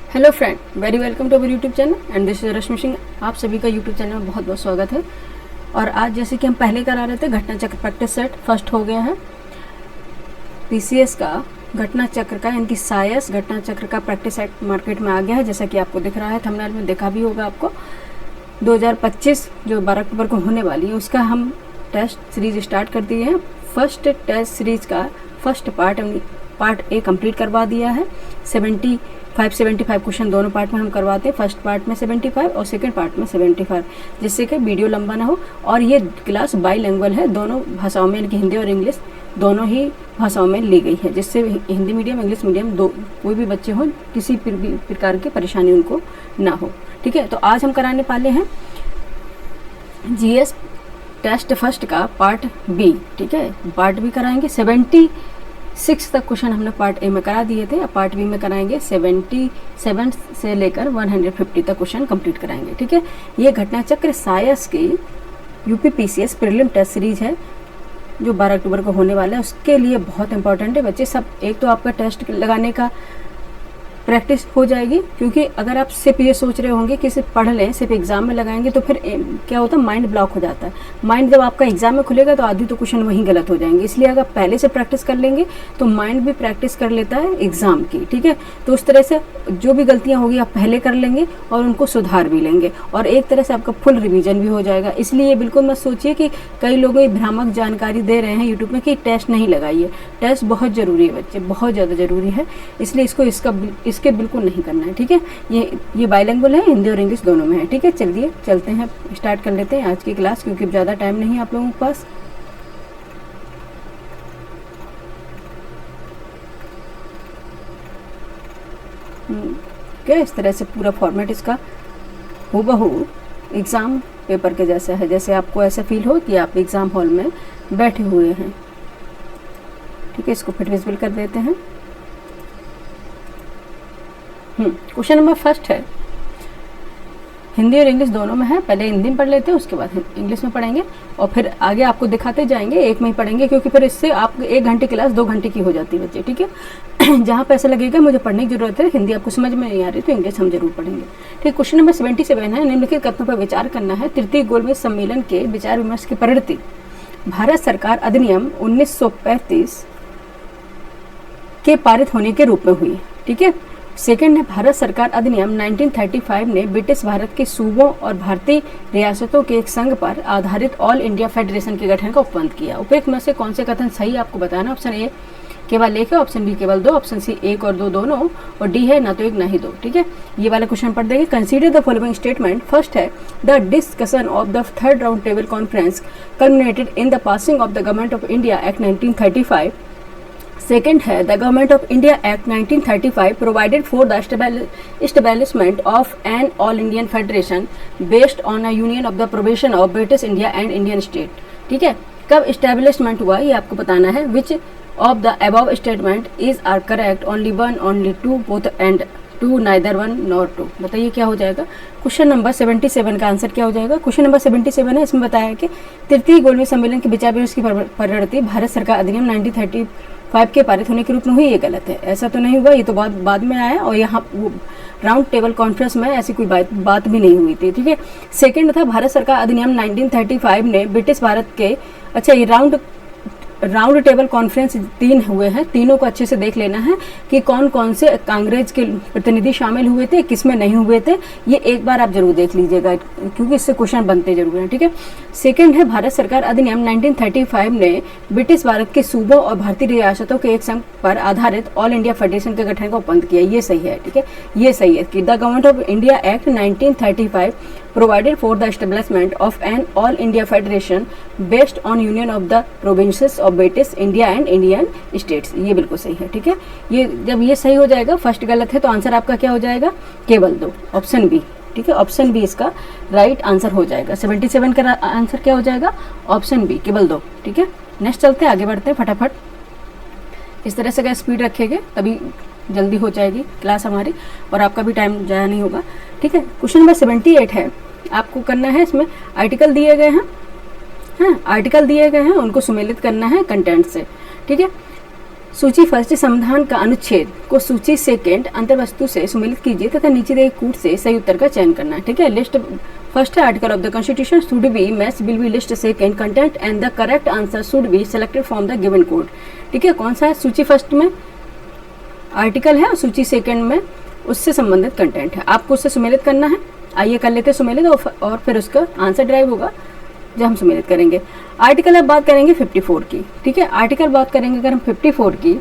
Hello friend, very welcome to our YouTube channel and this is Rashmi Singh. आप सभी का YouTube channel में बहुत बहुत स्वागत है। और आज जैसे कि हम पहले करा रहे थे, घटना चक्र प्रैक्टिस सेट फर्स्ट हो गया है। पीसीएस का घटना चक्र का इनकी सायस घटना चक्र का प्रैक्टिस सेट मार्केट में आ गया है, जैसा कि आपको दिख रहा है, थंबनेल में देखा भी होगा आपको। 2025 जो 12 अक्टूबर को होने वाली है उसका हम टेस्ट सीरीज स्टार्ट कर दिए हैं। फर्स्ट टेस्ट सीरीज का फर्स्ट पार्ट ए कंप्लीट करवा दिया है। 75 क्वेश्चन दोनों पार्ट में हम करवाते हैं। फर्स्ट पार्ट में 75 और सेकंड पार्ट में 75, जिससे कि वीडियो लंबा ना हो। और ये क्लास बाईलैंग्वेज है, दोनों भाषाओं में, यानी कि हिंदी और इंग्लिश दोनों ही भाषाओं में ली गई है, जिससे हिंदी मीडियम इंग्लिश मीडियम दो कोई भी बच्चे हो, किसी प्रकार की परेशानी उनको ना हो। ठीक है, तो आज हम कराने वाले हैं जीएस टेस्ट फर्स्ट का पार्ट बी। ठीक है, पार्ट बी कराएंगे। 76 तक क्वेश्चन हमने पार्ट ए में करा दिए थे, अब पार्ट बी में कराएंगे 77 से लेकर 150 तक क्वेश्चन कंप्लीट कराएंगे। ठीक है, ये घटना चक्र सायस की UP PCS prelim test series है जो 12 अक्टूबर को होने वाला है। उसके लिए बहुत इंपॉर्टेंट है बच्चे सब। एक तो आपका टेस्ट लगाने का प्रैक्टिस हो जाएगी, क्योंकि अगर आप सिर्फ ये सोच रहे होंगे कि सिर्फ पढ़ लें, सिर्फ एग्जाम में लगाएंगे, तो फिर क्या होता है, माइंड ब्लॉक हो जाता है। माइंड जब आपका एग्जाम में खुलेगा तो आधी तो क्वेश्चन वहीं गलत हो जाएंगे। इसलिए अगर पहले से प्रैक्टिस कर लेंगे तो माइंड भी प्रैक्टिस कर लेता है एग्जाम की। ठीक है, तो उस तरह से जो भी गलतियाँ होगी आप पहले कर लेंगे और उनको सुधार भी लेंगे, और एक तरह से आपका फुल रिविजन भी हो जाएगा। इसलिए बिल्कुल मत सोचिए कि कई लोग ये भ्रामक जानकारी दे रहे हैं यूट्यूब में कि टेस्ट नहीं लगाइए। टेस्ट बहुत ज़रूरी है बच्चे, बहुत ज़्यादा ज़रूरी है, इसलिए इसके बिल्कुल नहीं करना है। ठीक है, ये बाइलिंगुअल है, हिंदी और इंग्लिश दोनों में है। ठीक है, चलिए चलते हैं, स्टार्ट कर लेते हैं आज की क्लास, क्योंकि ज़्यादा टाइम नहीं है आप लोगों के पास। क्या इस तरह से पूरा फॉर्मेट इसका हूबहू एग्ज़ाम पेपर के जैसा है, जैसे आपको ऐसा फील हो कि आप एग्ज़ाम हॉल में बैठे हुए हैं। ठीक है, इसको फिर विजिबल कर देते हैं। क्वेश्चन नंबर फर्स्ट है, हिंदी और इंग्लिश दोनों में है। पहले हिंदी में पढ़ लेते हैं, उसके बाद इंग्लिश में पढ़ेंगे, और फिर आगे आपको दिखाते जाएंगे। एक में ही पढ़ेंगे, क्योंकि फिर इससे आप 1 घंटे क्लास 2 घंटे की हो जाती है बच्चे। ठीक है, जहाँ पे ऐसा लगेगा मुझे पढ़ने की जरूरत है, हिंदी आपको समझ में नहीं आ रही, तो इंग्लिश हम जरूर पढ़ेंगे। ठीक, क्वेश्चन नंबर 77 है, निम्नलिखित कथनों पर विचार करना है। तृतीय गोलमेज सम्मेलन के विचार विमर्श की परिणति भारत सरकार अधिनियम 1935 के पारित होने के रूप में हुई। ठीक है, सेकेंड है, भारत सरकार अधिनियम 1935 ने ब्रिटिश भारत के सूबों और भारतीय रियासतों के एक संघ पर आधारित ऑल इंडिया फेडरेशन के गठन का उपबंध किया। उपयुक्त में से कौन से कथन सही आपको बताना। ऑप्शन ए केवल 1 है, ऑप्शन बी केवल 2, ऑप्शन सी 1 और 2 दोनों, और डी है ना तो 1 ना ही 2। ठीक है, ये वाला क्वेश्चन पढ़ देंगे। Consider the following statement. First है, the discussion of the third round table conference culminated in the passing of the government of India act 1935। Second है, the Government of India Act 1935 provided for the establishment of an all-Indian federation based on a union of the provision of British India and Indian state। ठीक है, कब establishment हुआ ये आपको बताना है। Which of the above statement is are correct? Only one, only two, both and two, neither one nor two। बताइए क्या हो जाएगा। क्वेश्चन नंबर 77 का आंसर क्या हो जाएगा। क्वेश्चन नंबर 77 है, इसमें बताया कि तृतीय गोलमेज सम्मेलन के विचार विमर्श की परिणति भारत सरकार अधिनियम 1935 के पारित होने के रूप में हुई। ये गलत है, ऐसा तो नहीं हुआ, ये तो बाद में आया, और यहाँ राउंड टेबल कॉन्फ्रेंस में ऐसी कोई बात भी नहीं हुई थी। ठीक है, सेकंड था, भारत सरकार अधिनियम 1935 ने ब्रिटिश भारत के, अच्छा ये राउंड टेबल कॉन्फ्रेंस 3 हुए हैं, तीनों को अच्छे से देख लेना है कि कौन कौन से कांग्रेस के प्रतिनिधि शामिल हुए थे, किसमें नहीं हुए थे। ये एक बार आप जरूर देख लीजिएगा, क्योंकि इससे क्वेश्चन बनते जरूर हैं। ठीक है, सेकंड है, भारत सरकार अधिनियम 1935 ने ब्रिटिश भारत के सूबों और भारतीय रियासतों के एक संघ पर आधारित ऑल इंडिया फेडरेशन के गठन का उपबंध किया। ये सही है। ठीक है, ये सही है कि the government of India act 1935 provided for the establishment of an all India federation based on union of the provinces of British India and Indian states। ये बिल्कुल सही है। ठीक है, ये जब ये सही हो जाएगा, फर्स्ट गलत है, तो आंसर आपका क्या हो जाएगा, केवल 2, ऑप्शन बी। ठीक है, ऑप्शन बी इसका राइट आंसर हो जाएगा। 77 का आंसर क्या हो जाएगा, ऑप्शन बी, केवल 2। ठीक है, नेक्स्ट चलते हैं, आगे बढ़ते हैं फटाफट। इस तरह से अगर स्पीड रखेंगे तभी जल्दी हो जाएगी क्लास हमारी, और आपका भी टाइम जाया नहीं होगा। ठीक है, क्वेश्चन नंबर 78 है, आपको करना है, इसमें आर्टिकल दिए गए हैं, आर्टिकल दिए गए हैं, उनको सुमेलित करना है कंटेंट से। ठीक है, सूची फर्स्ट संविधान का अनुच्छेद को सूची सेकेंड अंतर्वस्तु से सुमेलित कीजिए तथा नीचे दिए कूट से सही उत्तर का चयन करना है। ठीक है, लिस्ट फर्स्ट है article of the constitution should be match will be list second content and the correct answer should be selected from the given code. ठीक है, कौन सा है? सूची फर्स्ट में आर्टिकल है और सूची सेकेंड में उससे संबंधित कंटेंट है। आपको उससे सुमेलित करना है। आइए कर लेते हैं सुमेलित और फिर उसका आंसर ड्राइव होगा जो हम सुमेलित करेंगे। आर्टिकल अब बात करेंगे 54 की। ठीक है, आर्टिकल बात करेंगे अगर हम 54 की,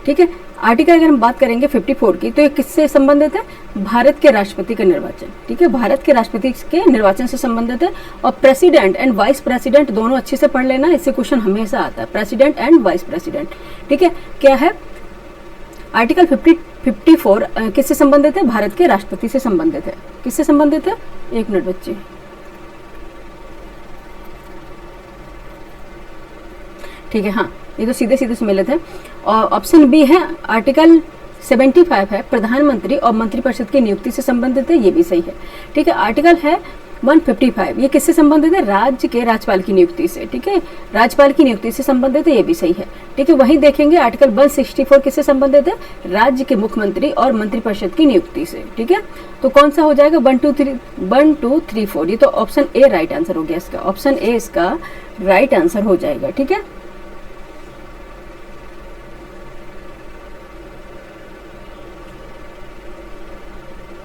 ठीक है, आर्टिकल अगर हम बात करेंगे 54 की तो ये किससे संबंधित है? भारत के राष्ट्रपति का निर्वाचन। ठीक है, भारत के राष्ट्रपति के निर्वाचन से संबंधित है। और प्रेसिडेंट एंड वाइस प्रेसिडेंट दोनों अच्छे से पढ़ लेना, इससे क्वेश्चन हमेशा आता है, प्रेसिडेंट एंड वाइस प्रेसिडेंट। ठीक है, क्या है? आर्टिकल 54 किससे संबंधित है? भारत के राष्ट्रपति से संबंधित है। किससे संबंधित है? एक मिनट बच्चे, ठीक है, हाँ, ये तो सीधे सीधे सुमेलित है। और ऑप्शन बी है आर्टिकल 75 है प्रधानमंत्री और मंत्रिपरिषद की नियुक्ति से संबंधित है, ये भी सही है। ठीक है, आर्टिकल है 155, ये किससे संबंधित है? राज्य के राज्यपाल की नियुक्ति से। ठीक है, राज्यपाल की नियुक्ति से संबंधित है, ये भी सही है। ठीक है, वहीं देखेंगे आर्टिकल 164 किससे संबंधित है? राज्य के मुख्यमंत्री और मंत्रिपरिषद की नियुक्ति से। ठीक है, तो कौन सा हो जाएगा? 1 2 3 4, ये तो ऑप्शन ए राइट आंसर हो गया इसका। ऑप्शन ए इसका राइट आंसर हो जाएगा। ठीक है,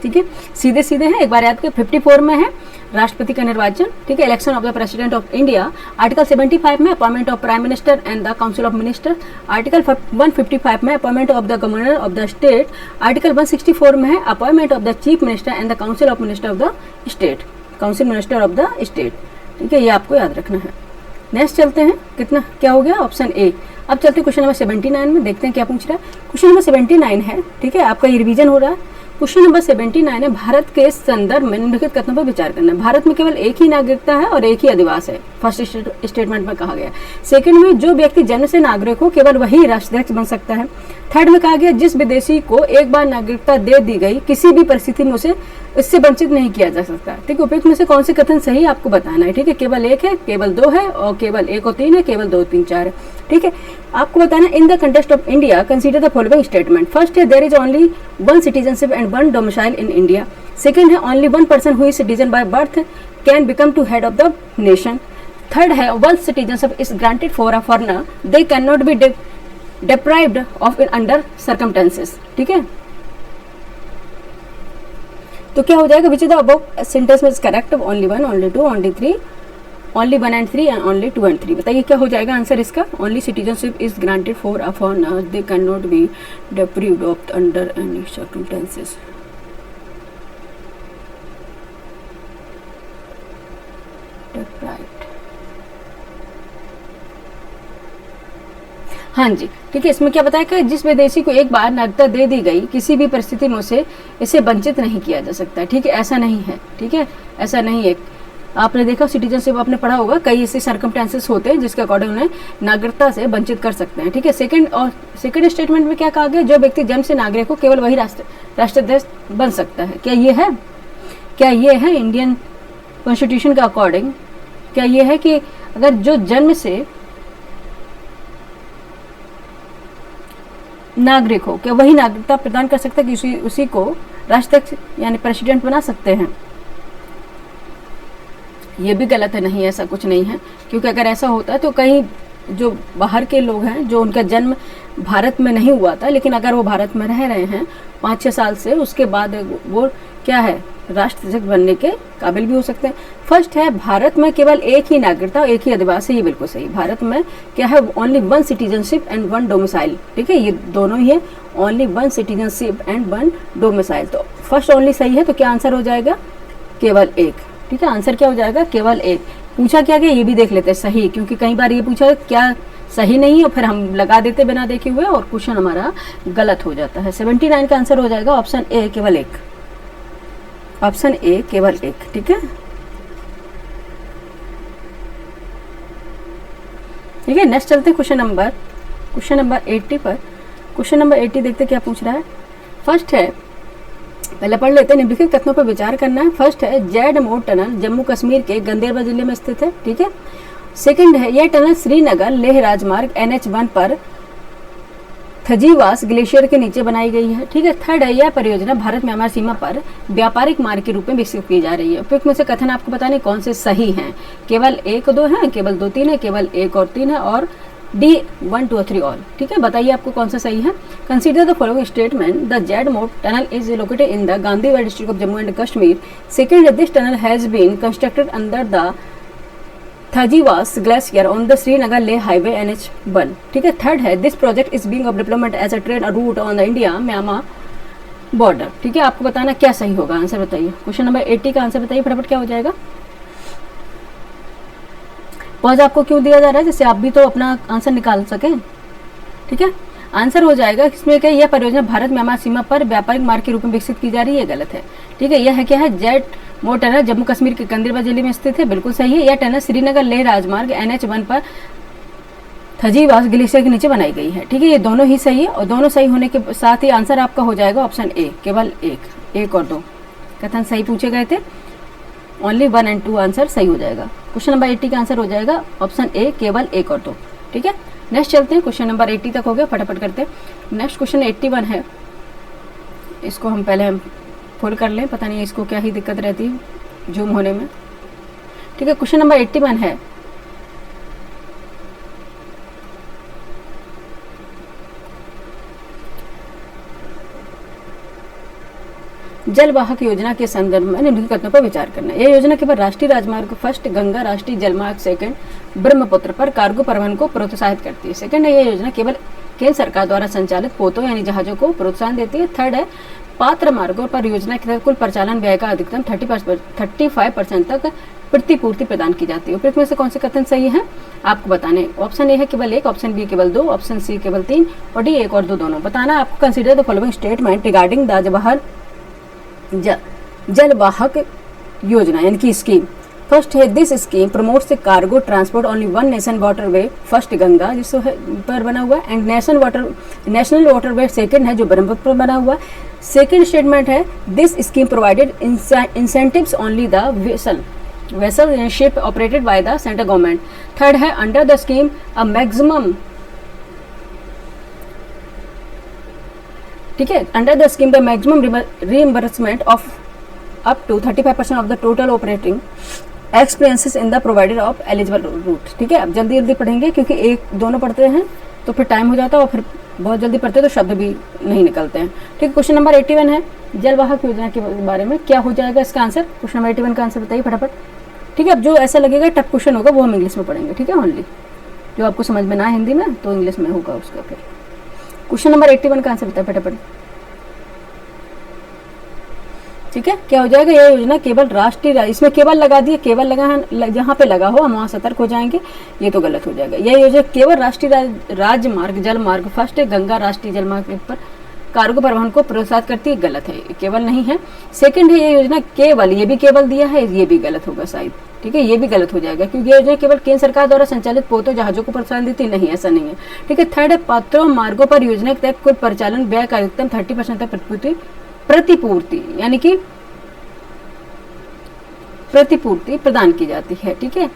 ठीक है, सीधे सीधे हैं, एक बार याद करें। 54 में है राष्ट्रपति का निर्वाचन। ठीक है, election of the president of India. Article 75 में appointment of prime minister and the council of minister. Article 155 में appointment of the governor of the state. Article 164 में है appointment of the chief minister and the council of minister of the state, council minister of the state. ठीक है, ये आपको याद रखना है। नेक्स्ट चलते हैं, कितना क्या हो गया? Option A. अब चलते हैं क्वेश्चन नंबर 79 में, देखते हैं क्या पूछ रहा है। क्वेश्चन नंबर 79 है, ठीक है, आपका ये रिवीजन हो रहा है। क्वेश्चन नंबर 79 है, भारत के संदर्भ में निम्नलिखित कथनों पर विचार करना है। भारत में केवल एक ही नागरिकता है और एक ही अधिवास है, फर्स्ट स्टेटमेंट में कहा गया। सेकंड में, जो व्यक्ति जन्म से नागरिक हो केवल वही राष्ट्राध्यक्ष बन सकता है। थर्ड में कहा गया, जिस विदेशी को एक बार नागरिकता दे दी गई किसी भी परिस्थिति में उसे इससे वंचित नहीं किया जा सकता। ठीक है, उपयुक्त में से कौन से कथन सही आपको बताना है। ठीक है, केवल एक है, केवल दो है, और केवल 1 और 3 है, केवल 2 3 4 है। ठीक है, आपको बताना in the context of India consider the following statement. First है, there is only one citizenship and one domicile in India. Second है, only one person who is citizen by birth can become to head of the nation. Third है, one citizenship is granted for a foreigner, they can not be deprived of it under circumstances। ठीक है, तो क्या हो जाएगा? Which is the above sentence में correct? Only 1, only 2, only 3, only 1 and 3 and only 2 and 3। बताइए क्या हो जाएगा आंसर इसका? Only citizenship is granted for a foreigner, they can not be deprived of under any circumstances। deprived, हाँ जी, ठीक है। इसमें क्या बताया कि जिस विदेशी को एक बार नागरिकता दे दी गई किसी भी परिस्थिति में उसे इसे वंचित नहीं किया जा सकता। ठीक है, ऐसा नहीं है। ठीक है, ऐसा नहीं है। आपने देखा सिटीजनशिप आपने पढ़ा होगा, कई ऐसे सर्कमस्टेंसेस होते हैं जिसके अकॉर्डिंग उन्हें नागरिकता से वंचित कर सकते हैं। ठीक है, सेकंड स्टेटमेंट में क्या कहा गया? जो व्यक्ति जन्म से नागरिक हो केवल वही राष्ट्राध्यक्ष बन सकता है। क्या ये है? क्या ये है इंडियन कॉन्स्टिट्यूशन के अकॉर्डिंग? क्या ये है कि अगर जो जन्म से नागरिक हो क्या वही नागरिकता प्रदान कर सकता है कि उसी को राष्ट्राध्यक्ष यानी प्रेसिडेंट बना सकते हैं? ये भी गलत है, नहीं, ऐसा कुछ नहीं है। क्योंकि अगर ऐसा होता है तो कहीं जो बाहर के लोग हैं जो उनका जन्म भारत में नहीं हुआ था लेकिन अगर वो भारत में रह रहे हैं 5-6 साल से, उसके बाद वो क्या है राष्ट्राध्यक्ष बनने के काबिल भी हो सकते हैं। फर्स्ट है, भारत में केवल एक ही नागरिकता और एक ही अधिवास है, ये बिल्कुल सही। भारत में क्या है? Only one citizenship and one domicile. ठीक है, ये दोनों ही है, only one citizenship and one domicile. तो फर्स्ट ओनली सही है, तो क्या आंसर हो जाएगा? केवल एक। ठीक है, आंसर क्या हो जाएगा? केवल एक। पूछा क्या गया ये भी देख लेते हैं सही, क्योंकि कई बार ये पूछा क्या सही नहीं है फिर हम लगा देते बिना देखे हुए और क्वेश्चन हमारा गलत हो जाता है। 79 का आंसर हो जाएगा ऑप्शन ए, केवल एक। ऑप्शन ए, केवल एक। ठीक है, ठीक है। नेक्स्ट चलते हैं क्वेश्चन नंबर 80 पर। क्वेश्चन नंबर 80 देखते क्या पूछ रहा है। फर्स्ट है, पहले पढ़ लेते हैं। निम्नलिखित कथनों पर विचार करना है। फर्स्ट है जेड मोड टनल जम्मू कश्मीर के गंदेरबल जिले में स्थित है, ठीक है। सेकंड है यह टनल श्रीनगर लेह राजमार्ग NH1 पर थजीवास ग्लेशियर के नीचे बनाई गई है, ठीक है। थर्ड है यह परियोजना भारत म्यांमार सीमा पर व्यापारिक मार्ग के रूप में विकसित की जा रही है। उपयुक्त में से कथन आपको बताने कौन से सही हैं। केवल 1 2 है, केवल 2 3 है, केवल 1 और 3 है, और D 1 2 3 ऑल, ठीक है। बताइए आपको कौन सा सही है। Consider the following statement, the Z Morh tunnel is located in the Ganderbal district of Jammu and Kashmir. Second, this tunnel has been constructed under the Thajiwas glacier on the Srinagar Leh highway NH1, ठीक है। थर्ड है this project is being of development as a trade route on the India Myanmar border, ठीक है। आपको बताना क्या सही होगा, आंसर बताइए। क्वेश्चन नंबर 80 का आंसर बताइए फटाफट, क्या हो जाएगा। पॉज आपको क्यों दिया जा रहा है, जिससे आप भी तो अपना आंसर निकाल सकें, ठीक है। आंसर हो जाएगा इसमें कि यह परियोजना भारत म्यांमार सीमा पर व्यापारिक मार्ग के रूप में विकसित की जा रही है, गलत है, ठीक है। यह है क्या है, जेड मोड टनल जम्मू कश्मीर के गंदेरबल जिले में स्थित है, बिल्कुल सही है। यह टनल श्रीनगर लेह राजमार्ग NH1 पर थजीवास ग्लेशियर के नीचे बनाई गई है, ठीक है। ये दोनों ही सही है, और दोनों सही होने के साथ ही आंसर आपका हो जाएगा ऑप्शन ए, केवल 1 और 2 कथन सही पूछे गए थे। ओनली 1 और 2 आंसर सही हो जाएगा। क्वेश्चन नंबर 80 का आंसर हो जाएगा ऑप्शन ए, केवल 1 और 2, ठीक है। नेक्स्ट चलते हैं, क्वेश्चन नंबर 80 तक हो गया, फटाफट करते हैं। नेक्स्ट क्वेश्चन 81 है, इसको हम पहले फुल कर लें, पता नहीं इसको क्या ही दिक्कत रहती है जूम होने में, ठीक है। क्वेश्चन नंबर 81 है, जलवाहक योजना के संदर्भ में निम्नलिखित कथनों पर विचार करना है। यह योजना केवल राष्ट्रीय राजमार्ग फर्स्ट गंगा, राष्ट्रीय जलमार्ग सेकंड ब्रह्मपुत्र पर कार्गो परिवहन को प्रोत्साहित करती है। सेकंड है यह योजना केवल केंद्र सरकार द्वारा संचालित पोतों यानी जहाजों को प्रोत्साहन देती है। थर्ड है पात्र मार्गों पर योजना के तहत कुल परिचालन व्यय का अधिकतम 35% तक प्रतिपूर्ति प्रदान की जाती है। उपयुक्त में से कौन से कथन सही है आपको बताने। ऑप्शन ए है केवल 1, ऑप्शन बी केवल 2, ऑप्शन सी केवल 3 और डी 1 और 2 दोनों। बताना आपको। Consider the following statement regarding the Jawahar Jalvahak योजना यानी कि स्कीम। फर्स्ट है this scheme promotes the cargo transport only one nation waterway first Ganga जिसको पर बना हुआ है, एंड नेशनल वाटरवे सेकंड है जो ब्रह्मपुत्र पर बना हुआ है। सेकंड स्टेटमेंट है this scheme provided incentives only the vessel ship operated by the central government. Third है under the scheme a maximum, ठीक है, under the scheme the maximum reimbursement of up to 35% of the total operating expenses in the provided of eligible route. ठीक है, अब जल्दी जल्दी पढ़ेंगे क्योंकि एक दोनों पढ़ते हैं तो फिर टाइम हो जाता है और फिर बहुत जल्दी पढ़ते हैं तो शब्द भी नहीं निकलते हैं। ठीक है, क्वेश्चन नंबर 81 है जलवाहक योजना के बारे में, क्या हो जाएगा इसका आंसर। क्वेश्चन नंबर 81 का आंसर बताइए फटाफट। ठीक है, अब जो ऐसा लगेगा टफ क्वेश्चन होगा वो हम इंग्लिश में पढ़ेंगे। ठीक है, ओनली जो आपको समझ में ना है हिंदी में तो इंग्लिश में होगा उसका। फिर क्वेश्चन नंबर 81 का आंसर बताइए फटाफट। ठीक है, क्या हो जाएगा, यह योजना केवल राष्ट्रीय, इसमें केवल लगा दिए, केवल लगा जहाँ पे लगा हो हम वहाँ सतर्क हो जाएंगे, ये तो गलत हो जाएगा। यह योजना केवल राष्ट्रीय राजमार्ग जलमार्ग फर्स्ट गंगा राष्ट्रीय जलमार्ग पर कार्गो परिवहन को प्रोत्साहित करती है, गलत है, केवल नहीं है। सेकंड है यह योजना केवल, ये भी केवल दिया है, ये भी गलत होगा शायद। ठीक है, ये भी गलत हो जाएगा क्योंकि यह योजना केवल केंद्र सरकार द्वारा संचालित पोतों जहाजों को प्रोत्साहन देती नहीं, ऐसा नहीं है। ठीक है, थर्ड है पात्रों मार्गों पर योजना के तहत कुल परिचालन व्यय का अधिकतम 30% तक प्रतिपूर्ति यानी कि प्रतिपूर्ति प्रदान की जाती है। ठीक है,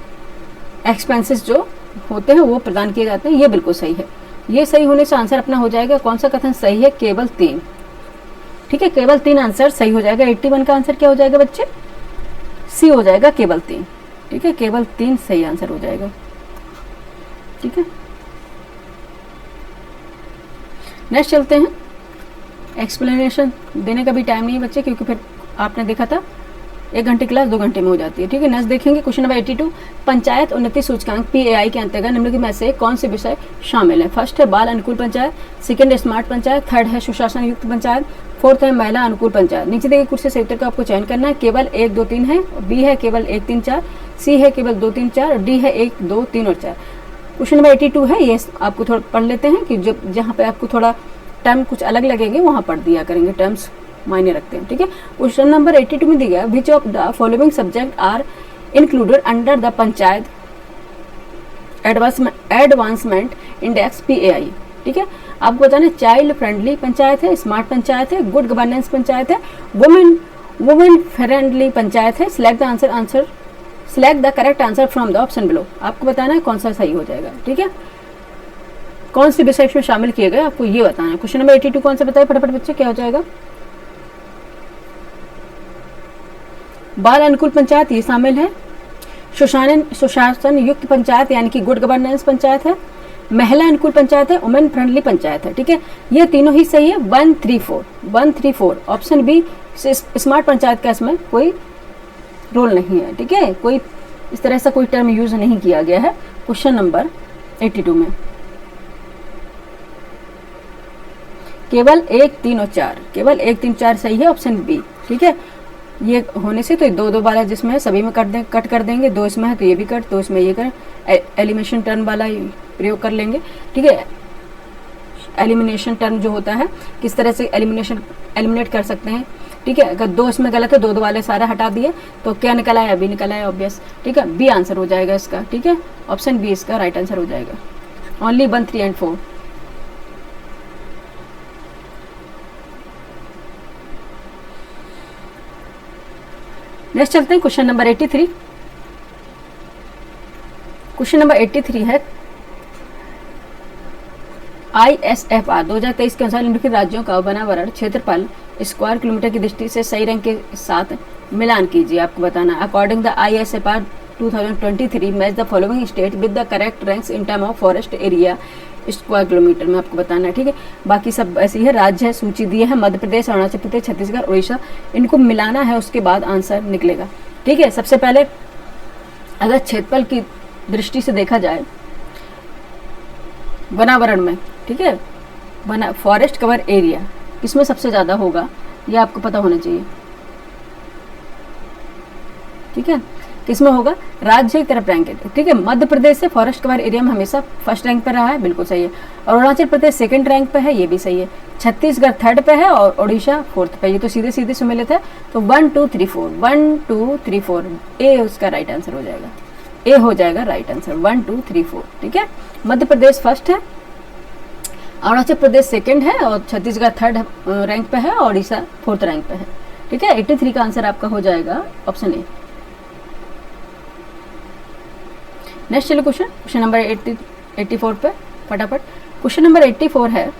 एक्सपेंसेस जो होते हैं वो प्रदान किए जाते हैं, ये बिल्कुल सही है। ये सही होने से आंसर अपना हो जाएगा, कौन सा कथन सही है, केवल 3। ठीक है, केवल 3 आंसर सही हो जाएगा। 81 का आंसर क्या हो जाएगा बच्चे, सी हो जाएगा, केवल 3। ठीक है, केवल 3 सही आंसर हो जाएगा। ठीक है, नेक्स्ट चलते हैं। एक्सप्लेनेशन देने का भी टाइम नहीं है बच्चे क्योंकि फिर आपने देखा था 1 घंटे क्लास 2 घंटे में हो जाती है। ठीक है, नेक्स्ट देखेंगे क्वेश्चन नंबर 82। पंचायत उन्नति सूचकांक PAI के अंतर्गत निम्नलिखित में से कौन से विषय शामिल है। फर्स्ट है बाल अनुकूल पंचायत, सेकंड है स्मार्ट पंचायत, थर्ड है सुशासन युक्त पंचायत, फोर्थ है महिला अनुकूल पंचायत। नीचे देखिए कुछ से उत्तर का आपको चयन करना है। केवल 1 2 3 है, बी है केवल 1 3 4, सी है केवल 2 3 4, डी है 1 2 3 और 4। क्वेश्चन नंबर 82 है, ये आपको थोड़ा पढ़ लेते हैं कि जहाँ पे आपको थोड़ा टर्म कुछ अलग लगेंगे वहाँ पढ़ दिया करेंगे, टर्म्स मायने रखते हैं। ठीक है, क्वेश्चन नंबर 82 में दिया which of the following subject are included under the panchayat advancement index PAI। ठीक है। आपको बताना है चाइल्ड फ्रेंडली पंचायत है, स्मार्ट पंचायत है, गुड गवर्नेंस पंचायत है, वुमेन फ्रेंडली पंचायत है। Select the correct answer from the option below. आपको बताना है कौन सा सही हो जाएगा, ठीक है। कौन से विषय इसमें शामिल किए गए आपको ये बताना है। क्वेश्चन नंबर 82 कौन सा बताए फटाफट बच्चे, क्या हो जाएगा? बाल अनुकूल पंचायत ये शामिल है। सुशासन युक्त पंचायत यानी कि गुड गवर्नेंस पंचायत है। महिला अनुकूल पंचायत है, वुमेन फ्रेंडली पंचायत है, ठीक है। ये तीनों ही सही है। 134 ऑप्शन बी स्मार्ट पंचायत का इसमें कोई रोल नहीं है, ठीक है। कोई इस तरह से कोई टर्म यूज नहीं किया गया है क्वेश्चन नंबर 82 में। केवल 1, 3 और 4, केवल 1, 3, 4 सही है ऑप्शन बी, ठीक है। ये होने से तो 2 वाला जिसमें है सभी में कट कर देंगे, 2 इसमें है तो ये भी कट, 2 इसमें ये कर, एलिमिनेशन टर्म वाला प्रयोग कर लेंगे, ठीक है। एलिमिनेशन टर्म जो होता है किस तरह से एलिमिनेट कर सकते हैं, ठीक है। अगर 2 इसमें गलत है, 2 वाले सारे हटा दिए तो क्या निकल आया? बी निकल आया ऑब्वियस, ठीक है। बी आंसर हो जाएगा इसका, ठीक है। ऑप्शन बी इसका राइट आंसर हो जाएगा। Only 1, 3 and 4। नेक्स्ट चलते हैं क्वेश्चन नंबर 83। क्वेश्चन नंबर 83 है ISFR 2023 के अनुसार निम्नलिखित राज्यों का वनावरण क्षेत्रफल स्क्वायर किलोमीटर की दृष्टि से सही रैंक के साथ मिलान कीजिए। आपको बताना according the ISFR 2023 match the following state with the correct ranks in term of forest area square kilometre में आपको बताना है, ठीक है। बाकी सब ऐसे ही है, राज्य है सूची दी है, मध्य प्रदेश, अरुणाचल प्रदेश, छत्तीसगढ़, उड़ीसा, इनको मिलाना है, उसके बाद आंसर निकलेगा, ठीक है। सबसे पहले अगर क्षेत्रफल की दृष्टि से देखा जाए वनावरण में, ठीक है, फॉरेस्ट कवर एरिया किसमें सबसे ज़्यादा होगा ये आपको पता होना चाहिए, ठीक है। किसमें होगा? राज्य की तरफ रैंक है, ठीक है। मध्य प्रदेश से फॉरेस्ट कवर एरिया में हमेशा फर्स्ट रैंक पर रहा है, बिल्कुल सही है। अरुणाचल प्रदेश सेकंड रैंक पे है, ये भी सही है। छत्तीसगढ़ थर्ड पे है और उड़ीसा फोर्थ पे, ये तो सीधे सीधे सम्मिलित है। तो 1, 2, 3, 4 ए उसका राइट आंसर हो जाएगा, ए हो जाएगा राइट आंसर 1, 2, 3, 4, ठीक है। मध्य प्रदेश फर्स्ट है, अरुणाचल प्रदेश सेकंड है और छत्तीसगढ़ थर्ड रैंक पे है और उड़ीसा फोर्थ रैंक पे है, ठीक है। 83 का आंसर आपका हो जाएगा ऑप्शन ए। नेक्स्ट चलो क्वेश्चन नंबर 84 पे फटाफट। क्वेश्चन नंबर 84 है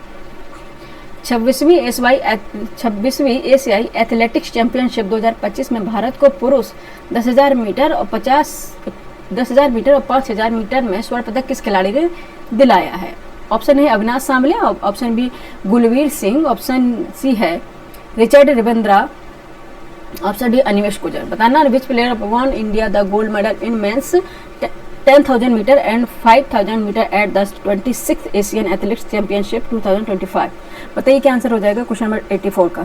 26वीं एशियाई एथलेटिक्स चैंपियनशिप 2025 में भारत को पुरुष 10,000 मीटर और 5,000 मीटर में स्वर्ण पदक किस खिलाड़ी ने दिलाया है? ऑप्शन है Avinash Sable, option B Gulveer Singh, option C है Richard Ravindra, option D Animesh Gujar. बताना which player won India the gold medal in men's 10,000 metre and 5,000 metre at the 26th Asian athletics championship 2025। बताइए क्या आंसर हो जाएगा क्वेश्चन नंबर 84 का।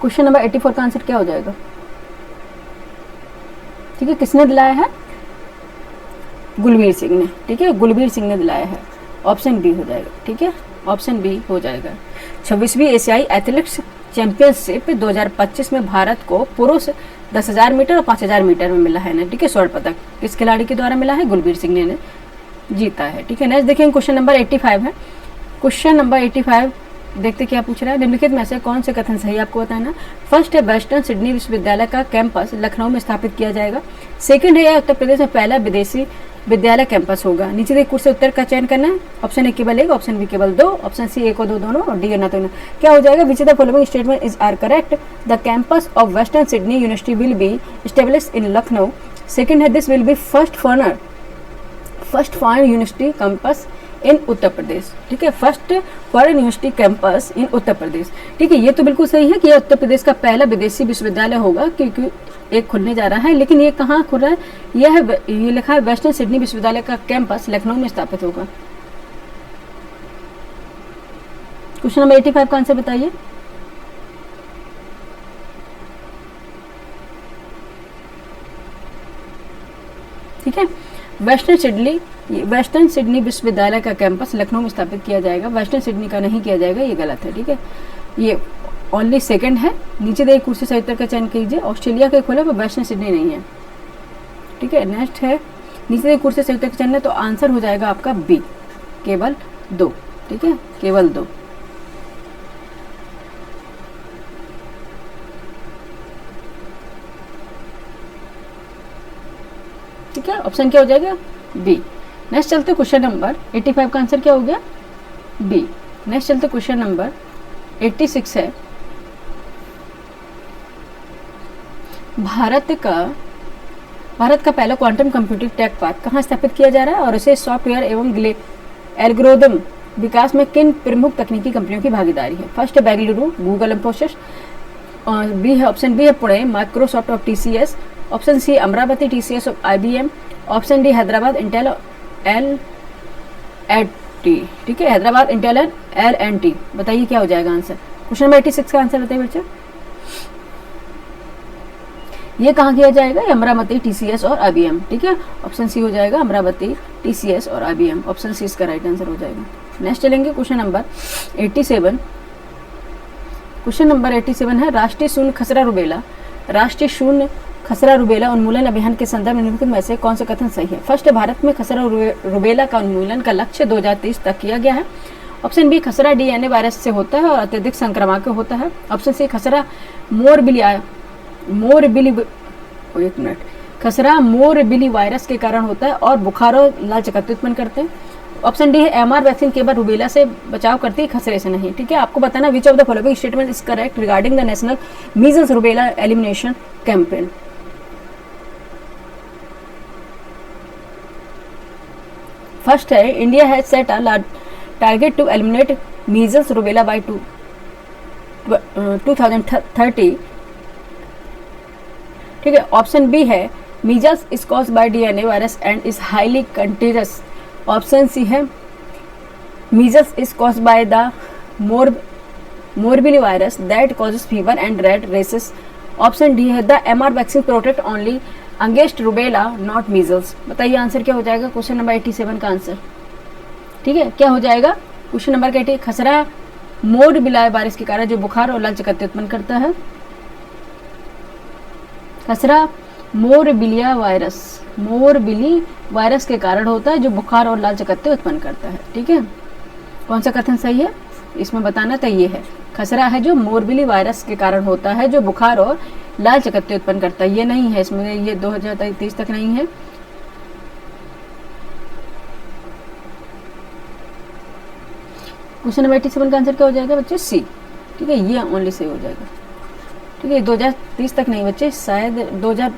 क्वेश्चन नंबर 84 का answer क्या हो जाएगा? ठीक है, किसने दिलाया है? गुलवीर सिंह ने, ठीक है, गुलवीर सिंह ने दिलाया है। ऑप्शन बी हो जाएगा, ठीक है, ऑप्शन बी हो जाएगा। 26वीं एशियाई एथलेटिक्स चैंपियनशिप 2025 में भारत को पुरुष 10,000 मीटर और 5,000 मीटर में मिला है ना, ठीक है, स्वर्ण पदक किस खिलाड़ी के द्वारा मिला है? गुलवीर सिंह ने जीता है, ठीक है। नेक्स्ट देखेंगे क्वेश्चन नंबर 85 है। क्वेश्चन नंबर 85 देखते क्या पूछ रहा है। निम्नलिखित में से कौन से कथन सही आपको बताना। फर्स्ट है वेस्टर्न सिडनी विश्वविद्यालय का कैंपस लखनऊ में स्थापित किया जाएगा। सेकंड है यह उत्तर प्रदेश में पहला विदेशी विद्यालय कैंपस होगा। नीचे देख कुछ से उत्तर का चयन करना है। ऑप्शन ए केवल 1, ऑप्शन बी केवल 2, ऑप्शन सी 1 और 2 दोनों और डी ना तो ना। क्या हो जाएगा? Which the following statement is are correct? The campus of Western Sydney University will be established in Lucknow. Second है this will be first foreign university campus in Uttar Pradesh, ठीक है, first foreign university campus in Uttar Pradesh, ठीक है। ये तो बिल्कुल सही है कि यह उत्तर प्रदेश का पहला विदेशी विश्वविद्यालय होगा क्योंकि एक खुलने जा रहा है, लेकिन ये कहाँ खुल रहा है? ये लिखा है वेस्टर्न सिडनी विश्वविद्यालय का कैंपस लखनऊ में स्थापित होगा। क्वेश्चन नंबर 85 का आंसर बताइए। ठीक है, वेस्टर्न सिडनी विश्वविद्यालय का कैंपस लखनऊ में स्थापित किया जाएगा। वेस्टर्न सिडनी का नहीं किया जाएगा, ये गलत है, ठीक है। ये ओनली सेकंड है। नीचे दे कुर्सी सही उत्तर का चयन कीजिए। ऑस्ट्रेलिया के खोले पर वेस्टर्न सिडनी नहीं है, ठीक है। नेक्स्ट है नीचे दे कुर्सी सही उत्तर का चयन है, तो आंसर हो जाएगा आपका बी, केवल 2, ठीक है, केवल 2। ठीक है, ऑप्शन क्या हो जाएगा? बी। नेक्स्ट चलते क्वेश्चन नंबर 85 का आंसर क्या हो गया? बी। नेक्स्ट चलते क्वेश्चन नंबर 86 है, भारत का पहला क्वांटम कंप्यूटिंग टेक पार्क कहाँ स्थापित किया जा रहा है और इसे सॉफ्टवेयर एवं एल्गोरिदम विकास में किन प्रमुख तकनीकी कंपनियों की भागीदारी है? फर्स्ट है बेंगलुरु, गूगल इंफोसिस, और बी है ऑप्शन बी है पुणे, माइक्रोसॉफ्ट और TCS, option C Amaravati, TCS और IBM, option D Hyderabad, Intel, L and T. ठीक है, Hyderabad, Intel, L and T. बताइए क्या हो जाएगा आंसर? क्वेश्चन नंबर 86 का आंसर बताइए बच्चे। ये कहाँ किया जाएगा? अमरावती, टीसीएस और आईबीएम। ठीक है, ऑप्शन सी हो जाएगा अमरावती, टीसीएस और आईबीएम। ऑप्शन सी इसका राइट आंसर हो जाएगा। नेक्स्ट चलेंगे क्वेश्चन नंबर 87। क्वेश्चन नंबर 87 है, राष्ट्रीय शून्य खसरा रुबेला, राष्ट्रीय शून्य खसरा रुबेला उन्मूलन अभियान के संदर्भ में निम्नलिखित में से कौन सा कथन सही है? फर्स्ट, भारत में खसरा रुबेला का उन्मूलन का लक्ष्य 2030 तक किया गया है। ऑप्शन बी, खसरा डीएनए वायरस से होता है और अत्यधिक संक्रामक होता है। ऑप्शन सी, खसरा खसरा मोरबिली वायरस के कारण होता है और बुखार और लाल चकत्ते उत्पन्न करते हैं। ऑप्शन डी है, एमआर वैक्सीन केवल रुबेला से बचाव करती है, खसरे से नहीं। ठीक है, आपको बताना which of the following statement is correct regarding the national measles rubella elimination campaign. First है, India has set a target to eliminate measles rubella by 2030। ठीक है, ऑप्शन बी है, measles is caused by DNA virus and is highly contagious. Option C है, measles is caused by the morbilli virus that causes fever and red rashes. Option D है, the MR vaccine protect only against rubella not measles. बताइए answer क्या हो जाएगा question number 87 का answer? ठीक है, क्या हो जाएगा क्वेश्चन नंबर 80? खसरा मोरबिला वायरस के कारण जो बुखार और लाल चकत्ते उत्पन्न करता है। खसरा मोरबिली वायरस के कारण होता है जो बुखार और लाल चकत्ते उत्पन्न करता है। ठीक है, कौन सा कथन सही है इसमें बताना? तो ये है, खसरा है जो मोरबिली वायरस के कारण होता है जो बुखार और लाल चकत्ते उत्पन्न करता है। ये नहीं है इसमें, ये 2030 तक नहीं है। क्वेश्चन नंबर 87 का आंसर क्या हो जाएगा बच्चे? सी। ठीक है, ये ओनली सही हो जाएगा। ठीक है, 2030 तक नहीं बच्चे, शायद 2000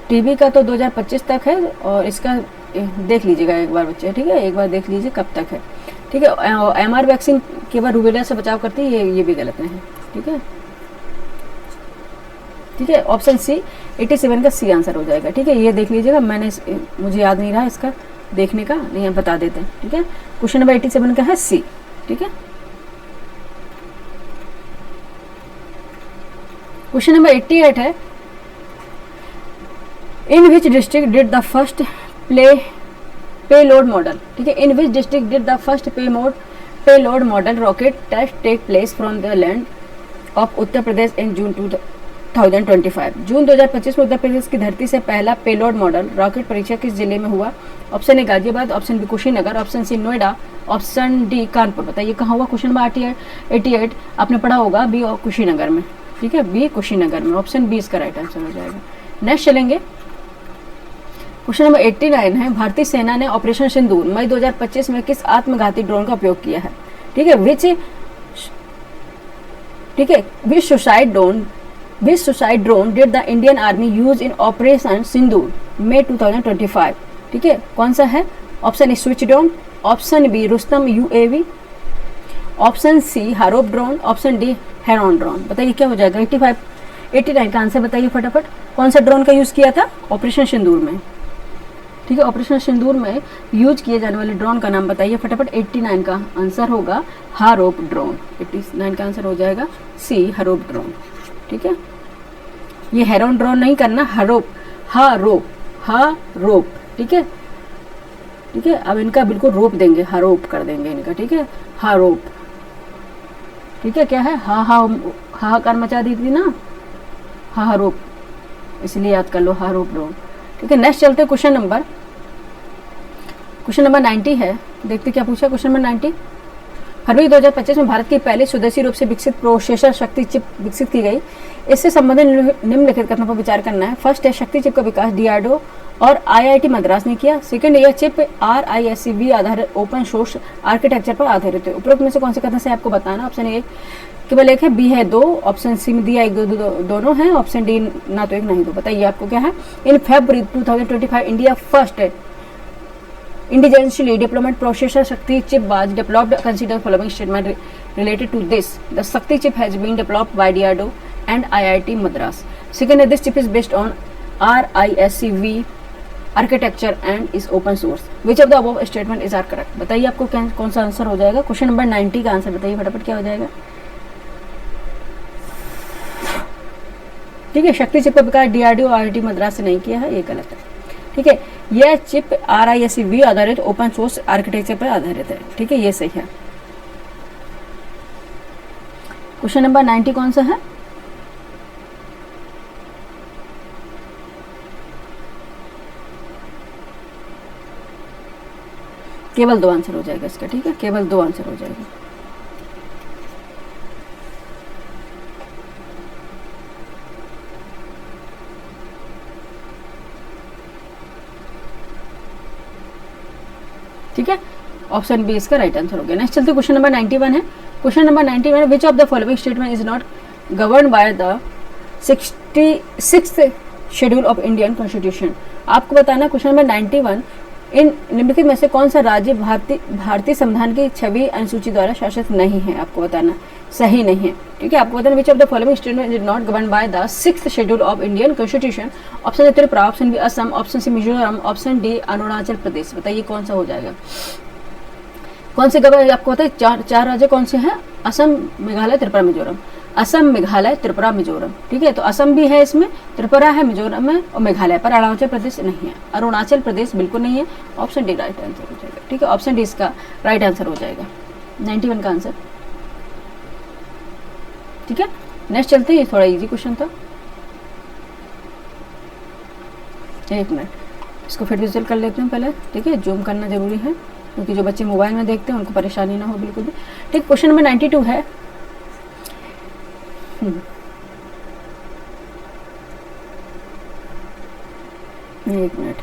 टीबी का तो 2025 तक है और इसका देख लीजिएगा एक बार बच्चे। ठीक है, एक बार देख लीजिए कब तक है। ठीक है, एमआर वैक्सीन केवल रुबेला से बचाव करती है, ये भी गलत है। ठीक है, ठीक है, ऑप्शन सी 87 का सी आंसर हो जाएगा। ठीक है, ये देख लीजिएगा, मुझे याद नहीं रहा इसका देखने का, नहीं हम बता देते हैं। ठीक है, क्वेश्चन नंबर 87 का है सी। ठीक है, क्वेश्चन नंबर 88 है, in which district did the first payload model. ठीक है, in which district did the first payload model rocket test take place from the land of Uttar Pradesh in June 2025। जून 2025 में उत्तर प्रदेश की धरती से पहला पेलोड मॉडल रॉकेट परीक्षा किस जिले में हुआ? Option A Ghaziabad, option B Kushinagar, option C Noida, option D Kanpur. बताइए कहाँ हुआ? क्वेश्चन नंबर 88 आपने पढ़ा होगा बी और कुशीनगर में। ठीक है, बी कुशीनगर में, ऑप्शन बी इसका राइट आंसर हो जाएगा। नेक्स्ट चलेंगे क्वेश्चन नंबर 89 है, भारतीय सेना ने ऑपरेशन सिंदूर मई 2025 में किस आत्मघाती ड्रोन का उपयोग किया है? ठीक है, which suicide drone did the Indian army use in operation Sindoor May 2025? ठीक है, कौन सा है? Option A switch drone, option B Rustom UAV, option C Harop drone, option D Heron drone. बताइए क्या हो जाएगा? 89 का आंसर बताइए फटाफट। कौन सा ड्रोन का यूज किया था ऑपरेशन सिंदूर में? ठीक है, ऑपरेशन सिंदूर में यूज किए जाने वाले ड्रोन का नाम बताइए फटाफट। 89 का आंसर होगा हारोप ड्रोन। 89 का आंसर हो जाएगा सी हारोप ड्रोन। ठीक है, ये हेरॉन ड्रोन नहीं करना, हारोप। ठीक है, ठीक है, अब इनका बिल्कुल रोप देंगे, हारोप कर देंगे इनका। ठीक है, हारोप। ठीक है, क्या है? हाहाकार मचा दी थी ना, हारोप, इसलिए याद कर लो हारोप ड्रोन। ठीक है, नेक्स्ट चलते क्वेश्चन नंबर 90 है। देखते क्या पूछा क्वेश्चन नंबर 90। फरवरी 2025 में भारत की पहली स्वदेशी रूप से विकसित प्रोसेसर शक्ति चिप विकसित की गई। इससे संबंधित निम्नलिखित कथनों पर विचार करना है। फर्स्ट है, शक्ति चिप का विकास डीआरडीओ और आईआईटी मद्रास ने किया। सेकंड, यह चिप RISC-V आधारित ओपन सोर्स आर्किटेक्चर पर आधारित है। उपरोक्त में से कौन से कथन से आपको बताना। ऑप्शन ए केवल एक है, बी है दो, ऑप्शन सी में दिया एक दो दोनों है, ऑप्शन डी ना तो एक नहीं दो। बताइए आपको क्या है। इन February 2025 India first indigenously deployment processor Shakti chip was developed. Consider following statement related to this. The Shakti chip has been developed by DRDO and IIT Madras. Second, this chip is based on RISC-V architecture and is open source. Which of the above statement is are correct? बताइए आपको कौन सा answer हो जाएगा। Question number 90 का answer बताइए फटाफट, क्या हो जाएगा। ठीक है, शक्ति चिप का विकास DRDO IIT मद्रास से नहीं किया है, ये गलत है। ठीक है, यह चिप RISC-V आधारित ओपन सोर्स आर्किटेक्चर पर आधारित है। ठीक है, ये सही है। क्वेश्चन नंबर 90 कौन सा है। केवल दो आंसर हो जाएगा इसका। ठीक है, केवल दो आंसर हो जाएगा। ठीक है, ऑप्शन बी इसका राइट आंसर हो गया। नेक्स्ट चलते क्वेश्चन नंबर 91 है। Question number 91, which of the following statement is not govern by the 66th schedule of Indian constitution. आपको बताना क्वेश्चन नंबर 91, इन निम्नलिखित में से कौन सा राज्य भारतीय संविधान की 6वीं अनुसूची द्वारा शासित नहीं है। आपको बताना सही नहीं है। ठीक है, आपको बताना which of the following statement is not govern by the 6th schedule of Indian constitution. Option A Tripura, option B Assam, option C Mizoram, option D Arunachal Pradesh. बताइए कौन सा हो जाएगा। कौन से गवर्नर आपको पता है, चार राज्य कौन से हैं। असम, मेघालय, त्रिपुरा, मिजोरम। असम, मेघालय, त्रिपुरा, मिजोरम। ठीक है, तो असम भी है इसमें, त्रिपुरा है, मिजोरम है और मेघालय, पर अरुणाचल प्रदेश नहीं है। अरुणाचल प्रदेश बिल्कुल नहीं है। ऑप्शन डी राइट आंसर हो जाएगा। ठीक है, ऑप्शन डी इसका राइट आंसर हो जाएगा 91 का आंसर। ठीक है, नेक्स्ट चलते हैं। ये थोड़ा इजी क्वेश्चन था। एक मिनट, इसको फिर विजुअल कर लेते हैं पहले। ठीक है, जूम करना जरूरी है क्योंकि जो बच्चे मोबाइल में देखते हैं उनको परेशानी ना हो बिल्कुल भी। ठीक, क्वेश्चन नंबर 92 है। एक मिनट,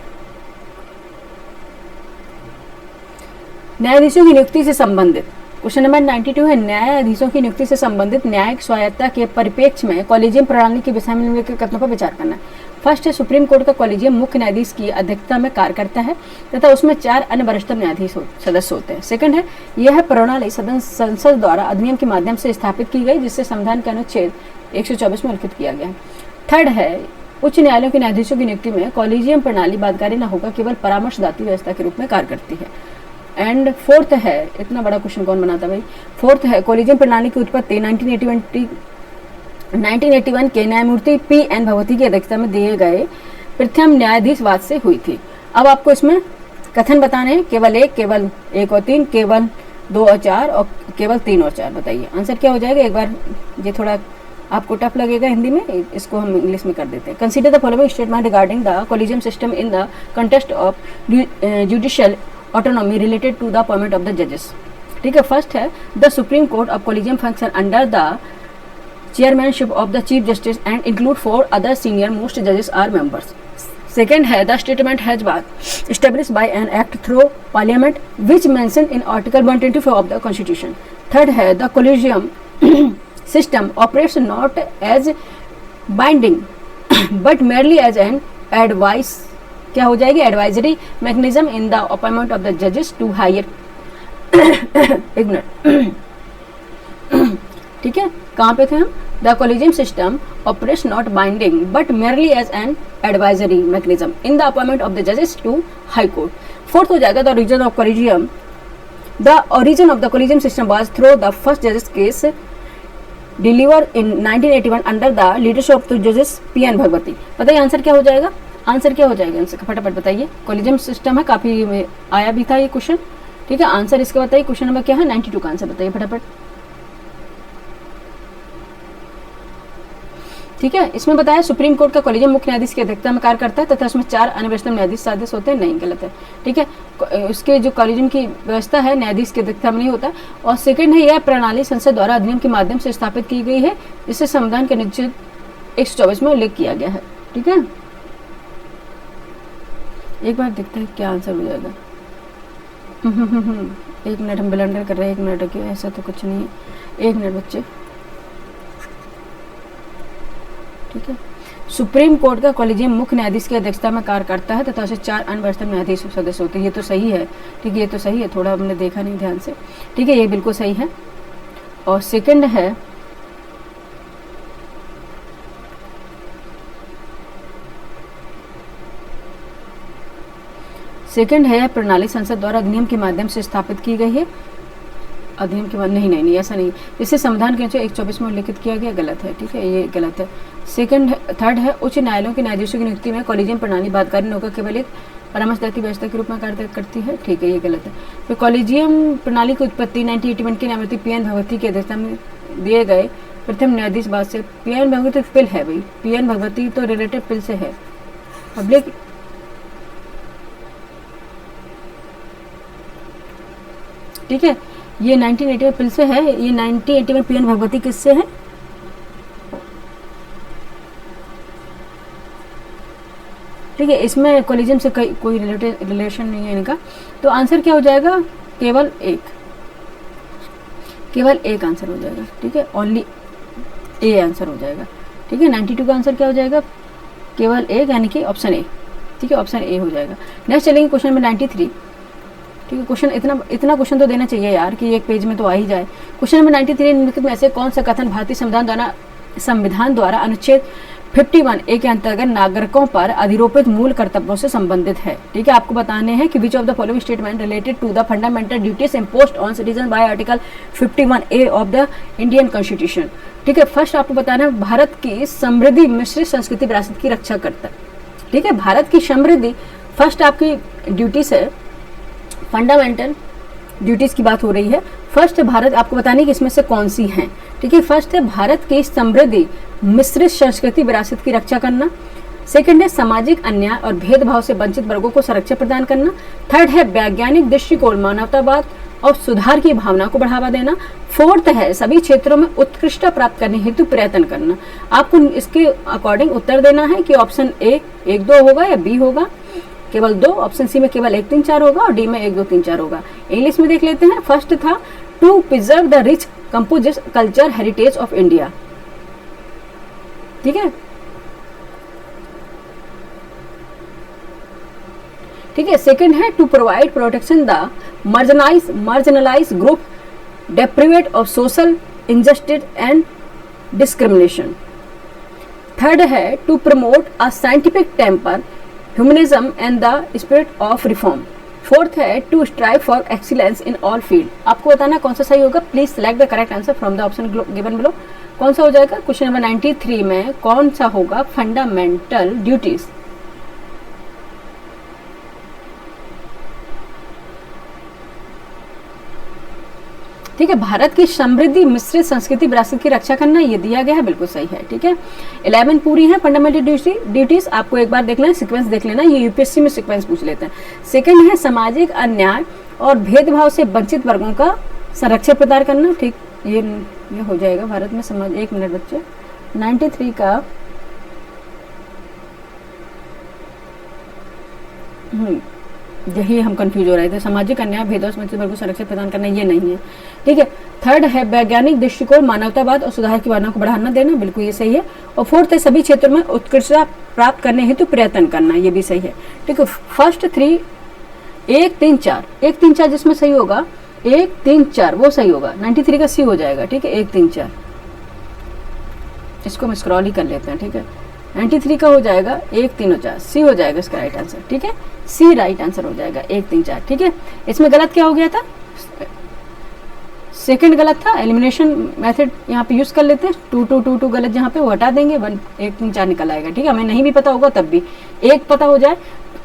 न्यायाधीशों की नियुक्ति से संबंधित क्वेश्चन नंबर 92 है। न्यायाधीशों की नियुक्ति से संबंधित न्यायिक स्वायत्तता के परिप्रेक्ष्य में कॉलेजियम प्रणाली के विषय में निम्नलिखित कथनों पर विचार करना है। फर्स्ट है, सुप्रीम कोर्ट का कॉलेजियम मुख्य न्यायाधीश की अध्यक्षता में कार्य करता है तथा उसमें 4 अन्य वरिष्ठ न्यायाधीश सदस्य होते हैं। सेकंड है, यह प्रणाली संसद द्वारा अधिनियम के माध्यम से स्थापित की गई जिससे संविधान के अनुच्छेद 124 में उल्लेखित किया गया है। थर्ड है, उच्च न्यायालयों के न्यायाधीशों की नियुक्ति में कॉलेजियम प्रणाली बाध्यकारी न होकर केवल परामर्शदात्री व्यवस्था के रूप में कार्य करती है। एंड फोर्थ है, इतना बड़ा क्वेश्चन कौन बनाता भाई। फोर्थ है, कॉलेजियम प्रणाली की उत्पत्ति 1981 के न्यायमूर्ति PN भगवती की अध्यक्षता में दिए गए प्रथम न्यायाधीशवाद से हुई थी। अब आपको इसमें कथन बताने हैं, केवल एक और 3, केवल 2 और 4 और केवल 3 और 4। बताइए आंसर क्या हो जाएगा। एक बार ये थोड़ा आपको टफ लगेगा हिंदी में, इसको हम इंग्लिश में कर देते हैं। Consider the following statement regarding the collegium system in the context of judicial autonomy related to the appointment of the जजेस। ठीक है, फर्स्ट है, the supreme court of collegium function under the chairmanship of the chief justice and include 4 other senior most judges are members. Second है, the statement has been established by an act through parliament which mentioned in article 124 of the constitution. Third है, the collegium system operates not as binding but merely as an advice, क्या हो जाएगी, advisory mechanism in the appointment of the judges to higher एक minute ठीक है, कहाँ पे थे हम। The collegium system operates not binding but merely as an advisory mechanism in the appointment of the जजेस टू हाई कोर्ट। फोर्थ हो जाएगा, the origin of collegium system was through the first जजेस case deliver in 1981 under the leadership of the जजेस PN Bhagwati. बताइए answer क्या हो जाएगा। Answer क्या हो जाएगा, आंसर फटाफट बताइए। कॉलेजियम सिस्टम है, काफी आया भी था ये क्वेश्चन। ठीक है, आंसर इसका बताइए। क्वेश्चन नंबर क्या है, 92 का आंसर बताइए फटाफट। ठीक है। इसमें बताया सुप्रीम कोर्ट का कॉलेजियम मुख्य न्यायाधीश की अध्यक्षता में कार्य करता है तथा उसमें 4 अन्य वरिष्ठतम न्यायाधीश सदस्य होते हैं, नहीं गलत है, ठीक है। उसके जो कॉलेजियम की व्यवस्था है न्यायाधीश की अध्यक्षता में नहीं होता। और सेकंड है, यह प्रणाली संसद द्वारा अधिनियम के माध्यम से स्थापित की गई है, जिसे संविधान के अनुच्छेद 124 में उल्लेख किया गया है, ठीक है। एक बार देखते हैं क्या आंसर हो जाएगा। 1 मिनट, हम ब्लंडर कर रहे हैं, 1 मिनट क्यों, ऐसा तो कुछ नहीं है, 1 मिनट बच्चे, ठीक है। सुप्रीम कोर्ट का कॉलेजियम मुख्य न्यायाधीश की अध्यक्षता में कार्य करता है तथा उसे 4 अन्य वरिष्ठ न्यायाधीश सदस्य होते हैं, ये तो सही है, ठीक है, ये तो सही है, थोड़ा हमने देखा नहीं ध्यान से, ठीक है, ये बिल्कुल सही है। और सेकंड है, प्रणाली संसद द्वारा अधिनियम के माध्यम से स्थापित की गई है, अधिनियम के बाद नहीं ऐसा नहीं, इसे संविधान के अनुच्छेद 124 में उल्लेखित किया गया, गलत है, ठीक है, ये गलत है। थर्ड है, उच्च न्यायालयों के न्यायाधीशों की नियुक्ति में कॉलेजियम प्रणाली बाध्यकारी न होकर केवल एक परामर्शदात्री व्यवस्था के रूप में कार्य करती है, ठीक है, ये गलत है। तो कॉलेजियम प्रणाली की उत्पत्ति 1981 के न्यायमूर्ति PN भगवती की अध्यक्षता में दिए गए प्रथम न्यायाधीश बाद से, PN भगवती पिल है भाई, PN भगवती तो रिलेटेड पिल से है, पब्लिक, ठीक है, ये 1980 में पिल से है, ये 1980 में PN भगवती किससे है, ठीक है, इसमें कॉलेजियम से कोई रिलेशन नहीं है इनका। तो आंसर क्या हो जाएगा, केवल एक आंसर हो जाएगा, ठीक है, ओनली ए आंसर हो जाएगा, ठीक है। 92 का आंसर क्या हो जाएगा, केवल एक, यानी कि ऑप्शन ए, ठीक है, ऑप्शन ए हो जाएगा। नेक्स्ट चलेंगे क्वेश्चन नंबर 93, ठीक है। क्वेश्चन इतना क्वेश्चन तो देना चाहिए यार कि एक पेज में तो आ ही जाए। क्वेश्चन नंबर 93, निम्नलिखित में से कौन सा कथन भारतीय संविधान द्वारा अनुच्छेद 51 ए के अंतर्गत नागरिकों पर अधिरोपित मूल कर्तव्यों से संबंधित है, ठीक है। आपको बताने हैं कि which of the following statement related to the fundamental duties imposed on citizen by article 51 A of the Indian constitution, ठीक है। फर्स्ट आपको बताना है, भारत की समृद्धि मिश्रित संस्कृति विरासत की रक्षा करता है, ठीक है। भारत की समृद्धि फर्स्ट आपकी ड्यूटीज है, फंडामेंटल ड्यूटीज की बात हो रही है। फर्स्ट भारत, आपको बताने कि इसमें से कौन सी हैं, ठीक है। फर्स्ट है भारत की समृद्धि मिश्रित संस्कृति विरासत की रक्षा करना। सेकंड है सामाजिक अन्याय और भेदभाव से वंचित वर्गों को संरक्षण प्रदान करना। थर्ड है वैज्ञानिक दृष्टिकोण, मानवतावाद और सुधार की भावना को बढ़ावा देना। फोर्थ है सभी क्षेत्रों में उत्कृष्टता प्राप्त करने हेतु प्रयत्न करना। आपको इसके अकॉर्डिंग उत्तर देना है कि ऑप्शन ए 1, 2 होगा या बी होगा केवल 2, ऑप्शन सी में केवल 1, 3, 4 होगा और डी में 1, 2, 3, 4 होगा। इंग्लिश में देख लेते हैं। फर्स्ट था to preserve the rich composite culture heritage of India, ठीक है, ठीक है। सेकंड है to provide protection the marginalise group deprived of social injustice and discrimination. Third है to promote a scientific temper, humanism and the spirit of reform. Fourth है to strive for excellence in all field. आपको बताना कौन सा सही होगा, please select the correct answer from the option given below. कौन सा हो जाएगा, क्वेश्चन नंबर 93 में कौन सा होगा फंडामेंटल ड्यूटीज, ठीक है। भारत की समृद्धि मिश्रित संस्कृति विरासत की रक्षा करना, ये दिया गया है, बिल्कुल सही है, ठीक है। 11 पूरी है फंडामेंटल ड्यूटीज। आपको एक बार देख लेना, सीक्वेंस देख लेना, ये यूपीएससी में सीक्वेंस पूछ लेते हैं। सेकंड है सामाजिक अन्याय और भेदभाव से वंचित वर्गों का संरक्षण प्रदान करना, ठीक, ये हो जाएगा भारत में समाज। 1 मिनट बच्चे, 93 का यही हम कंफ्यूज हो रहे थे, सामाजिक अन्याय भेदभाव से वंचित वर्गों को संरक्षण प्रदान करना, ये नहीं है, ठीक है। थर्ड है वैज्ञानिक दृष्टिकोण, मानवतावाद और सुधार की भावना को बढ़ावा देना, बिल्कुल ये सही है। और फोर्थ है सभी क्षेत्रों में उत्कृष्टता प्राप्त करने हेतु प्रयत्न करना, ये भी सही है, ठीक है। फर्स्ट 3 1, 3, 4 1, 3, 4 जिसमें सही होगा 1, 3, 4 वो सही होगा। 93 का सी हो जाएगा, ठीक है, 1, 3, 4 इसको हम स्क्रॉल ही कर लेते हैं, ठीक है। 93 का हो जाएगा 1, 3 और 4 सी हो जाएगा इसका राइट आंसर, ठीक है, सी राइट आंसर हो जाएगा 1, 3, 4, ठीक है। इसमें गलत क्या हो गया था, सेकंड गलत था, एलिमिनेशन मेथड यहाँ पे यूज कर लेते हैं। 2, 2, 2, 2 गलत, जहाँ पे वो हटा देंगे 1, 1, 3, 4 निकल आएगा, ठीक है। हमें नहीं भी पता होगा तब भी एक पता हो जाए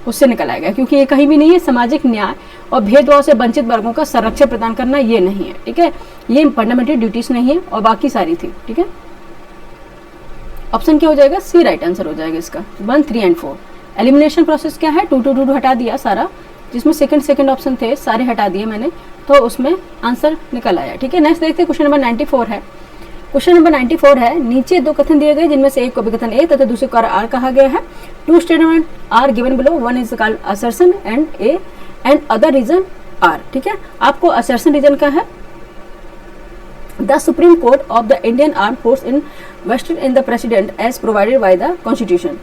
उससे निकल आएगा, क्योंकि ये कहीं भी नहीं है। सामाजिक न्याय और भेदभाव से वंचित वर्गों का संरक्षण प्रदान करना, ये नहीं है, ठीक है, ये फंडामेंटल ड्यूटीज नहीं है और बाकी सारी थी, ठीक है। ऑप्शन क्या हो जाएगा, सी राइट आंसर हो जाएगा इसका। 1, 3 एंड 4। एलिमिनेशन प्रोसेस क्या है, 2 2 2 हटा दिया सारा, जिसमें सेकंड ऑप्शन थे सारे हटा दिए मैंने, तो उसमें आंसर निकल आया। ठीक है, नेक्स्ट देखते हैं क्वेश्चन नंबर 94 है। क्वेश्चन नंबर 94 है, नीचे दो कथन दिए गए जिनमें से एक को विकथन ए तथा दूसरे को आर कहा गया है। Two statement are given below, one is called assertion and A and other reason R. ठीक है, आपको असर्शन रीजन का है, the supreme court of the Indian arm force in vested in the president as provided by the constitution,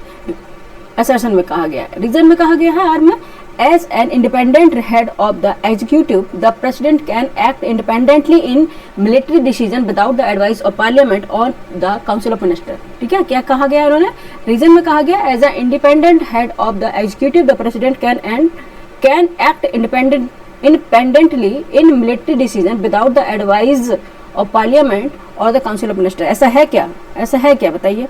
assertion में कहा गया है। Reason में कहा गया है आर में, as an independent head of the executive, the president can act independently in military decision without the advice of parliament or the council of minister। ठीक है, क्या कहा गया उन्होंने, रीजन में कहा गया as an independent head of the executive, the president can act independently in military decision without the advice of parliament or the council of minister। ऐसा है क्या, ऐसा है क्या बताइए।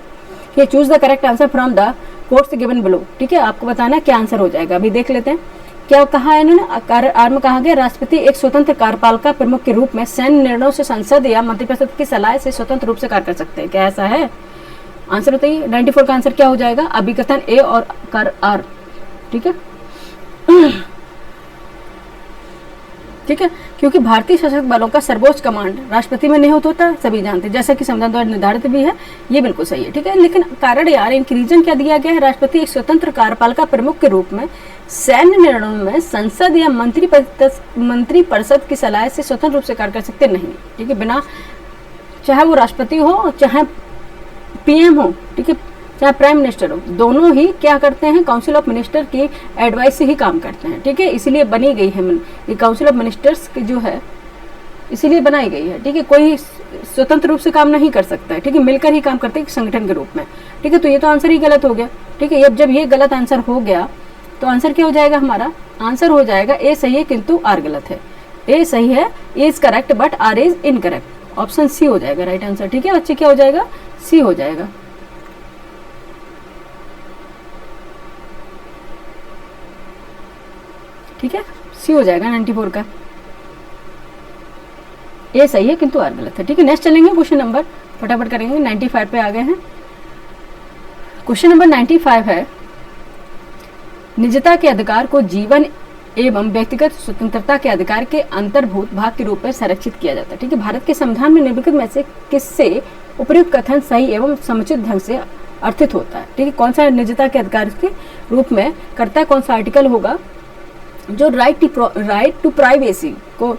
ये choose the correct answer from the course given below. ठीक है, आपको बताना क्या आंसर हो जाएगा, अभी देख लेते हैं क्या कहा है इन्होंने। आर में कहा गया राष्ट्रपति एक स्वतंत्र कार्यपालिका प्रमुख के रूप में सैन्य निर्णयों से संसद या मंत्रिपरिषद की सलाह से स्वतंत्र रूप से कार्य कर सकते हैं, क्या ऐसा है, आंसर बताइए। 94 का आंसर क्या हो जाएगा, अभिकथन ए और कर आर। ठीक है, ठीक है, क्योंकि भारतीय सशस्त्र बलों का सर्वोच्च कमांड राष्ट्रपति में नहीं होता, सभी जानते हैं, जैसा कि संविधान द्वारा निर्धारित भी है, ये बिल्कुल सही है। ठीक है, लेकिन कारण यार इनकी रीजन क्या दिया गया है, राष्ट्रपति एक स्वतंत्र कार्यपालिका प्रमुख के रूप में सैन्य निर्णयों में संसद या मंत्रिपरिषद की सलाह से स्वतंत्र रूप से कार्य कर सकते नहीं। ठीक है, बिना, चाहे वो राष्ट्रपति हो चाहे पीएम हो, ठीक है, चाहे प्राइम मिनिस्टर हो, दोनों ही क्या करते हैं, काउंसिल ऑफ मिनिस्टर की एडवाइस से ही काम करते हैं। ठीक है, इसीलिए बनी गई है ये काउंसिल ऑफ मिनिस्टर्स की जो है, इसीलिए बनाई गई है। ठीक है, कोई स्वतंत्र रूप से काम नहीं कर सकता है। ठीक है, मिलकर ही काम करते हैं संगठन के रूप में। ठीक है, तो ये तो आंसर ही गलत हो गया। ठीक है, अब जब ये गलत आंसर हो गया तो आंसर क्या हो जाएगा, हमारा आंसर हो जाएगा ए सही है किंतु आर गलत है। ए सही है, A is correct but R is incorrect, option C हो जाएगा राइट आंसर। ठीक है बच्चे, क्या हो जाएगा, सी हो जाएगा। ठीक है, सी हो जाएगा 94 का, ए सही है किंतु आर गलत है। ठीक है, नेक्स्ट चलेंगे क्वेश्चन नंबर, फटाफट करेंगे, 95 पे आ गए हैं। क्वेश्चन नंबर 95 है, निजता के अधिकार को जीवन एवं व्यक्तिगत स्वतंत्रता के अधिकार के अंतर्भूत भाग के रूप में संरक्षित किया जाता है। ठीक है, भारत के संविधान में निम्नलिखित में से किससे उपयुक्त कथन सही एवं समुचित ढंग से अर्थित होता है। ठीक है, कौन सा निजता के अधिकार के रूप में करता है, कौन सा आर्टिकल होगा जो राइट टू प्राइवेसी को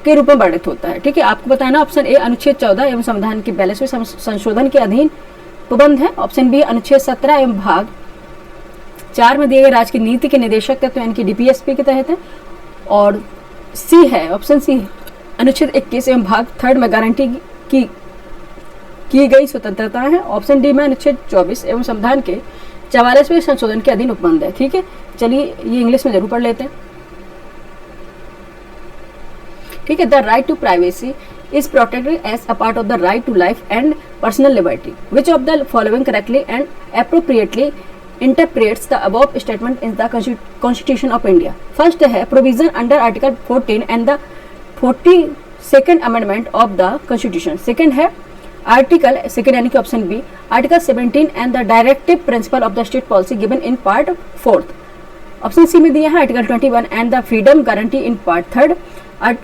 के रूप में वर्णित होता है। ठीक है, आपको बताना ऑप्शन ए अनुच्छेद 14 एवं संविधान के 42वें संशोधन के अधीन प्रबंध है। ऑप्शन बी अनुच्छेद 17 एवं भाग 4 में दिए गए राज्य की नीति के निदेशक तत्व यानी कि डीपीएसपी के तहत है। और सी है, ऑप्शन सी अनुच्छेद 21 एवं भाग 3 में गारंटी की गई स्वतंत्रता है। ऑप्शन डी में अनुच्छेद 24 एवं संविधान के 44वें संशोधन के अधीन उपबंध है। ठीक है, चलिए ये इंग्लिश में जरूर पढ़ लेते हैं। ठीक है, the right to privacy is protected as a part of the right to life and personal liberty, which of the following correctly and appropriately interprets the above statement in the Constitution of India। First है provision under article 14 and the 42nd amendment of the Constitution। Second है article, second यानी कि option B article 17 and the directive principle of the state policy given in part 4th। Option C में दिया है article 21 and the freedom guarantee in part 3rd।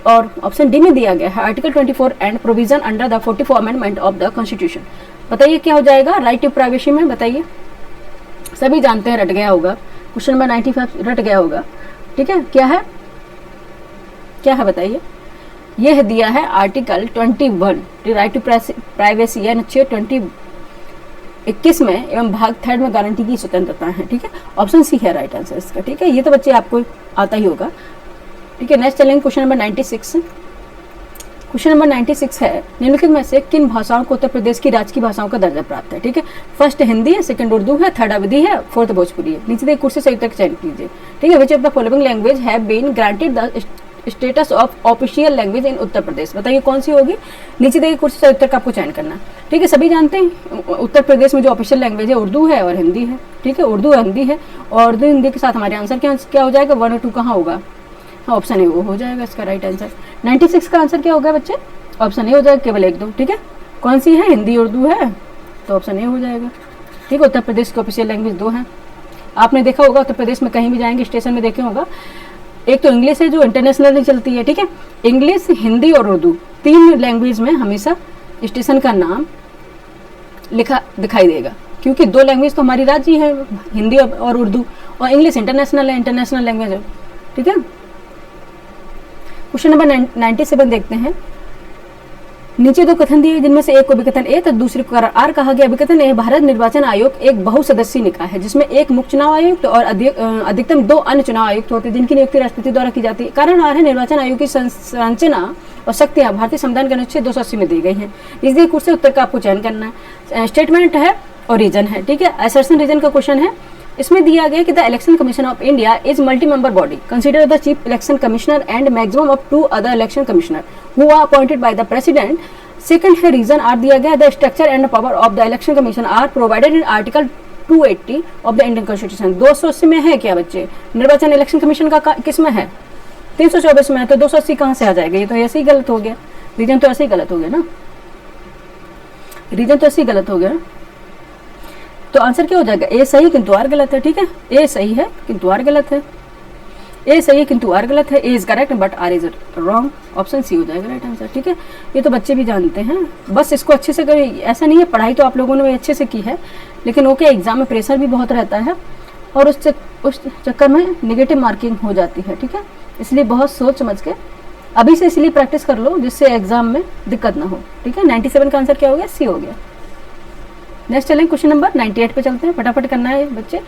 और option D में दिया गया है article 24 and provision under the 44 amendment of the constitution. बताइए क्या हो जाएगा राइट टू प्राइवेसी में, बताइए, सभी जानते हैं, रट गया होगा, क्वेश्चन नंबर 95 रट गया होगा। ठीक है, क्या है, क्या है बताइए, यह दिया है आर्टिकल 21 राइट टू प्राइवेसी यानी अनुच्छेद 21 में एवं भाग 3 में गारंटी की स्वतंत्रता है। ठीक है, ऑप्शन सी है राइट आंसर इसका। ठीक है, ये तो बच्चे आपको आता ही होगा। ठीक है, नेक्स्ट चलेंगे क्वेश्चन नंबर 96। क्वेश्चन नंबर 96 है, निम्नलिखित में से किन भाषाओं को उत्तर प्रदेश की राजकीय भाषाओं का दर्जा प्राप्त है। ठीक है, फर्स्ट हिंदी है, सेकंड उर्दू है, थर्ड अवधी है, फोर्थ भोजपुरी है। नीचे दिए कुर्सी सही उत्तर का चयन कीजिए। ठीक है, which of the following language have been granted the status of official language in Uttar Pradesh. बताइए कौन सी होगी, नीचे दिए कुर्सी सही उत्तर का आपको चयन करना। ठीक है, सभी जानते हैं उत्तर प्रदेश में जो ऑफिशियल लैंग्वेज है उर्दू है और हिंदी है। ठीक है, उर्दू हिंदी है और उर्दू हिंदी के साथ हमारे आंसर क्या हो जाएगा, 1 और 2 कहाँ होगा, हाँ ऑप्शन ए वो हो जाएगा इसका राइट आंसर। 96 का आंसर क्या होगा बच्चे, ऑप्शन ए हो जाएगा, केवल 1 2। ठीक है, कौन सी है, हिंदी उर्दू है, तो ऑप्शन ए हो जाएगा। ठीक है, उत्तर प्रदेश की ऑफिशियल लैंग्वेज 2 हैं। आपने देखा होगा उत्तर प्रदेश में कहीं भी जाएंगे स्टेशन में देखे होगा, एक तो इंग्लिश है जो इंटरनेशनल चलती है, ठीक है, इंग्लिश, हिंदी और उर्दू, 3 लैंग्वेज में हमेशा स्टेशन का नाम लिखा दिखाई देगा, क्योंकि 2 लैंग्वेज तो हमारी राज्य है, हिंदी और उर्दू, और इंग्लिश इंटरनेशनल है, इंटरनेशनल लैंग्वेज है। ठीक है, क्वेश्चन नंबर 97 देखते हैं। नीचे 2 कथन दिए जिनमें से एक को विकथन ए तो दूसरे को आर कहा गया। विकथन ए, भारत निर्वाचन आयोग एक बहुसदस्यीय निकाय है जिसमें एक मुख्य चुनाव आयुक्त और अधिकतम 2 अन्य चुनाव आयुक्त होते हैं जिनकी नियुक्ति राष्ट्रपति द्वारा की जाती है। कारण आर है, निर्वाचन आयोग की संरचना और शक्तियां भारतीय संविधान के अनुच्छेद 280 में दी गई हैं। इसलिए कुछ से उत्तर का आपको चयन करना है। स्टेटमेंट है और रीजन है। ठीक है, असर्शन रीजन का क्वेश्चन है। इसमें दिया गया कि the election commission of India is multi member body consider the chief election commissioner and maximum of 2 other election commissioner who are appointed by the president. Second है रीजन आर दिया गया, the structure and power of the election commission are provided in article 280 of the Indian constitution. 280 में है क्या बच्चे? निर्वाचन election commission का किस में है? 324 में है, तो 280 कहाँ से आ जाएगा? ये तो ऐसे ही गलत हो गया, रीजन तो ऐसे ही गलत हो गया ना, रीजन तो ऐसे ही गलत हो गया। तो आंसर क्या हो जाएगा? ए सही किंतु आर गलत है। ठीक है, ए सही है किंतु आर गलत है, ए सही है किंतु आर गलत है। A is correct but R is wrong, option C हो जाएगा राइट आंसर। ठीक है, ये तो बच्चे भी जानते हैं, बस इसको अच्छे से करें। ऐसा नहीं है, पढ़ाई तो आप लोगों ने अच्छे से की है, लेकिन ओके एग्जाम में प्रेशर भी बहुत रहता है और उस चक्कर में नेगेटिव मार्किंग हो जाती है। ठीक है, इसलिए बहुत सोच समझ के अभी से इसलिए प्रैक्टिस कर लो जिससे एग्जाम में दिक्कत ना हो। ठीक है, 97 का आंसर क्या हो गया? सी हो गया। नेक्स्ट चलें, क्वेश्चन नंबर 98 पे चलते हैं। फटाफट करना है बच्चे,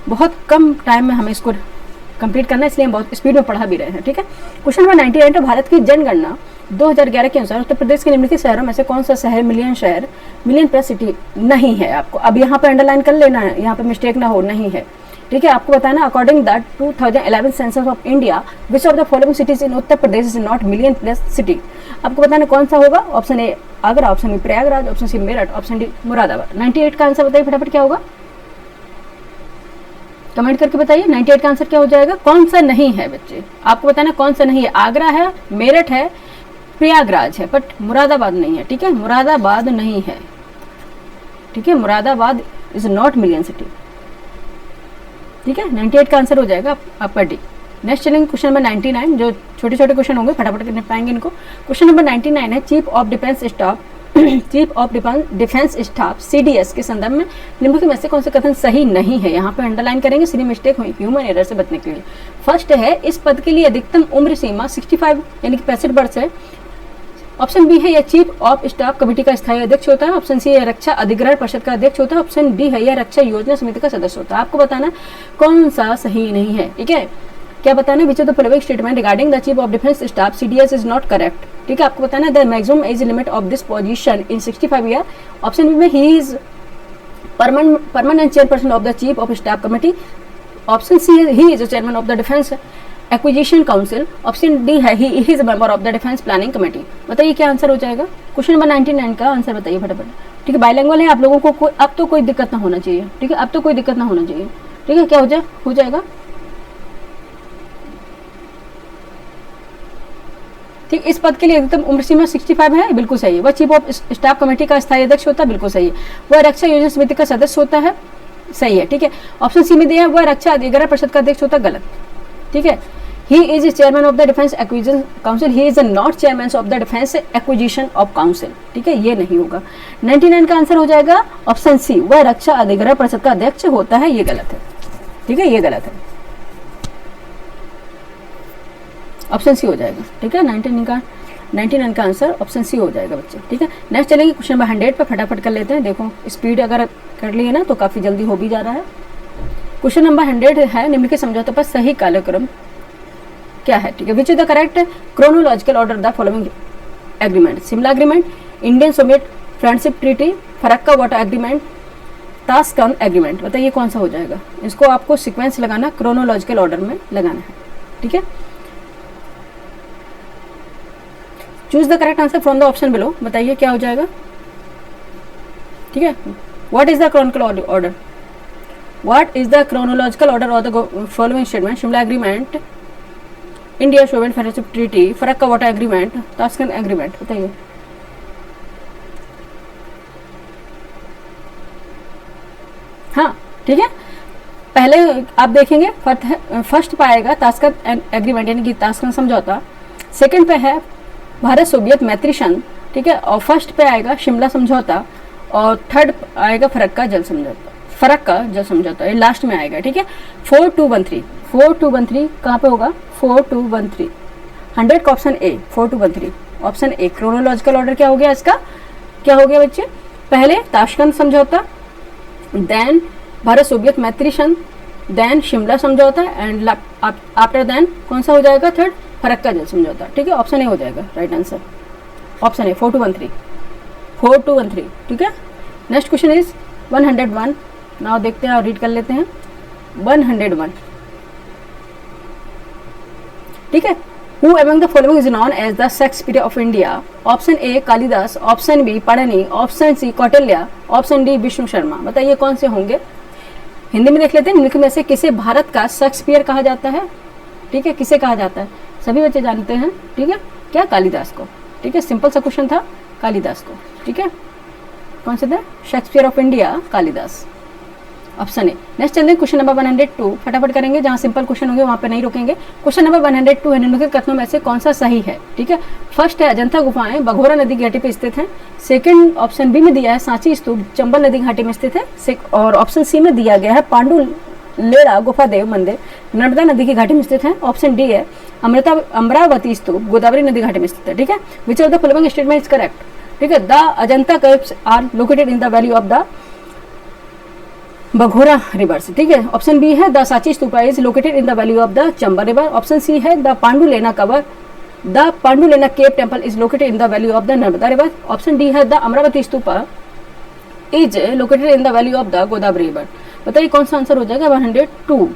बहुत कम टाइम में हमें इसको कंप्लीट करना है, इसलिए हम बहुत स्पीड में पढ़ा भी रहे हैं। ठीक है, क्वेश्चन नंबर 98 है, भारत की जनगणना 2011 के अनुसार उत्तर प्रदेश के निम्नलिखित शहरों में से कौन सा शहर मिलियन प्लस सिटी नहीं है? आपको अब यहाँ पे अंडरलाइन कर लेना है, यहाँ पे मिस्टेक ना हो, नहीं है। ठीक है, आपको बताना according the 2011 census of India which of the following cities in Uttar Pradesh is not million plus city. आपको बताना कौन सा होगा? Option A Agra, option B Prayagraj, option C Meerut, option D Moradabad. 98 का आंसर बताइए फटाफट, क्या होगा? कमेंट करके बताइए 98 का आंसर क्या हो जाएगा? कौन सा नहीं है बच्चे? आपको बताना कौन सा नहीं है। आगरा है, मेरठ है, प्रयागराज है, बट मुरादाबाद नहीं है। ठीक है, मुरादाबाद नहीं है। ठीक है, Moradabad is not million city. ठीक है, 98 का आंसर हो जाएगा आपका डी। नेक्स्ट चलेंगे क्वेश्चन नंबर 99, जो छोटे छोटे क्वेश्चन होंगे फटाफट कर पाएंगे इनको। क्वेश्चन नंबर 99 है, chief of defence staff CDS के संदर्भ में निम्नलिखित में से कौन से कथन सही नहीं है? यहाँ पे अंडरलाइन करेंगे, सिली मिस्टेक हुई ह्यूमन एरर से बचने के लिए। फर्स्ट है, इस पद के लिए अधिकतम उम्र सीमा 65 यानी कि 65 वर्ष है। ऑप्शन बी है, यह चीफ ऑफ स्टाफ कमेटी का स्थायी अध्यक्ष होता है। ऑप्शन सी है, रक्षा अधिग्रहण परिषद का अध्यक्ष होता है। ऑप्शन डी है, यह रक्षा योजना समिति का सदस्य होता है। आपको बताना कौन सा सही नहीं है। ठीक है, क्या बताना? Which of the following statement regarding the chief of defence staff CDS is not correct. ठीक है, आपको बताना the maximum age limit of this position in 65 year. Option B में he is permanent chairperson of the chief of staff committee. Option C है, he is chairman of the defence acquisition council. Option D है, he is member of the defence planning committee. बताइए क्या answer हो जाएगा? Question number 99 का answer बताइए फटाफट। ठीक है, बाइलिंगुअल है, आप लोगों को अब तो कोई दिक्कत ना होना चाहिए। ठीक है, अब तो कोई दिक्कत ना होना चाहिए। ठीक है, क्या हो जाएगा? ठीक, इस पद के लिए अधिकतम उम्र सीमा 65 है, बिल्कुल सही है। वह चीफ ऑफ स्टाफ कमेटी का स्थायी अध्यक्ष होता है, बिल्कुल सही है। वह रक्षा योजना समिति का सदस्य होता है, सही है। ठीक है, ऑप्शन सी में दिया है, वह रक्षा अधिग्रहण परिषद का अध्यक्ष होता है, गलत। ठीक है, he is chairman of the defence acquisition council, he is not chairman of the defence acquisition of council. ठीक है, ये नहीं होगा। 99 का आंसर हो जाएगा ऑप्शन सी, वह रक्षा अधिग्रहण परिषद का अध्यक्ष होता है, ये गलत है। ठीक है, ये गलत है, ऑप्शन सी हो जाएगा। ठीक है, 99 का आंसर ऑप्शन सी हो जाएगा बच्चे। ठीक है, नेक्स्ट चलेंगे क्वेश्चन नंबर 100 पर, फटाफट कर लेते हैं। देखो स्पीड अगर कर लिए ना तो काफ़ी जल्दी हो भी जा रहा है। क्वेश्चन नंबर 100 है, निम्नलिखित समझौतों पर सही कालक्रम क्या है? ठीक है, विच is the correct chronological order the following agreement? Shimla agreement, Indian Soviet friendship treaty, Farakka water agreement, Tashkent agreement. बताइए कौन सा हो जाएगा? इसको आपको सीक्वेंस लगाना, क्रोनोलॉजिकल ऑर्डर में लगाना है। ठीक है, choose the correct answer from the option below. बताइए क्या हो जाएगा? ठीक है, what is the chronological order? What is the chronological order of the following statement? Shimla agreement, India Soviet friendship treaty, Farakka water agreement, Tashkent agreement. बताइए हाँ ठीक है, पहले आप देखेंगे फर्स्ट पे आएगा ताशकंद एग्रीमेंट यानी कि ताशकंद समझौता, सेकंड पे है भारत सोवियत मैत्री संधि, ठीक है, और फर्स्ट पे आएगा शिमला समझौता, और थर्ड आएगा फरक्का जल समझौता, फरक्का जल समझौता, ये लास्ट में आएगा, ठीक है। 4213 कहाँ पे होगा, 4213 100 का option A, 4213 option A. Chronological order क्या हो गया इसका, क्या हो गया बच्चे, पहले ताशकंद समझौता, देन भारत सोवियत मैत्री संधि, देन शिमला समझौता, एंड आफ्टर देन कौन सा हो जाएगा, थर्ड फरक्का जल समझौता, ठीक है। ऑप्शन ए हो जाएगा राइट आंसर, ऑप्शन ए 4213, ठीक है। नेक्स्ट क्वेश्चन इज 101, नाउ देखते हैं और रीड कर लेते हैं 101, ठीक है। Who among the following is known as the Shakespeare of India? Option A Kalidas, option B Panini, option C Kautilya, option D Vishnu Sharma. बताइए कौन से होंगे। हिंदी में देख लेते हैं, निम्नलिखित में से किसे भारत का शेक्सपियर कहा जाता है, ठीक है, किसे कहा जाता है, सभी बच्चे जानते हैं, ठीक है, क्या, कालिदास को, ठीक है, सिंपल सा क्वेश्चन था, कालिदास को, ठीक है। कौन से थे, Shakespeare of India Kalidas, option A. Next चलते हैं क्वेश्चन नंबर 102, फटाफट करेंगे, जहां सिंपल क्वेश्चन होंगे वहां पे नहीं रोकेंगे। क्वेश्चन नंबर 102 है, निम्नलिखित कथनों में से कौन सा सही है, ठीक है। फर्स्ट है अजंता गुफाएं बघोरा नदी की घाटी पर स्थित हैं, सेकंड ऑप्शन बी में दिया है सांची स्तूप चंबल नदी घाटी में स्थित है, और ऑप्शन सी में दिया गया है पांडु लेड़ा गुफादेव मंदिर नर्मदा नदी की घाटी में स्थित है, ऑप्शन डी है अमरावती स्तूप गोदावरी नदी घाटी में स्थित है, ठीक है। Which of the following statement is correct, ठीक है। The Ajanta caves are located in the valley of the बघोरा रिवर्स, ठीक है। ऑप्शन बी है the Sanchi stupa is located in the valley of the Chambal river, option C है the Pandulena cave temple is located in the valley of the Narmada river, option D है the Amaravati stupa is located in the valley of the Godavari river. बताइए कौन सा answer हो जाएगा, 102,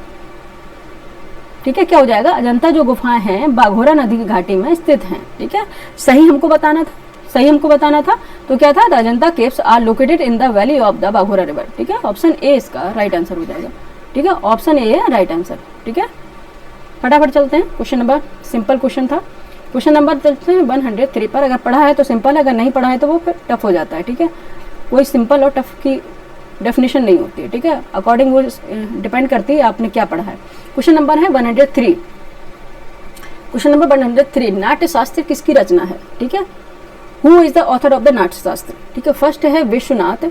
ठीक है। क्या हो जाएगा, अजंता जो गुफाएं हैं बाघोरा नदी की घाटी में स्थित हैं, ठीक है। सही हमको बताना था, तो क्या था, the Ajanta caves are located in the valley of the बाघोरा रिवर, ठीक है। ऑप्शन ए इसका राइट आंसर हो जाएगा, ठीक है, ऑप्शन ए है राइट आंसर, ठीक है। फटाफट चलते हैं, क्वेश्चन नंबर सिंपल क्वेश्चन था, क्वेश्चन नंबर चलते हैं 103 पर। अगर पढ़ा है तो सिंपल है, अगर नहीं पढ़ा है तो वो फिर टफ हो जाता है, ठीक है। कोई सिंपल और टफ की डेफिनेशन नहीं होती है, ठीक है, अकॉर्डिंग वो डिपेंड करती है आपने क्या पढ़ा है। क्वेश्चन नंबर है 103, क्वेश्चन नंबर 103, नाट्य शास्त्र किसकी रचना है, ठीक है। Who is the author of the नाट्य शास्त्र, ठीक है। फर्स्ट है विश्वनाथ,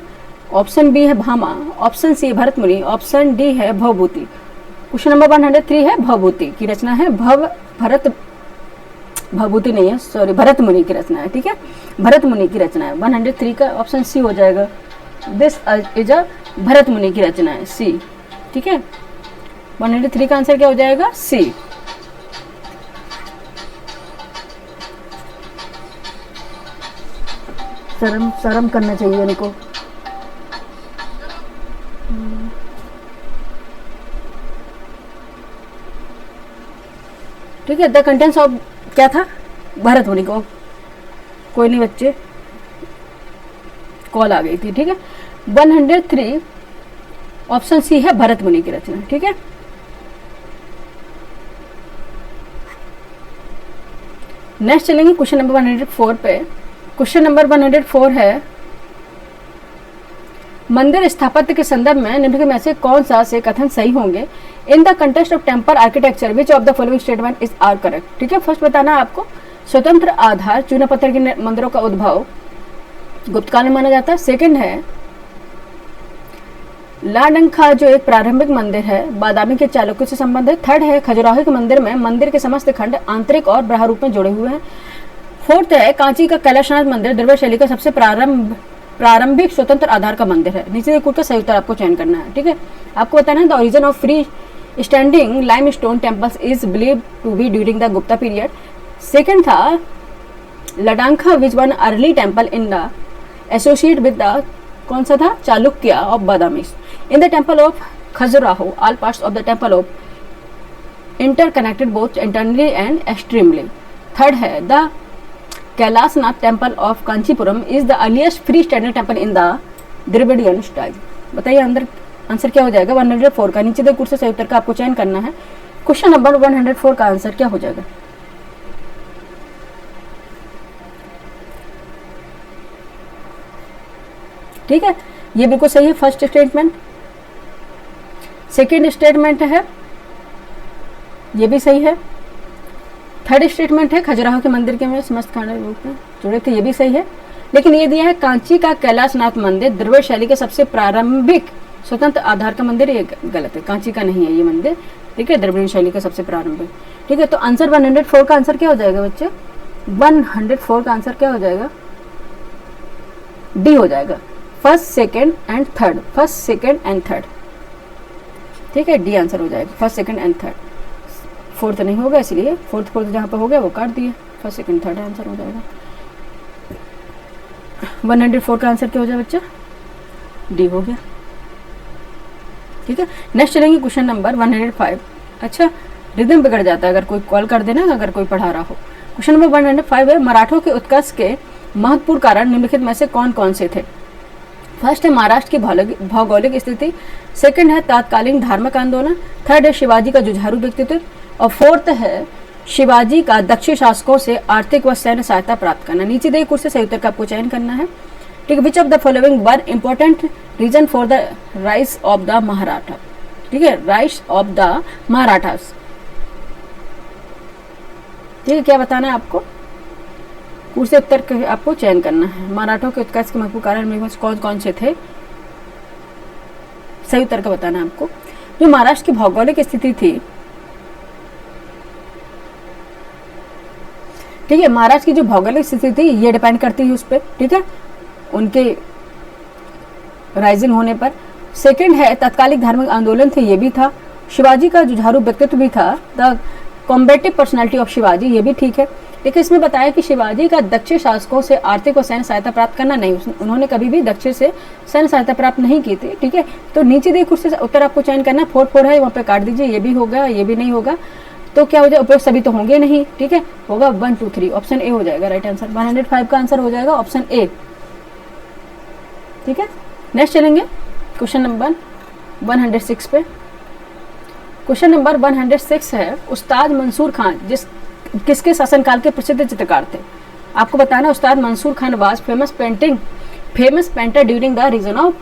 ऑप्शन बी है भामा, ऑप्शन सी भरत मुनि, ऑप्शन डी है भवभूति। क्वेश्चन नंबर 103 है भवभूति की रचना है, भवभूति नहीं है, सॉरी, भरत मुनि की रचना है, ठीक है, भरत मुनि की रचना है। 103 का ऑप्शन सी हो जाएगा, दिस इज अ भरत मुनि की रचना है, सी, ठीक है। 103 का आंसर क्या हो जाएगा, सी। शर्म करना चाहिए इनको, ठीक है। द कंटेंट्स ऑफ क्या था, भरत मुनि को, कोई नहीं बच्चे, कॉल आ गई थी, ठीक है। 103 ऑप्शन सी है भरत मुनि की रचना, ठीक है। नेक्स्ट चलेंगे क्वेश्चन नंबर 104 पे। क्वेश्चन नंबर 104 है, मंदिर स्थापत्य के संदर्भ में निम्नलिखित में से कौन सा से कथन सही होंगे। In the context of temple architecture which of the following statement is are correct, ठीक है। फर्स्ट बताना आपको, स्वतंत्र आधार चूना पत्थर के मंदिरों का उद्भव गुप्त काल में माना जाता है। सेकंड है लाडंखा जो एक प्रारंभिक मंदिर है बादामी के चालुक्यों से संबंध है। थर्ड है खजुराहो के मंदिर में मंदिर के समस्त खंड आंतरिक और बाह्य रूप में जुड़े हुए हैं। फोर्थ है कांची का कैलाशनाथ मंदिर द्रविड़ शैली का सबसे प्रारंभिक स्वतंत्र आधार का मंदिर है। नीचे कुल का सही उत्तर आपको चयन करना है, ठीक है। आपको बताना है the origin of free standing limestone temples is believed to be during the Gupta period. Second था Ladkhan which one early temple in the associate with the कौन सा था, Chalukya of Badami. In the temple of Khajuraho all parts of the temple of interconnected both internally and extremely. Third है the Kailashnath temple of Kanchipuram is the earliest free standing temple in the Dravidian style. बताइए अंदर answer क्या हो जाएगा 104 का। नीचे दे कुर्सी सही उत्तर का आपको चयन करना है। क्वेश्चन नंबर 104 का आंसर क्या हो जाएगा, ठीक है, ये बिल्कुल सही है फर्स्ट स्टेटमेंट। सेकेंड स्टेटमेंट है, ये भी सही है। थर्ड स्टेटमेंट है खजुराहो के मंदिर के में समस्त खाने रूप में जुड़े थे, ये भी सही है। लेकिन ये दिया है कांची का कैलाशनाथ मंदिर द्रविड़ शैली के सबसे प्रारंभिक स्वतंत्र आधार का मंदिर, ये गलत है, कांची का नहीं है ये मंदिर, ठीक है, द्रविड़ शैली का सबसे प्रारंभिक, ठीक है। तो आंसर 104 का आंसर क्या हो जाएगा बच्चे? 104 का आंसर क्या हो जाएगा? डी हो जाएगा, first second and third, first second and third, ठीक है, डी आंसर हो जाएगा, first second and third. Fourth नहीं होगा, इसलिए फोर्थ जहाँ पे हो गया वो काट दिए, फर्स्ट सेकेंड थर्ड आंसर हो जाएगा। 104 का आंसर क्या हो जाए बच्चा? डी हो गया, ठीक है। नेक्स्ट चलेंगे क्वेश्चन नंबर 105। अच्छा, रिदम बिगड़ जाता है अगर कोई कॉल कर देना, अगर कोई पढ़ा रहा हो। क्वेश्चन नंबर 105 है, मराठों के उत्कर्ष के महत्वपूर्ण कारण निम्नलिखित में से कौन कौन से थे? फर्स्ट है महाराष्ट्र की भौगोलिक स्थिति, सेकंड है तात्कालीन धार्मिक आंदोलन, थर्ड है शिवाजी का जुझारू व्यक्तित्व, और फोर्थ है शिवाजी का दक्षिण शासकों से आर्थिक व सैन्य सहायता प्राप्त करना। नीचे दिए कुछ से सही उत्तर का आपको चयन करना है, ठीक है। Which of the following were important reason for the rise of the Maratha, ठीक है, राइज ऑफ द महाराठास, ठीक है। क्या बताना है आपको? कुछ से उत्तर आपको चयन करना है। मराठों के उत्कर्ष के महत्वपूर्ण कारण कौन कौन से थे? सही उत्तर का बताना है आपको। जो महाराष्ट्र की भौगोलिक स्थिति थी, ठीक है, महाराष्ट्र की जो भौगोलिक स्थिति थी ये डिपेंड करती है उस पर, ठीक है, उनके राइजिंग होने पर। सेकंड है तात्कालिक धार्मिक आंदोलन थे, ये भी था। शिवाजी का जुझारू व्यक्तित्व भी था, the combative personality of Shivaji, ये भी ठीक है। लेकिन इसमें बताया कि शिवाजी का दक्षिण शासकों से आर्थिक और सैन्य सहायता प्राप्त करना नहीं, उन्होंने कभी भी दक्षिण से सैन्य सहायता प्राप्त नहीं की थी, ठीक है। तो नीचे दिए कुछ से उत्तर आपको चयन करना, 4 है, वहाँ पे काट दीजिए, ये भी होगा, ये भी नहीं होगा, तो क्या हो जाए? उपयोग सभी तो होंगे नहीं, ठीक है, होगा 1 2 3, ऑप्शन ए हो जाएगा राइट आंसर। 105 का आंसर हो जाएगा ऑप्शन ए, ठीक है। नेक्स्ट चलेंगे क्वेश्चन नंबर 106 पे। क्वेश्चन नंबर 106 है, उस्ताद मंसूर खान किसके शासनकाल के प्रसिद्ध चित्रकार थे? आपको बताना, Ustad Mansur Khan was famous painter during the reign of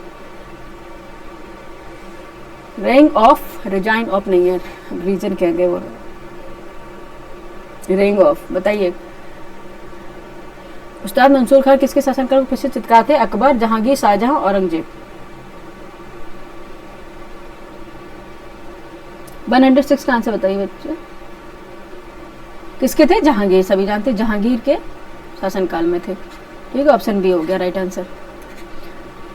रेंग ऑफ रिजाइन ऑफ नहीं है, रीजन क्या गए वो, रेंग ऑफ, बताइए। उस्ताद मंसूर खान किसके शासनकाल के प्रसिद्ध चित्रकार थे? अकबर, जहांगीर, शाहजहां, औरंगजेब। 106 का आंसर बताइए बच्चे, किसके थे? जहांगीर, सभी जानते, जहांगीर के शासनकाल में थे, ठीक है, ऑप्शन बी हो गया राइट आंसर।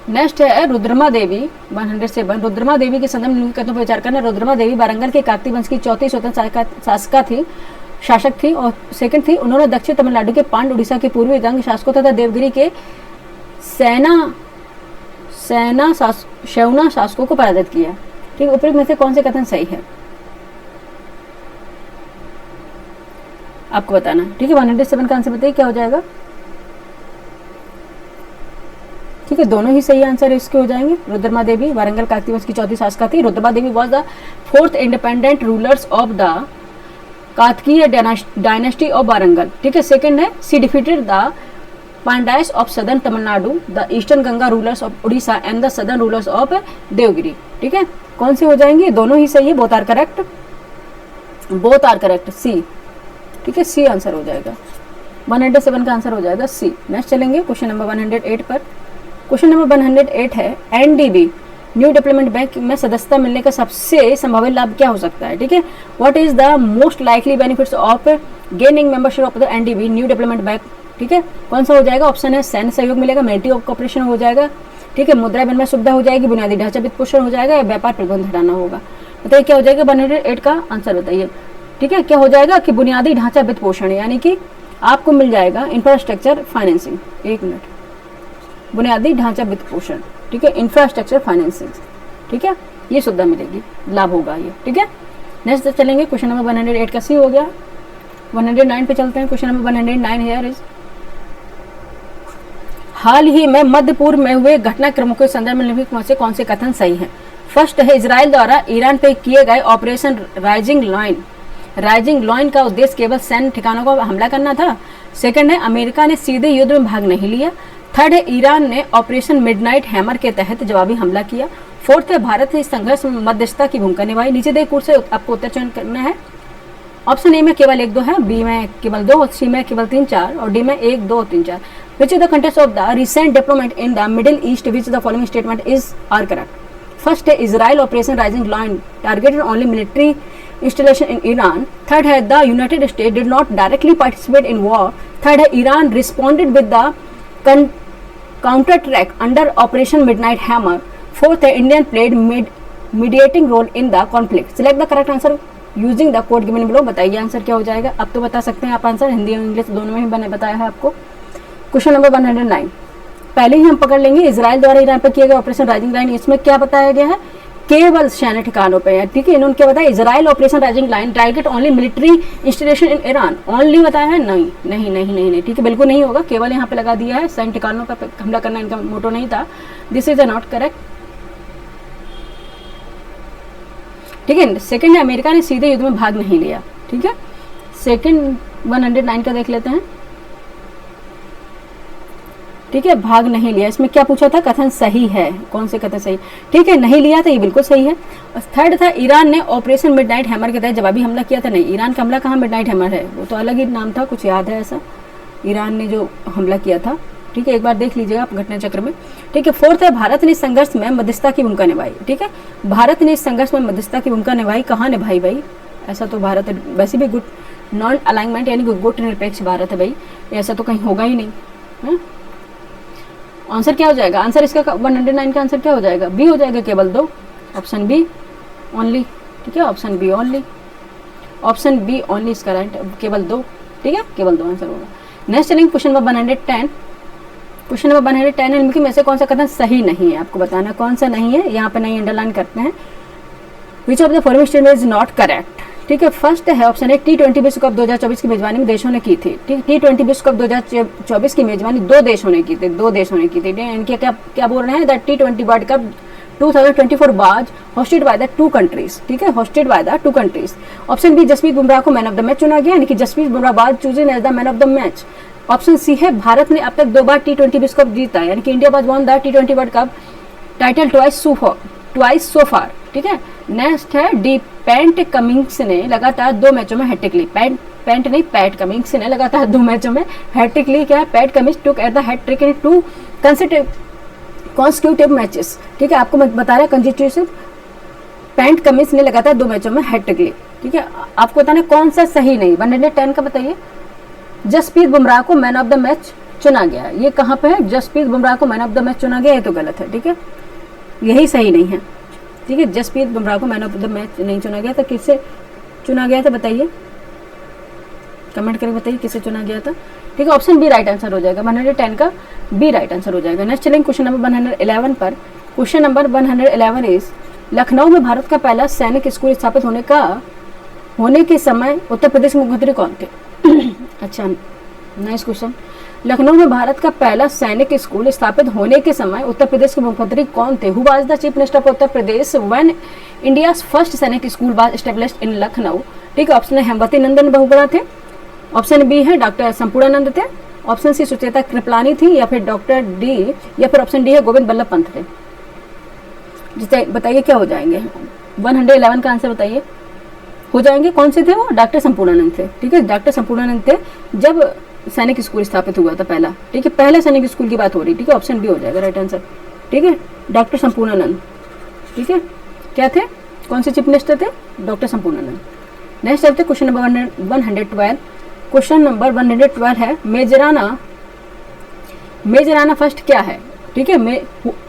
नेक्स्ट है रुद्रमा देवी 107। रुद्रमा देवी के संदर्भ में कथनों पर विचार करना। रुद्रमा देवी वारंगल के काकती वंश की चौथी स्वतंत्र शासका थी, शासक थी, और सेकंड थी उन्होंने दक्षिण तमिलनाडु के पांड, उड़ीसा के पूर्वी गंग शासकों तथा देवगिरी के सेना शासकों को पराजित किया, ठीक। उपयुक्त में से कौन से कथन सही है आपको बताना, ठीक है। 107 का आंसर बताइए क्या हो जाएगा, ठीक है, दोनों ही सही आंसर इसके हो जाएंगे। रुद्रमा देवी वारंगल काकती वंश की चौथी शासका थी। Rudrama Devi was the 4th independent rulers of the Kakatiya dynasty of Warangal, ठीक है। सेकंड है she defeated the Pandyas of southern Tamil Nadu, the eastern Ganga rulers of Orissa and the southern rulers of Devagiri, ठीक है। कौन से हो जाएंगे? दोनों ही सही है, बोथ आर करेक्ट, सी, ठीक है, सी आंसर हो जाएगा। 107 का आंसर हो जाएगा सी। नेक्स्ट चलेंगे क्वेश्चन नंबर 108 पर। क्वेश्चन नंबर 108 है, एनडीबी न्यू डेवलपमेंट बैंक में सदस्यता मिलने का सबसे संभावित लाभ क्या हो सकता है, ठीक है। What is the most likely benefits of gaining membership of the NDB new development bank, ठीक है। कौन सा हो जाएगा? ऑप्शन है सैन्य सहयोग मिलेगा, मिलिट्री कॉपरेशन हो जाएगा, ठीक है, मुद्रा विनिमय सुविधा हो जाएगी, बुनियादी ढांचा वित्त पोषण हो जाएगा, या व्यापार प्रतिबंध हटाना होगा। बताइए क्या हो जाएगा? 108 का आंसर बताइए, ठीक है। क्या हो जाएगा कि बुनियादी ढांचा वित्त पोषण, यानी कि आपको मिल जाएगा इंफ्रास्ट्रक्चर फाइनेंसिंग, एक मिनट, बुनियादी ढांचा वित्त पोषण, ठीक है, इंफ्रास्ट्रक्चर फाइनेंसिंग, ठीक है, ये सुविधा मिलेगी, लाभ होगा ये, ठीक है। नेक्स्ट चलेंगे क्वेश्चन नंबर 108 का सी हो गया। 109 पे चलते हैं। क्वेश्चन नंबर 109 हियर इज, हाल ही में मध्य पूर्व में हुए घटनाक्रमों के संदर्भ में निम्नलिखित में से कौन से कथन सही है? फर्स्ट है इजराइल द्वारा ईरान पे किए गए ऑपरेशन राइजिंग लाइन का उद्देश्य केवल सैन्य ठिकानों को हमला करना था। सेकंड है अमेरिका ने सीधे युद्ध में भाग नहीं लिया। थर्ड है ईरान ने ऑपरेशन मिडनाइट हैमर के तहत जवाबी हमला किया। फोर्थ है भारत ने इस संघर्ष में मध्यस्थता की भूमिका निभाई। नीचे दे कोड से आपको उत्तर चयन करना है। ऑप्शन ए में केवल 1 2 है, बी में केवल 2, सी में केवल 3 4 और डी में 1 2 3 4। Which is the context of the recent development in the Middle East, which the following statement is are correct. First है Israel operation rising lion targeted only military installation in Iran. Third है the United States did not directly participate in war. Third है Iran responded with the counter attack under Operation Midnight Hammer. Fourth है Indian played mediating role in the conflict. Select the correct answer using the code given below. बताइए answer क्या हो जाएगा। अब तो बता सकते हैं आप आंसर, हिंदी और इंग्लिश दोनों में ही मैंने बताया है आपको। क्वेश्चन नंबर 109 पहले ही हम पकड़ लेंगे। इजराइल द्वारा ईरान पर किया गया ऑपरेशन राइजिंग लाइन, इसमें क्या बताया गया है, केवल सैन्य ठिकानों पे है। ठीक है, इन्होंने क्या बताया, Israel operation rising line target only military installation in Iran, only बताया है, नहीं नहीं नहीं नहीं नहीं, ठीक है, बिल्कुल नहीं होगा, केवल यहाँ पे लगा दिया है, सैन्य ठिकानों पर हमला करना इनका मोटो नहीं था। This is not correct. ठीक है, सेकंड है अमेरिका ने सीधे युद्ध में भाग नहीं लिया। ठीक है, सेकंड 109 का देख लेते हैं। ठीक है, भाग नहीं लिया, इसमें क्या पूछा था, कथन सही है, कौन से कथन सही, ठीक है, नहीं लिया था, ये बिल्कुल सही है। और थर्ड था ईरान ने ऑपरेशन मिडनाइट हैमर के तहत जवाबी हमला किया था, नहीं, ईरान का हमला कहाँ मिडनाइट हैमर है, वो तो अलग ही नाम था, कुछ याद है ऐसा, ईरान ने जो हमला किया था। ठीक है, एक बार देख लीजिएगा आप घटना चक्र में। ठीक है, फोर्थ है भारत ने इस संघर्ष में मध्यस्थता की भूमिका निभाई। ठीक है, भारत ने इस संघर्ष में मध्यस्थता की भूमिका निभाई, कहाँ निभाई भाई, ऐसा तो भारत वैसे भी गुड नॉन अलाइनमेंट यानी गुट निरपेक्ष भारत है भाई, ऐसा तो कहीं होगा ही नहीं है। आंसर क्या हो जाएगा, आंसर इसका 109 का आंसर क्या हो जाएगा, बी हो जाएगा, केवल 2, ऑप्शन बी ओनली। ठीक है, option B only, option B only इसका राइट, केवल 2। ठीक है, केवल 2 आंसर होगा। नेक्स्ट चलेंगे क्वेश्चन नंबर 110। क्वेश्चन नंबर 110 इनमें में से कौन सा कथन सही नहीं है, आपको बताना कौन सा नहीं है, यहाँ पे नहीं अंडरलाइन करते हैं। विच of the following statement is not correct. ठीक है, फर्स्ट है ऑप्शन है T20 विश्व कप 2024 की मेजबानी में देशों ने की थी। ठीक, T20 विश्व कप 2024 की मेजबानी 2 देशों ने की थी, 2 देशों ने की थी। इनके क्या क्या बोल रहे हैं, the T20 world cup 2024 was hosted by the 2 countries. ठीक है, hosted by the 2 countries. Option B Jasprit Bumrah को मैन ऑफ द मैच चुना गया, यानी कि Jasprit Bumrah was chosen as the man of the match. Option C है भारत ने अब तक 2 बार T20 विश्व कप जीता, यानी कि India was won the T20 world cup title twice so far. ठीक है, नेक्स्ट है डी पैट कमिंग्स ने लगातार 2 मैचों में हैट्रिक ली, पैट नहीं पैट कमिंग्स ने लगातार 2 मैचों में हैट्रिक ली। क्या है, Pat Cummins took at the hat trick in 2 consecutive matches. ठीक है, आपको मैं बता रहा है कंस्टिट्यूशन, पैट कमिंग्स ने लगातार 2 मैचों में हैट्रिक ली। ठीक है, आपको बताना कौन सा सही नहीं, 110 का बताइए। जसप्रीत बुमराह को मैन ऑफ द मैच चुना गया, ये कहाँ पे है, जसप्रीत बुमराह को मैन ऑफ द मैच चुना गया, ये तो गलत है। ठीक है, यही सही नहीं है। ठीक है, जसप्रीत बुमराह को मैन ऑफ द मैच नहीं चुना गया था, किससे चुना गया था बताइए, कमेंट करके बताइए किससे चुना गया था। ठीक है, ऑप्शन बी राइट आंसर हो जाएगा, 110 का बी राइट आंसर हो जाएगा। नेक्स्ट चलेंगे क्वेश्चन नंबर 111 पर। क्वेश्चन नंबर 111 इज लखनऊ में भारत का पहला सैनिक स्कूल स्थापित होने के समय उत्तर प्रदेश के मुख्यमंत्री कौन थे। अच्छा, नाइस क्वेश्चन। लखनऊ में भारत का पहला सैनिक स्कूल स्थापित होने के समय उत्तर प्रदेश के मुख्यमंत्री कौन थे। Who was the chief minister of Uttar Pradesh when India's first Sainik school was established in Lucknow. ठीक है, ऑप्शन है हेमवती नंदन बहुगुणा थे, ऑप्शन बी है डॉक्टर संपूर्णानंद थे, ऑप्शन सी सुचेता कृपलानी थी, या फिर डॉक्टर डी, या फिर ऑप्शन डी है गोविंद बल्लभ पंत थे। बताइए क्या हो जाएंगे, 111 का आंसर बताइए, हो जाएंगे कौन से थे वो, डॉक्टर संपूर्णानंद थे। ठीक है, डॉक्टर संपूर्णानंद थे जब सैनिक स्कूल स्थापित हुआ था पहला। ठीक है, पहले सैनिक स्कूल की बात हो रही। ठीक है, ऑप्शन बी हो जाएगा राइट आंसर। ठीक है, डॉक्टर संपूर्णानंद। ठीक है, क्या थे, कौन से चीफ मिनिस्टर थे, डॉक्टर संपूर्णानंद। नेक्स्ट चलते क्वेश्चन नंबर 112। क्वेश्चन नंबर 112 है मेजराना फर्स्ट क्या है। ठीक है,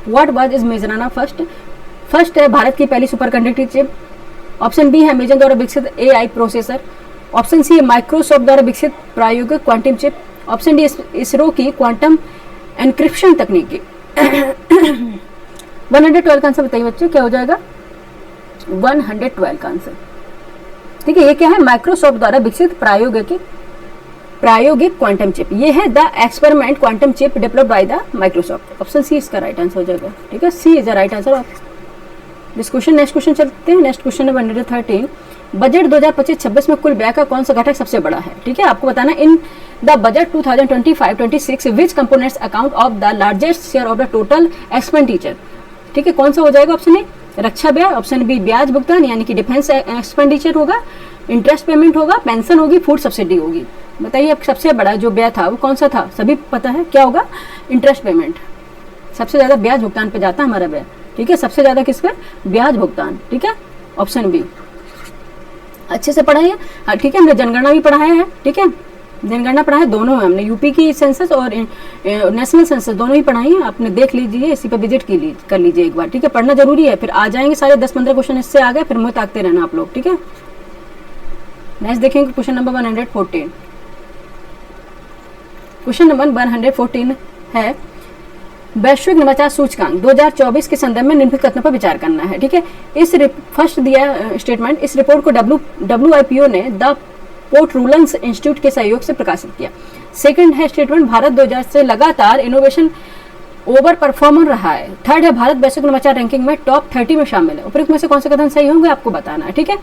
what was is Majorana first है भारत की पहली super conducting chip. Option B है अमेजन द्वारा विकसित AI प्रोसेसर। ऑप्शन सी है माइक्रोसॉफ्ट द्वारा विकसित प्रायोगिक quantum chip. Option D ISRO की क्वांटम एनक्रिप्शन तकनीकी। 112 का आंसर बताइए बच्चों, क्या हो जाएगा 112 का आंसर। ठीक है, ये क्या है, माइक्रोसॉफ्ट द्वारा विकसित प्रायोगिक क्वांटम चिप, ये है the experiment quantum chip developed by the Microsoft. Option C इसका राइट आंसर हो जाएगा। ठीक है, C is the right answer of this question. Next question चलते हैं। Next question number 113। बजट 2025-26 में कुल व्यय का कौन सा घटक सबसे बड़ा है। ठीक है, आपको बताना in the budget 2025-26 which components account of the largest share of the total expenditure. ठीक है, कौन सा हो जाएगा? ऑप्शन ए रक्षा व्यय, ऑप्शन बी ब्याज भुगतान यानी कि डिफेंस एक्सपेंडिचर होगा, इंटरेस्ट पेमेंट होगा, पेंशन होगी, फूड सब्सिडी होगी। बताइए अब सबसे बड़ा जो व्यय था वो कौन सा था? सभी पता है क्या होगा? Interest payment. सबसे ज्यादा ब्याज भुगतान पे जाता है हमारा व्यय, ठीक है, सबसे ज्यादा किस पे? ब्याज भुगतान, ठीक है, ऑप्शन बी। अच्छे से पढ़ाइए, हाँ ठीक है, हमने जनगणना भी पढ़ाया है, ठीक है, जनगणना पढ़ा है, दोनों है हमने, यूपी की सेंसस और नेशनल सेंसस दोनों ही पढ़ाई है, आपने देख लीजिए, इसी पे विजिट कर लीजिए एक बार, ठीक है, पढ़ना जरूरी है, फिर आ जाएंगे सारे 10-15 क्वेश्चन इससे आ गए, फिर मुझे ताकते रहना आप लोग, ठीक है। नेक्स्ट देखेंगे क्वेश्चन नंबर 114। क्वेश्चन नंबर 114 है वैश्विक नवाचार सूचकांक 2024 के संदर्भ में निम्नलिखित कथनों पर विचार करना है, ठीक है। इस फर्स्ट दिया स्टेटमेंट, इस रिपोर्ट को WIPO ने द पोर्ट रूलन्स इंस्टीट्यूट के सहयोग से प्रकाशित किया। सेकंड है स्टेटमेंट, भारत 2000 से लगातार इनोवेशन ओवर परफॉर्मर रहा है। थर्ड है भारत वैश्विक नवाचार रैंकिंग में टॉप 30 में शामिल है। उपरोक्त में से कौन से कथन सही होंगे आपको बताना है, ठीक है।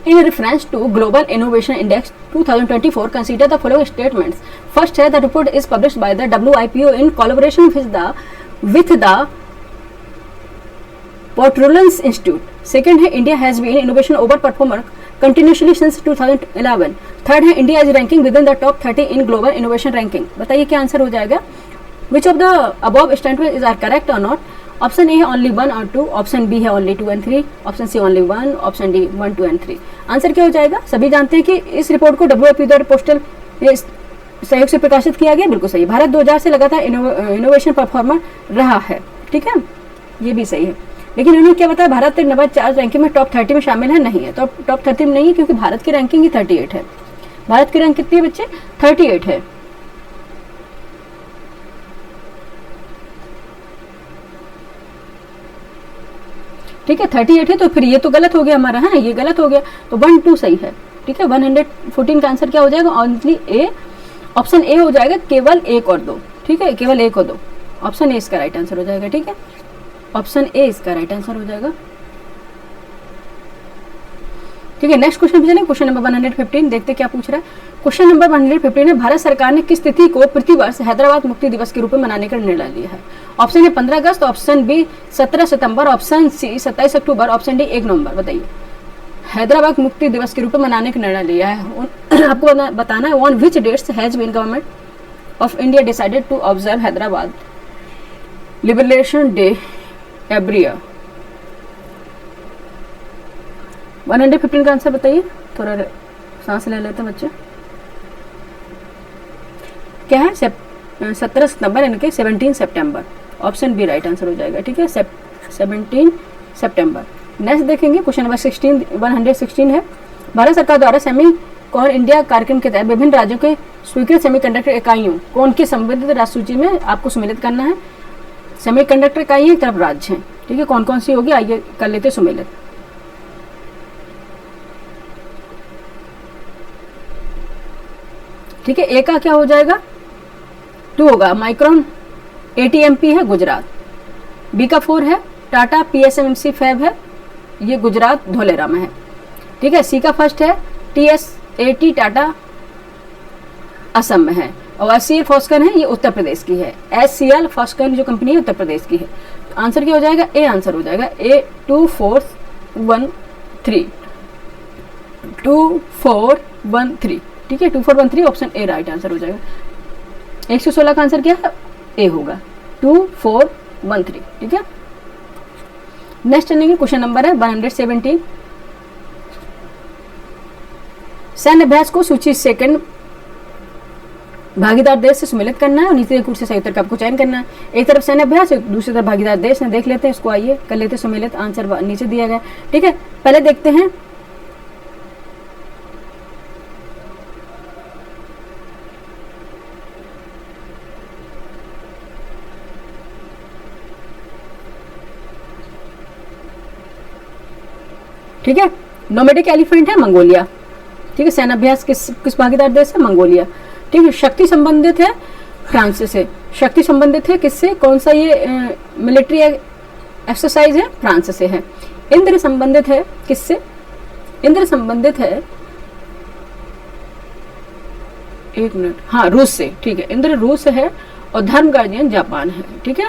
In reference to Global Innovation Index 2024, consider the following statements. First है the report is published by the WIPO in collaboration with the Port Rollins Institute. Second है India has been innovation over performer continuously since 2011. Third है India is ranking within the top 30 in global innovation ranking. बताइए क्या answer हो जाएगा? Which of the above statements are correct or not? Option A है only 1 और 2, option B है only 2 and 3, option C only 1, option D 1, 2 and 3। Answer क्या हो जाएगा? सभी जानते हैं कि इस रिपोर्ट को WIPO द्वारा पोस्टल सहयोग से प्रकाशित किया गया, बिल्कुल सही। भारत 2000 से लगातार इनोवेशन परफॉर्मर रहा है, ठीक है, ये भी सही है। लेकिन उन्होंने क्या बताया? भारत नवाचार रैंकिंग में टॉप 30 में शामिल है, नहीं है, तो टॉप 30 में नहीं है क्योंकि भारत की रैंकिंग ही 38 है। भारत की रैंक कितनी है बच्चे? 38 है। ठीक है, 38 है, तो फिर ये तो गलत हो गया हमारा, है ये गलत हो गया, तो 1, 2 सही है, ठीक है। 114 का आंसर क्या हो जाएगा? ओनली ए, ऑप्शन ए हो जाएगा, केवल 1 और 2, ठीक है, केवल 1 और 2, ऑप्शन ए इसका राइट आंसर हो जाएगा, ठीक है, ऑप्शन ए इसका राइट आंसर हो जाएगा, ठीक है। नेक्स्ट क्वेश्चन पे चलेंगे, क्वेश्चन नंबर 115, देखते क्या पूछ रहा है। क्वेश्चन नंबर 115 है भारत सरकार ने किस तिथि को प्रतिवर्ष हैदराबाद मुक्ति दिवस के रूप में मनाने का निर्णय लिया है? ऑप्शन ए 15 अगस्त, ऑप्शन बी 17 सितंबर, ऑप्शन सी 27 अक्टूबर, ऑप्शन डी 1 नवंबर। बताइए, हैदराबाद मुक्ति दिवस के रूप में मनाने का निर्णय लिया है, आपको बताना है on which dates has been government of India decided to observe Hyderabad liberation day every year. 115 का आंसर बताइए, थोड़ा सांस ले लेते हैं बच्चे। क्या है? 17 सितंबर यानी कि 17 सितंबर, ऑप्शन बी राइट आंसर हो जाएगा, ठीक है, 17 सितंबर। नेक्स्ट देखेंगे क्वेश्चन नंबर 116 है भारत सरकार द्वारा सेमीकॉन इंडिया कार्यक्रम के तहत विभिन्न राज्यों के स्वीकृत सेमीकंडक्टर इकाइयों को उनकी संबंधित राज्य सूची में आपको सम्मिलित करना है। सेमीकंडक्टर इकाइयां एक तरफ राज्य हैं, ठीक है, कौन कौन सी होगी आइए कर लेते सम्मिलित। ठीक है, ए का क्या हो जाएगा? 2 होगा, माइक्रॉन ATMP है गुजरात। बी का 4 है टाटा PSMC फैब है, ये गुजरात धोलेरा में है, ठीक है। सी का फर्स्ट है TSAT टाटा असम में है, और SCL फॉस्कन है, ये उत्तर प्रदेश की है। SCL फॉस्कन जो कंपनी है उत्तर प्रदेश की है। तो आंसर क्या हो जाएगा? ए आंसर हो जाएगा, A 2413, 2413, ठीक है, 2413 ऑप्शन ए राइट आंसर हो जाएगा। 116 का आंसर क्या है? ए होगा, 2413, ठीक है। नेक्स्ट चलेंगे, क्वेश्चन नंबर है 117। सैन्य अभ्यास को सूची सेकंड भागीदार देश से सम्मिलित करना है और नीचे कूट से सही उत्तर का आपको चयन करना है। एक तरफ सैन्य अभ्यास, दूसरी तरफ भागीदार देश है। देख लेते हैं इसको, आइए कर लेते सम्मिलित। आंसर नीचे दिया गया, ठीक है। पहले देखते हैं ठीक है, नोमैडिक एलिफेंट है मंगोलिया, ठीक है। सैन्य अभ्यास किस भागीदार देश है? मंगोलिया, ठीक है। शक्ति संबंधित है फ्रांस से, शक्ति संबंधित है किससे? कौन सा ये मिलिट्री एक्सरसाइज है? फ्रांस से है। इंद्र संबंधित है किससे? इंद्र संबंधित है, एक मिनट, हाँ रूस से, ठीक है। इंद्र रूस है और धर्म गार्जियन जापान है, ठीक है।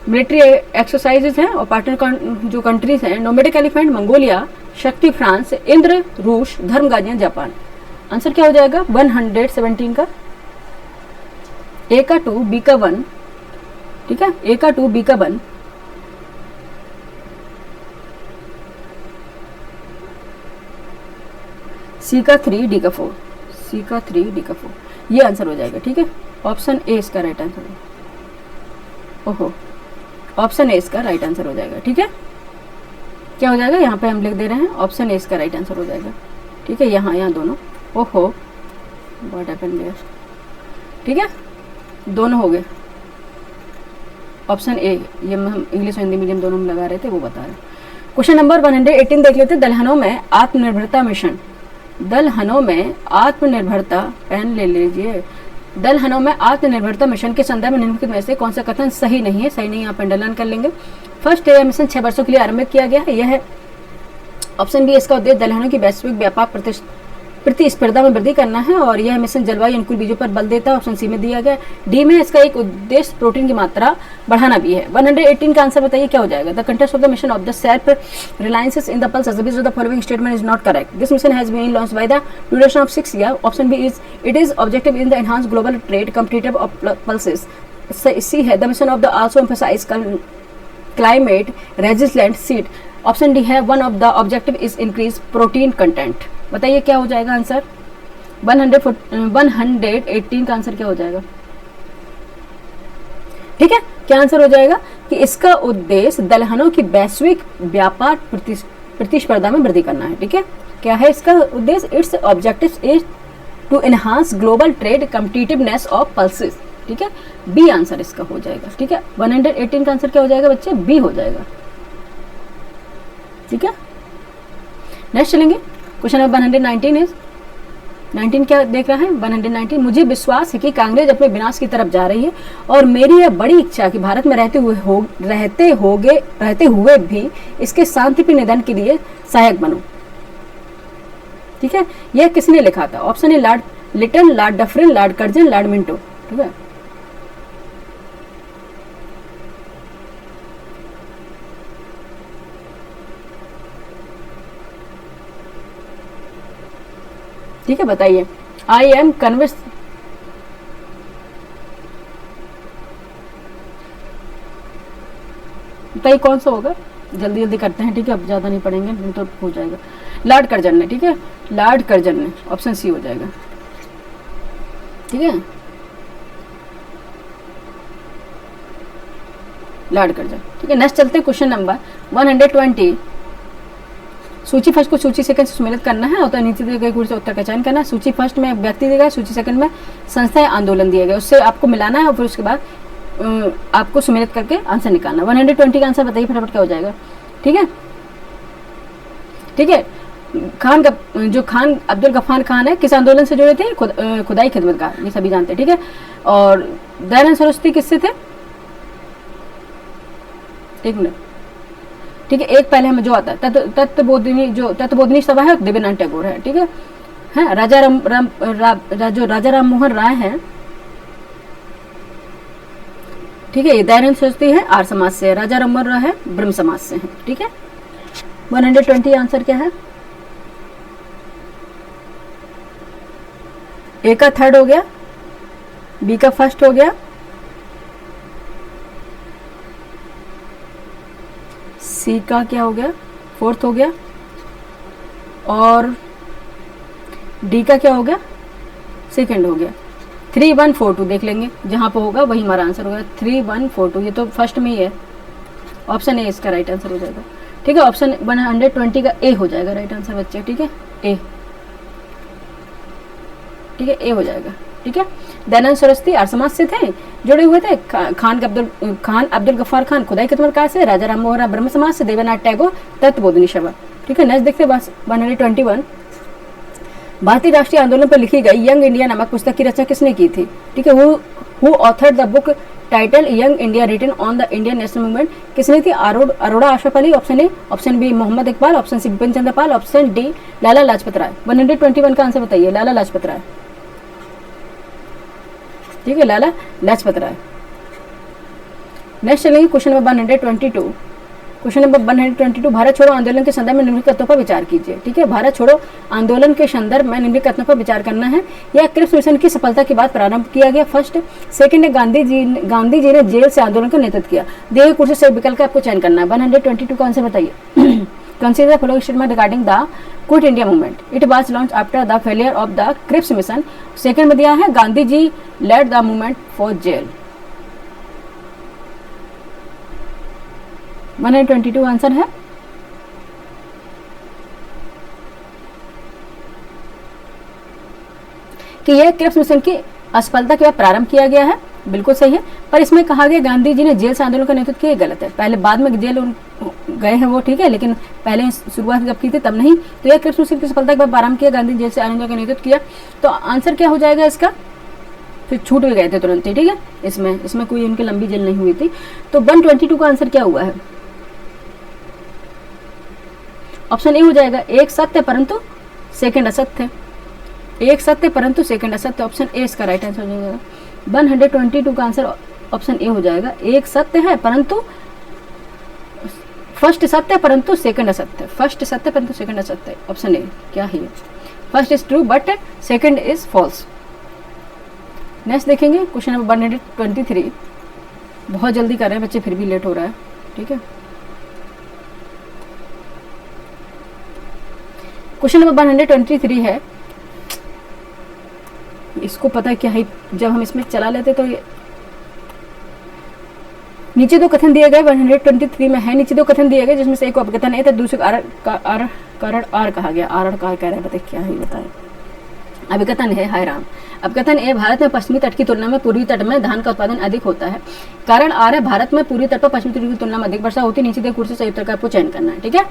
मिलिट्री एक्सरसाइजेज हैं और पार्टनर जो कंट्रीज हैं, नोमेडिक एलिफेंट मंगोलिया, शक्ति फ्रांस, इंद्र रूस, धर्म गार्जियन जापान। आंसर क्या हो जाएगा 117 का, ए का 2, बी का 1, ठीक है, ए का 2, बी का 1, सी का 3, डी का 4, सी का 3, डी का 4, ये आंसर हो जाएगा, ठीक है। ऑप्शन ए इसका राइट आंसर है। ओहो, ऑप्शन ए इसका राइट आंसर हो जाएगा, ठीक है। क्या हो जाएगा, यहाँ पे हम लिख दे रहे हैं ऑप्शन ए इसका राइट आंसर हो जाएगा, ठीक है। यहाँ दोनों, ओहो व्हाट हैपेंड देयर, ठीक है, दोनों हो गए। ऑप्शन ए, ये हम इंग्लिश और हिंदी मीडियम दोनों में लगा रहे थे, वो बता रहे हैं। क्वेश्चन नंबर 118 देख लेते हैं। दलहनों में आत्मनिर्भरता मिशन, दलहनों में आत्मनिर्भरता, पेन ले लीजिए। दलहनों में आत्मनिर्भरता मिशन के संदर्भ में निम्नलिखित में से कौन सा कथन सही नहीं है? सही नहीं यहाँ पर अंडरलाइन कर लेंगे। फर्स्ट, यह मिशन 6 वर्षों के लिए आरंभित किया गया है, यह है। ऑप्शन बी, इसका उद्देश्य दलहनों की वैश्विक व्यापार प्रतिस्पर्धा में वृद्धि करना है और यह मिशन जलवायु अनुकूल बीजों पर बल देता है। ऑप्शन सी में दिया गया। डी में इसका एक उद्देश्य प्रोटीन की मात्रा बढ़ाना भी है। 118 का आंसर बताइए क्या हो जाएगा। The contest of the mission of the self reliance in the pulses of the following statement is not correct. This mission has been launched by the duration of 6 year. Option B is it is objective in the enhance global trade competitive of pulses. C है the mission of the also emphasize climate resistant seed. Option D है one of the objective is increase protein content. बताइए क्या हो जाएगा answer. 118 का answer क्या हो जाएगा, ठीक है। क्या आंसर हो जाएगा कि इसका उद्देश्य दलहनों की वैश्विक व्यापार प्रतिस्पर्धा में वृद्धि करना है, ठीक है। क्या है इसका उद्देश्य? Its objective is to enhance global trade competitiveness of pulses, ठीक है। बी आंसर इसका हो जाएगा, ठीक है। 118 का आंसर क्या हो जाएगा बच्चे? बी हो जाएगा, ठीक है। नेक्स्ट चलेंगे। क्वेश्चन नंबर 119 इज 19 क्या देख रहा है 119। मुझे विश्वास है कि कांग्रेस अपने विनाश की तरफ जा रही है और मेरी यह बड़ी इच्छा कि भारत में रहते हुए भी इसके शांतिप्रिय निधन के लिए सहायक बनूं, ठीक है। यह किसने लिखा था? Option A lord Lytton, lord Dufferin, lord Curzon, lord Minto, ठीक है। ठीक है, बताइए। आई एम कन्विंस, बताइए कौन सा होगा। जल्दी जल्दी करते हैं, ठीक है, अब ज्यादा नहीं पढ़ेंगे नहीं तो हो जाएगा। लॉर्ड कर्जन ने, ठीक है, लॉर्ड कर्जन ने, ऑप्शन सी हो जाएगा, ठीक है, लॉर्ड कर्जन, ठीक है। नेक्स्ट चलते हैं क्वेश्चन नंबर 120। सूची फर्स्ट को सूची सेकंड से सम्मिलित करना है और तो नीचे दिए गए कुछ उत्तर का चयन करना है। सूची फर्स्ट में व्यक्ति दिया गया, सूची सेकंड में संस्था या आंदोलन दिया गया, उससे आपको मिलाना है और फिर उसके बाद आपको सम्मिलित करके आंसर निकालना। 120 का आंसर बताइए फटाफट क्या हो जाएगा, ठीक है, ठीक है। जो खान अब्दुल गफ्फार खान है किस आंदोलन से जुड़े थे? खुदाई खिदमतगार, ये सभी जानते हैं, ठीक है। और दयानंद सरस्वती किससे थे? एक मिनट, ठीक है, एक पहले हमें जो आता है तत्वबोधिनी सभा है, देवेंद्रनाथ टैगोर है, ठीक है। राजा राम मोहन राय है, ठीक है, ये दयानंद सरस्वती है आर्य समाज से, राजा राम मोहन राय है ब्रह्म समाज से है, ठीक है। 120 आंसर क्या है? ए का थर्ड हो गया, बी का फर्स्ट हो गया, सी का क्या हो गया? फोर्थ हो गया, और डी का क्या हो गया? सेकंड हो गया। 3142 देख लेंगे, जहां पे होगा वही हमारा आंसर होगा। 3142 ये तो फर्स्ट में ही है, ऑप्शन ए इसका राइट आंसर हो जाएगा, ठीक है। ऑप्शन 120 का ए हो जाएगा राइट आंसर बच्चे, ठीक है, ए, ठीक है, ए हो जाएगा, ठीक है। दयानंद सरस्वती आर्य समाज से थे, जुड़े हुए थे। खान अब्दुल गफ्फार खान खुदाई खिदमतगार से, राजा राम मोहन राय ब्रह्म समाज से, देवेंद्रनाथ टैगोर तत्वबोधिनी सभा, ठीक है। नेक्स्ट देखते हैं 121। भारतीय राष्ट्रीय आंदोलन पर लिखी गई यंग इंडिया नामक पुस्तक की रचना किसने की थी? ठीक है, who authored the book title young India written on the Indian national movement? किसने थी? Arora Ashraf Ali, option A, option B Mohammad Iqbal, option C Bipin Chandra Pal, option D Lala Lajpat Rai. 121 का आंसर बताइए। लाला लाजपत राय, ठीक है, लाला लाजपत राय। नेक्स्ट चलेंगे question number 122। Question number 122, Bharat छोड़ो आंदोलन के संदर्भ में निम्नलिखित तथ्यों पर विचार कीजिए। ठीक है, भारत छोड़ो आंदोलन के संदर्भ में निम्नलिखित तथ्यों पर विचार करना है। यह क्रिप्स मिशन की सफलता के बाद प्रारंभ किया गया, फर्स्ट। सेकंड है, गांधी जी ने जेल से आंदोलन का नेतृत्व किया। दिए गए कुछ से विकल्प का आपको चयन करना है। 122 का आंसर बताइए। Consider following statement regarding the quit India movement. It was launch after the failure of the Cripps mission. Second में दिया है, Gandhi ji led the movement for jail. 122 answer है। कि यह क्रिप्स मिशन की असफलता के बाद प्रारंभ किया गया है, बिल्कुल सही है। पर इसमें कहा गया गांधी जी ने जेल से आंदोलन का नेतृत्व किया, गलत है। पहले बाद में जेल गए हैं वो, ठीक है, लेकिन पहले शुरुआत जब की थी तब नहीं। तो यह क्रिप्स मिशन की सफलता के बाद प्रारंभ किया, गांधी जेल से आंदोलन का नेतृत्व किया। तो आंसर क्या हो जाएगा इसका? फिर छूट भी गए थे तुरंत ही, ठीक है। इसमें कोई उनकी लंबी जेल नहीं हुई थी। तो 122 का आंसर क्या हुआ है? ऑप्शन ए हो जाएगा, एक सत्य परंतु सेकंड असत्य। एक सत्य परंतु सेकंड असत्य, ऑप्शन ए इसका राइट आंसर हो जाएगा। 122 का आंसर ऑप्शन ए हो जाएगा, एक सत्य है परंतु फर्स्ट सत्य परंतु सेकंड असत्य। फर्स्ट सत्य परंतु सेकंड असत्य, ऑप्शन ए। क्या है? First is true but second is false. Next देखेंगे क्वेश्चन नंबर 123। बहुत जल्दी कर रहे हैं बच्चे, फिर भी लेट हो रहा है, ठीक है। क्वेश्चन नंबर 123 है, इसको पता है क्या है, जब हम इसमें चला लेते तो ये नीचे दो कथन दिए गए, 123 में है, नीचे दो कथन दिए गए जिसमें से एक को अपकथन ए था, दूसरे कारण आर कहा गया। आर कहा कह रहे हैं, बताए क्या है बताए। अभिकथन है, हाय राम। अभिकथन ए, भारत में पश्चिमी तट की तुलना में पूर्वी तट में धान का उत्पादन अधिक होता है। कारण आर है, भारत में पूर्वी तट पर पश्चिमी तट की तुलना में अधिक वर्षा होती है। नीचे दे कुर्सी से सही उत्तर का आपको चयन करना है, ठीक है।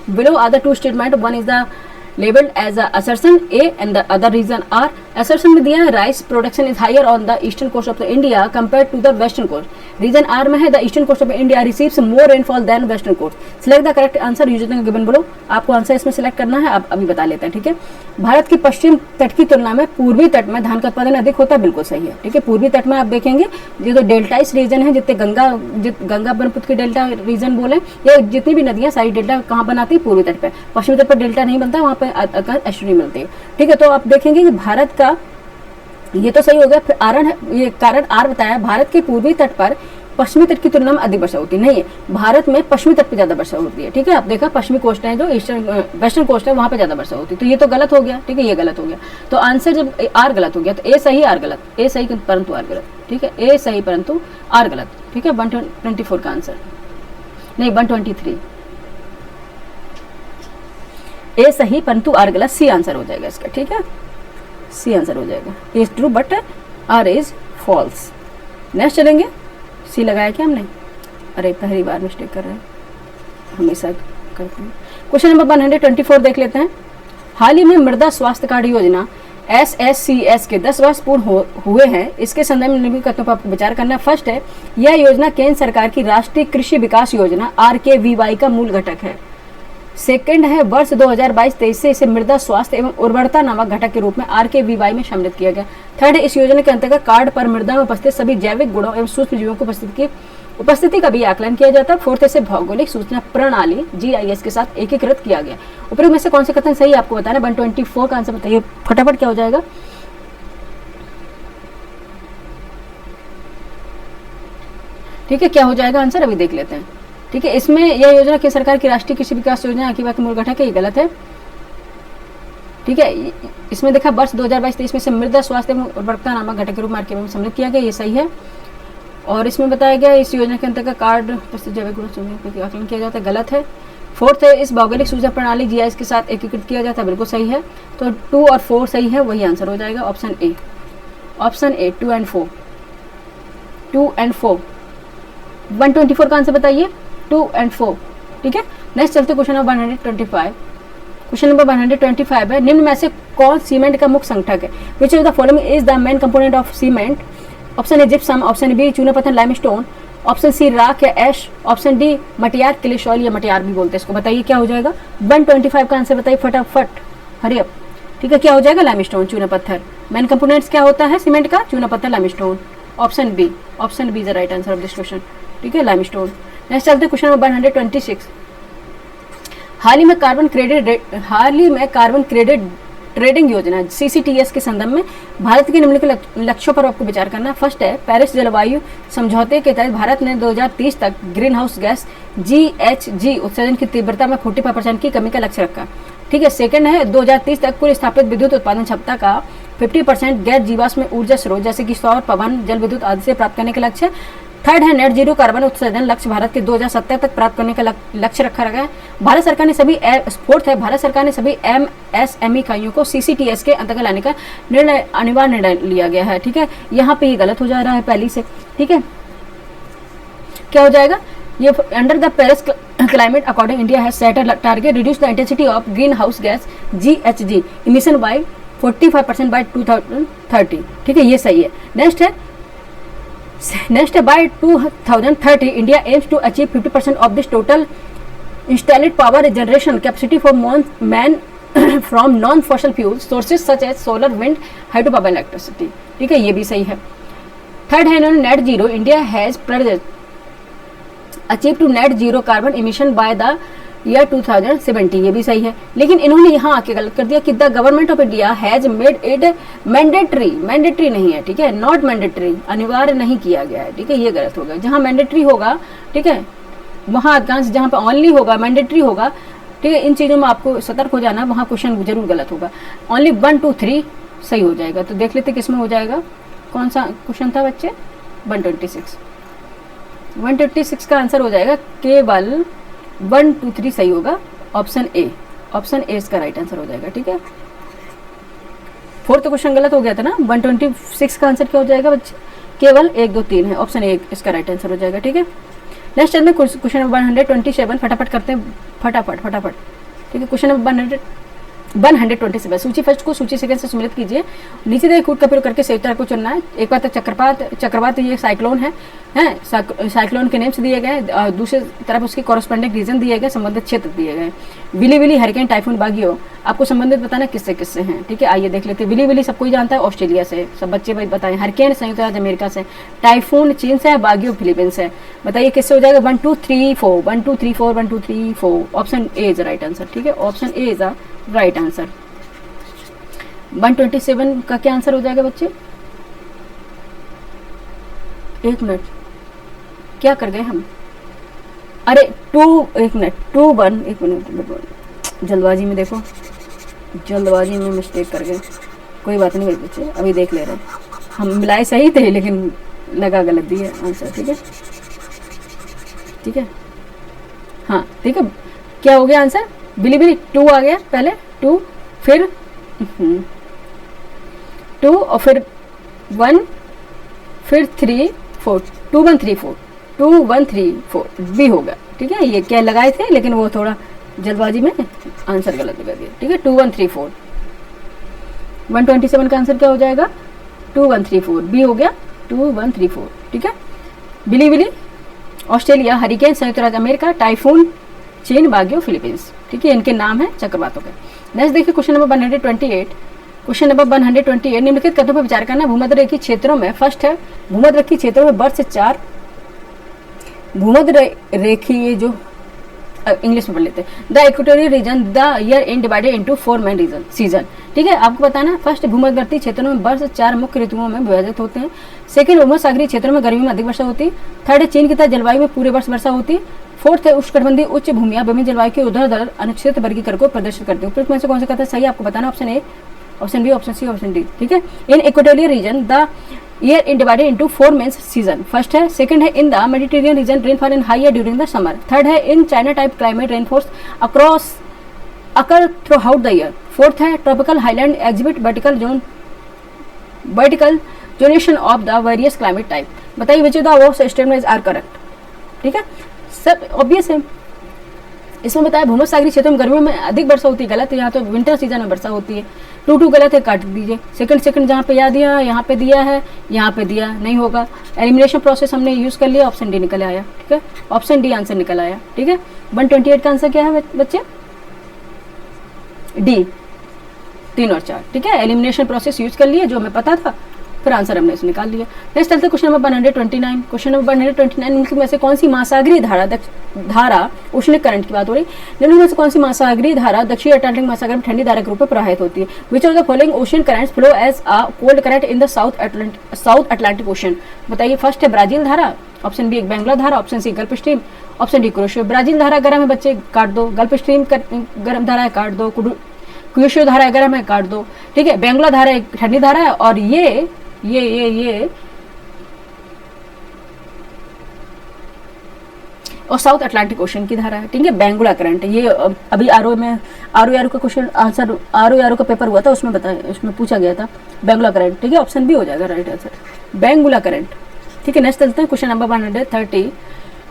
Below are the two statement, one is the labeled as a assertion A and the other reason R. Assertion में दिया है rice production is higher on the eastern coast of the India compared to the western coast. Reason R में है the eastern coast of India receives more rainfall than western coast. Select the correct answer using the given below. आपको answer इसमें select करना है, आप अभी बता लेते हैं, ठीक है। भारत की पश्चिम तट की तुलना में पूर्वी तट में धान का उत्पादन अधिक होता है, बिल्कुल सही है, ठीक है। पूर्वी तट में आप देखेंगे ये तो डेल्टाइस रीजन है, जितने गंगा ब्रह्मपुत्र के डेल्टा रीजन बोले, या जितनी भी नदियां सारी डेल्टा कहाँ बनाती है? पूर्वी तट पे। पश्चिमी तट पर डेल्टा नहीं बनता, वहाँ पे एस्टुअरी मिलती है, ठीक है। तो आप देखेंगे कि भारत का ये तो सही हो गया। फिर ये कारण आर बताया, भारत के पूर्वी तट पर पश्चिमी तट की तुलना में अधिक वर्षा होती नहीं है, भारत में पश्चिमी तट पे ज्यादा वर्षा होती है, ठीक है। आप देखा पश्चिमी कोस्ट है, जो वेस्टर्न कोस्ट है, वहां पे ज्यादा वर्षा होती है। तो ये तो गलत हो गया, ठीक है, ये गलत हो गया। तो आंसर जब आर गलत हो गया तो ए सही आर गलत, ए सही परंतु आर गलत, ठीक है। ए सही परंतु आर गलत, ठीक है। 124 का आंसर नहीं, 123 ए सही परंतु आर गलत, सी आंसर हो जाएगा इसका, ठीक है। सी आंसर हो जाएगा, A is true but R is false. Next चलेंगे, सी लगाया क्या हमने? अरे पहली बार मिस्टेक कर रहे हैं, हमेशा करते हैं। क्वेश्चन नंबर 124 देख लेते हैं। हाल ही में मृदा स्वास्थ्य कार्ड योजना SSCS के 10 वर्ष पूर्ण हुए हैं। इसके संदर्भ में निम्नलिखित तथ्यों पर आपको विचार करना है। फर्स्ट है, यह योजना केंद्र सरकार की राष्ट्रीय कृषि विकास योजना RKVY का मूल घटक है। सेकंड है, वर्ष 2022-23 से इसे मृदा स्वास्थ्य एवं उर्वरता नामक घटक के रूप में RKVY में सम्मिलित किया गया। थर्ड है, इस योजना के अंतर्गत कार्ड पर मृदा में उपस्थित सभी जैविक गुणों एवं सूक्ष्म जीवों की उपस्थिति का भी आकलन किया जाता है। फोर्थ, इसे भौगोलिक सूचना प्रणाली GIS के साथ एकीकृत किया गया। उपरोक्त में से कौन से कथन सही आपको बताना है? 124 का आंसर बताइए फटाफट, क्या हो जाएगा? ठीक है, क्या हो जाएगा आंसर अभी देख लेते हैं, ठीक है। इसमें यह योजना केंद्र सरकार की राष्ट्रीय कृषि विकास योजना RKVY का मूल घटक है, ये गलत है, ठीक है। इसमें देखा वर्ष 2022-23 में से मृदा स्वास्थ्य एवं उर्वरता नामक घटक के रूप में RKVY में सम्मिलित किया गया, ये सही है। और इसमें बताया गया इस योजना के अंतर्गत कार्ड जैविक गुणों का आकलन किया जाता है, गलत है। फोर्थ है, इस भौगोलिक सूचना प्रणाली GIS के साथ एकीकृत किया जाता है, बिल्कुल सही है। तो 2 और 4 सही है, वही आंसर हो जाएगा, option A. Option A 2 and 4, 2 and 4। 124 का आंसर बताइए, 2 and 4, ठीक है। नेक्स्ट चलते क्वेश्चन नंबर 125। क्वेश्चन नंबर 125 है, निम्न में से कौन सीमेंट का मुख्य संगठक है? Which of the following is the main component of cement? Option A gypsum, option B चूना पत्थर लाइमस्टोन, ऑप्शन सी राख या ऐश, ऑप्शन डी मटियार क्ले सॉइल या मटियार भी बोलते हैं इसको। बताइए क्या हो जाएगा? 125 का आंसर बताइए फटाफट, हरी अप, ठीक है। क्या हो जाएगा? लाइमस्टोन, चूना पत्थर। मेन कंपोनेंट्स क्या होता है सीमेंट का? चूना पत्थर limestone, option B is the right answer of this question. ठीक है, लाइमस्टोन। नेक्स्ट चलते हैं क्वेश्चन नंबर 126। हाल ही में कार्बन क्रेडिट ट्रेडिंग योजना CCTS के संदर्भ में भारत के निम्नलिखित लक्ष्यों पर आपको विचार करना है। फर्स्ट है, पेरिस जलवायु समझौते के तहत भारत ने 2030 तक ग्रीन हाउस गैस GHG उत्सर्जन की तीव्रता में 45% की कमी का लक्ष्य रखा। ठीक है। सेकंड है, 2030 तक कुल स्थापित विद्युत उत्पादन क्षमता का 50% गैर जीवाश्म ऊर्जा स्रोत जैसे कि सौर, पवन, जल विद्युत आदि से प्राप्त करने का लक्ष्य। थर्ड है, नेट जीरो कार्बन उत्सर्जन लक्ष्य भारत के 2070 तक प्राप्त करने का लक्ष्य रखा गया है। भारत सरकार ने सभी फोर्थ है, भारत सरकार ने सभी MSME इकाइयों को CCTS के अंतर्गत लाने का अनिवार्य निर्णय लिया गया है। ठीक है, यहाँ पे ये गलत हो जा रहा है पहली से। ठीक है, क्या हो जाएगा ये, under the Paris climate according India has set a target reduce the intensity of green house gas GHG emission by 45% by 2030। ठीक है, ये सही है। नेक्स्ट है, by 2030 India aims to achieve 50% of this total installed power generation capacity for man from non fossil fuel sources such as solar, wind, hydro power electricity. ठीक है, ये भी सही है। थर्ड है, net zero India has achieve to net zero carbon emission by the year 2070, ये भी सही है। लेकिन इन्होंने यहाँ आके गलत कर दिया कि the government of India has made it mandatory, mandatory नहीं है। ठीक है, नॉट मैंडेटरी, अनिवार्य नहीं किया गया है। ठीक है, ये गलत होगा। जहाँ मैंडेटरी होगा, ठीक है, वहाँ अधिकांश, जहाँ पे ऑनली होगा, मैंडेटरी होगा, ठीक है, इन चीज़ों में आपको सतर्क हो जाना, वहाँ क्वेश्चन जरूर गलत होगा। ओनली 1, 2, 3 सही हो जाएगा। तो देख लेते किस में हो जाएगा, कौन सा क्वेश्चन था बच्चे, 126। 126 का आंसर हो जाएगा केवल 1, 2, 3 सही होगा, ऑप्शन ए। ऑप्शन ए इसका राइट आंसर हो जाएगा। ठीक है, फोर्थ क्वेश्चन गलत हो गया था ना। 126 का आंसर क्या हो जाएगा बच्चे, केवल 1, 2, 3 है, ऑप्शन ए इसका राइट आंसर हो जाएगा। ठीक है, नेक्स्ट चलते हैं क्वेश्चन नंबर 127। फटाफट करते हैं, फटाफट। ठीक है, क्वेश्चन नंबर 127। सूची फर्स्ट को सूची सेकंड से सम्मिलित कीजिए। नीचे दिए कूट का प्रयोग करके सही उत्तर को चुनना है। एक बात चक्रवात ये साइक्लोन है, साइक्लोन के नेम्स दिए गए, दूसरी तरफ उसके कॉरेस्पॉन्डिंग रीजन दिए गए, संबंधित क्षेत्र दिए गए। विली, हरिकेन, टाइफून, बागियो आपको संबंधित बताना किससे किससे हैं। ठीक है, आइए देख लेते हैं। विली सबको ही जानता है, ऑस्ट्रेलिया से, सब बच्चे भाई बताएं। हरिकेन संयुक्त राज्य अमेरिका से, टाइफून चीन से है, बागियो फिलीपींस से। बताइए किससे हो जाएगा, 1, 2, 3, 4, 1, 2, 3, 4, 1, 2, 3, 4। Option A is right answer. ठीक है, option A is right answer. 127 का क्या आंसर हो जाएगा बच्चे, एक मिनट, क्या कर गए हम, अरे 1 मिनट, जल्दबाजी में देखो, जल्दबाजी में मिस्टेक कर गए। कोई बात नहीं बच्चे, अभी देख ले रहे हैं। हम मिलाए सही थे लेकिन लगा गलत दिया आंसर। ठीक है, हाँ ठीक है, क्या हो गया आंसर, बिली 2 आ गया, पहले 2, फिर 2 और फिर 1, फिर 3, 4, 2, 1, 3, 4, 2, 1, 3, 4 भी होगा। ठीक है, ये क्या लगाए थे लेकिन वो थोड़ा जल्दबाजी में आंसर गलत लगा दिया। ठीक है, 2, 1, 3, 4। 127 का आंसर क्या हो जाएगा, 2, 1, 3, 4 बी हो गया, 2, 1, 3, 4। ठीक है, बिली ऑस्ट्रेलिया, हरिकेन संयुक्त राज्य अमेरिका, टाइफून चीन, बागियो फिलीपींस। ठीक है, इनके नाम है चक्रवातों के। नेक्स्ट देखिए क्वेश्चन नंबर 128। क्वेश्चन नंबर 128, निम्नलिखित कथनों पर विचार करना। भूमध्यरेखीय क्षेत्रों में, फर्स्ट है, भूमध्यरेखीय क्षेत्रों में वर्ष से 4 भूमध्यरेखीय जो इंग्लिश में पढ़ लेते हैं, the equatorial region the year in divided into 4 main region season. ठीक है, आपको बताना, फर्स्ट भूमध्यवर्ती क्षेत्रों में वर्ष 4 मुख्य ऋतुओं में विभाजित होते हैं। सेकंड, भूमध्यसागरीय क्षेत्रों में गर्मी में अधिक वर्षा होती है। थर्ड है, चीन की तरह जलवायु में पूरे वर्ष वर्षा होती है। फोर्थ है, उष्णकटिबंधीय उच्च भूमियां विभिन्न जलवायु के उधर अनुच्छेद वर्गीकरण को प्रदर्शित करती है। उपयुक्त में से कौन सा कहता है सही, आपको बताना, option A, option B, option C, option D. ठीक है, in equatorial region the year in divided into 4 main season, first है। सेकंड है, in the Mediterranean region rainfall in high during the summer. Third है, in China type climate rainfalls across occur throughout the year. Fourth है, tropical highland exhibit vertical zonation of the various climate type. बताइए which of the above statements are correct. ठीक है, सब obvious है। इसमें बताया भूमध्यसागरीय क्षेत्रों में गर्मियों में अधिक वर्षा होती है, गलत है, यहाँ तो विंटर सीजन में वर्षा होती है। 2 गलत है, काट दीजिए। सेकंड जहाँ पे याद दिया, यहाँ पे दिया है, यहाँ पे दिया नहीं होगा। एलिमिनेशन प्रोसेस हमने यूज कर लिया, ऑप्शन डी निकल आया। ठीक है, ऑप्शन डी आंसर निकल आया। ठीक है, 128 का आंसर क्या है बच्चे, डी, 3 और 4। ठीक है, एलिमिनेशन प्रोसेस यूज कर लिए, जो हमें पता था फिर आंसर हमने इसे निकाल लिया। नेक्स्ट चलते क्वेश्चन नंबर 129। क्वेश्चन नंबर 129 निम्नलिखित में से कौन सी महासागरीय धारा उष्णिक करंट की बात हो रही, निम्नलिखित में से कौन सी महासागरीय धारा दक्षिण अटलांटिक महासागर में ठंडी धारा के रूप में प्रवाहित होती है। Which of the following ocean currents flow as a cold current in the south Atlantic ocean. बताइए, फर्स्ट है ब्राजील धारा, ऑप्शन बी एक बेंगलोर धारा, option C Gulf Stream, option D Kuroshio. Brazil धारा गर्म है बच्चे, काट दो। गल्फ स्ट्रीम गर्म धारा है, काट दो। क्रोशियो धारा है, गर्म है, काट दो। ठीक है, बेंगलोर धारा एक ठंडी धारा है, और ये और साउथ अटलांटिक ओशन की धारा है। ठीक है, बेंगुला करंट। ये अभी आरओ का क्वेश्चन आंसर आरओ का पेपर हुआ था, उसमें पूछा गया था बेंगुला करंट। ठीक है, ऑप्शन बी हो जाएगा राइट आंसर, बेंगुला करंट। ठीक है, नेक्स्ट चलते हैं क्वेश्चन नंबर 130।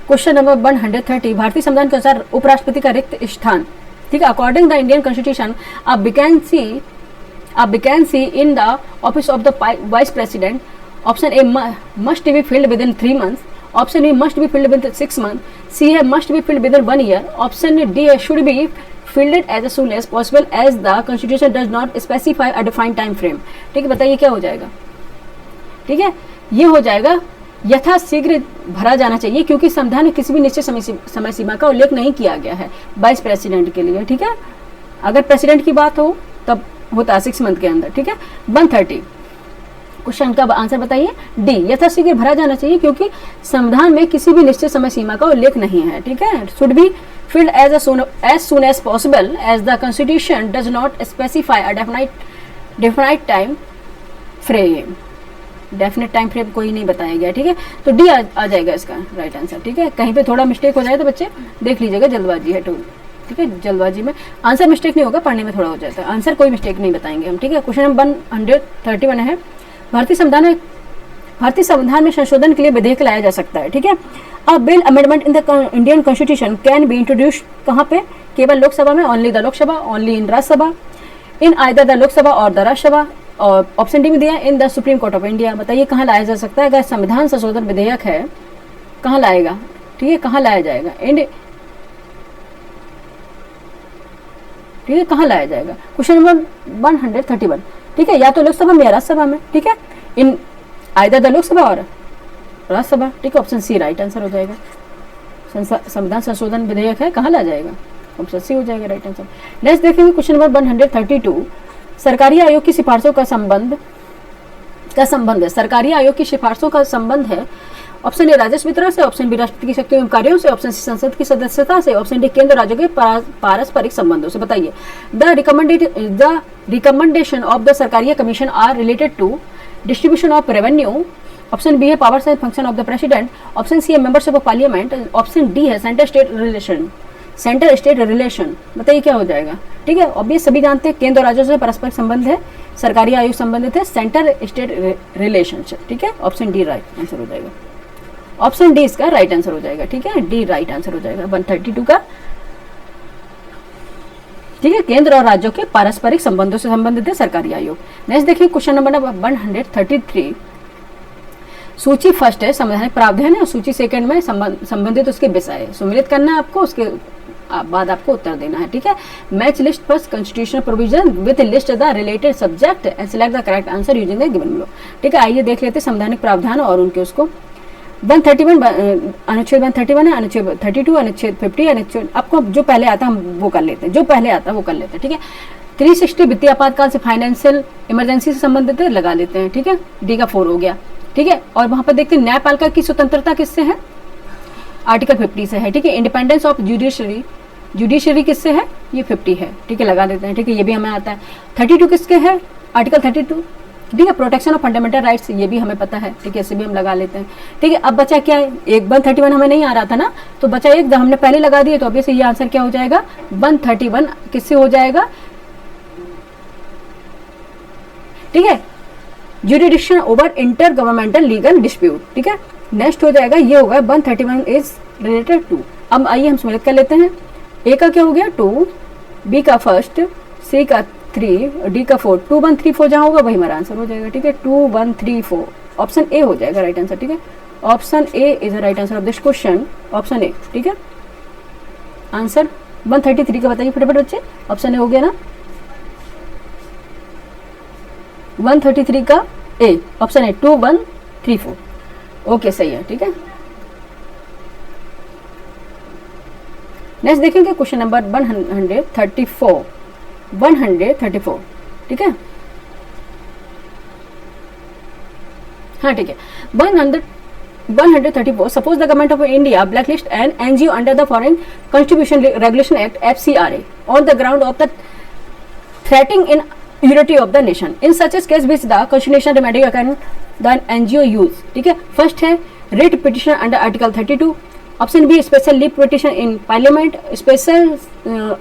क्वेश्चन नंबर 130, भारतीय संविधान के अनुसार उपराष्ट्रपति का रिक्त स्थान। ठीक है, according the Indian constitution a vacancy in the office of the vice president, option A must be filled within 3 months, option B must be filled 6 months, C है must be filled within 1 year, option D है should be filled as soon as possible as the constitution does not specify a defined time frame। ठीक है, बताइए क्या हो जाएगा। ठीक है, ये हो जाएगा यथाशीघ्र भरा जाना चाहिए, क्योंकि संविधान में किसी भी निश्चित समय सीमा का उल्लेख नहीं किया गया है वाइस प्रेसिडेंट के लिए। ठीक है, अगर प्रेसिडेंट की बात हो तब होता है 6 month के अंदर। ठीक है, 130 क्वेश्चन का आंसर बताइए, डी यथाशीघ्र भरा जाना चाहिए, क्योंकि संविधान में किसी भी निश्चित समय सीमा का उल्लेख नहीं है। ठीक है, should be filled as soon as possible as the constitution does not specify a definite time frame। Definite time frame कोई नहीं बताया गया। ठीक है, तो डी आ जाएगा इसका राइट आंसर। ठीक है, कहीं पे थोड़ा मिस्टेक हो जाए तो बच्चे देख लीजिएगा, जल्दबाजी है तो। ठीक है, जल्दबाजी में आंसर मिस्टेक नहीं होगा, पढ़ने में थोड़ा हो जाता है, आंसर कोई मिस्टेक नहीं बताएंगे हम। ठीक है, क्वेश्चन नंबर 131 है, भारतीय संविधान में संशोधन के लिए विधेयक लाया जा सकता है। ठीक है, अ bill amendment in the Indian constitution can be introduced कहाँ पे, केवल लोकसभा में, only the Lok Sabha, only in Rajya Sabha, in either the Lok Sabha और द राज्यसभा, और ऑप्शन डी में दिया in the supreme court of India. बताइए कहाँ लाया जा सकता है, अगर संविधान संशोधन विधेयक है कहाँ लाएगा। ठीक है, कहाँ लाया जाएगा, ठीक है, कहाँ लाया जाएगा। Question number 131। ठीक है, या तो लोकसभा में या राज्यसभा में। ठीक है, इन आइदर द लोकसभा और राज्यसभा। ठीक है, ऑप्शन सी राइट आंसर हो जाएगा। संविधान संशोधन विधेयक है, कहाँ लाया जाएगा, ऑप्शन सी हो जाएगा राइट आंसर। नेक्स्ट देखेंगे क्वेश्चन नंबर 132, सरकारी आयोग की सिफारिशों का संबंध है। सरकारी आयोग की सिफारिशों का संबंध है, ऑप्शन ए राजस्व वितरण से, ऑप्शन बी राष्ट्रपति की शक्तियों एवं कार्यों से, ऑप्शन सी संसद की सदस्यता से, ऑप्शन डी केंद्र राज्यों के पारस्परिक संबंधों से। बताइए, the recommendation of the Sarkaria commission are related to distribution of revenue, option B है powers and function of the president, option C है members of parliament, option D है सेंटर स्टेट रिलेशन। बताइए क्या हो जाएगा। ठीक है, ऑब्वियस सभी जानते हैं, केंद्र और राज्यों से परस्पर संबंध है, सरकारी आयोग संबंधित है, सेंटर स्टेट रिलेशनशिप। ठीक है, ऑप्शन डी राइट आंसर हो जाएगा, ऑप्शन डी इसका राइट आंसर हो जाएगा। ठीक है, डी राइट आंसर हो जाएगा 132 का। ठीक है, केंद्र और राज्यों के पारस्परिक संबंधों से संबंधित है सरकारी आयोग। नेक्स्ट देखिए क्वेश्चन नंबर 133, सूची फर्स्ट है संवैधानिक प्रावधान है, और सूची सेकंड में संबंधित उसके विषय सम्मिलित करना है आपको, उसके बाद आपको उत्तर देना है। ठीक है, match list first constitutional provision with list the related subject and select the correct answer using the given below. ठीक है, आइए देख लेते हैं संवैधानिक प्रावधान और उनके उसको। 131 अनुच्छेद 131 है, अनुच्छेद 32, अनुच्छेद 50, अनुच्छेद आपको जो पहले आता है हम वो कर लेते हैं, जो पहले आता है वो कर लेते हैं। ठीक है, 360 वित्तीय आपातकाल से फाइनेंशियल इमरजेंसी से संबंधित है, लगा लेते हैं। ठीक है, डी का 4 हो गया। ठीक है, और वहां पर देखते हैं न्यायपालिका की स्वतंत्रता किससे है, आर्टिकल 50 से है। ठीक है, इंडिपेंडेंस ऑफ जुडिशरी किससे है, ये 50 है। ठीक है, लगा देते हैं। ठीक है, ये भी हमें आता है। 32 किसके है, आर्टिकल 32। ठीक है, प्रोटेक्शन ऑफ फंडामेंटल राइट्स, ये भी हमें पता है। ठीक है, इसे भी हम लगा लेते हैं। ठीक है, अब बचा क्या है, एक 131 हमें नहीं आ रहा था ना, तो बचा एक, हमने पहले लगा दिए, तो ऑब्वियसली ये आंसर क्या हो जाएगा, 131 किससे हो जाएगा। ठीक है, जुडिक्शन over inter governmental legal dispute. ठीक है, नेक्स्ट हो जाएगा, ये होगा 131 इज रिलेटेड टू। अब आइए हम सम्मिलित कर लेते हैं। ए का क्या हो गया 2, बी का फर्स्ट, सी का 3, डी का 4, 2 1 3 4 जहाँ होगा वही हमारा आंसर हो जाएगा। ठीक है, 2 1 3 4 ऑप्शन ए हो जाएगा राइट आंसर। ठीक है, option A is the right answer of this question, option A. ठीक है, आंसर 133 का बताइए फटाफट बच्चे, ऑप्शन ए हो गया ना। 133 का ए, ऑप्शन ए 2 1 3 4। ओके सही है, ठीक है। नेक्स्ट देखेंगे क्वेश्चन नंबर 134, 134, ठीक है। हाँ ठीक है, 134, suppose the government of India blacklist an NGO under the foreign constitution regulation act FCRA on the ground of the threatening in unity of the nation in such as case which the constitution remedy can the NGO use, ठीक है। First है writ petition under article 32, option B special leave petition in parliament, special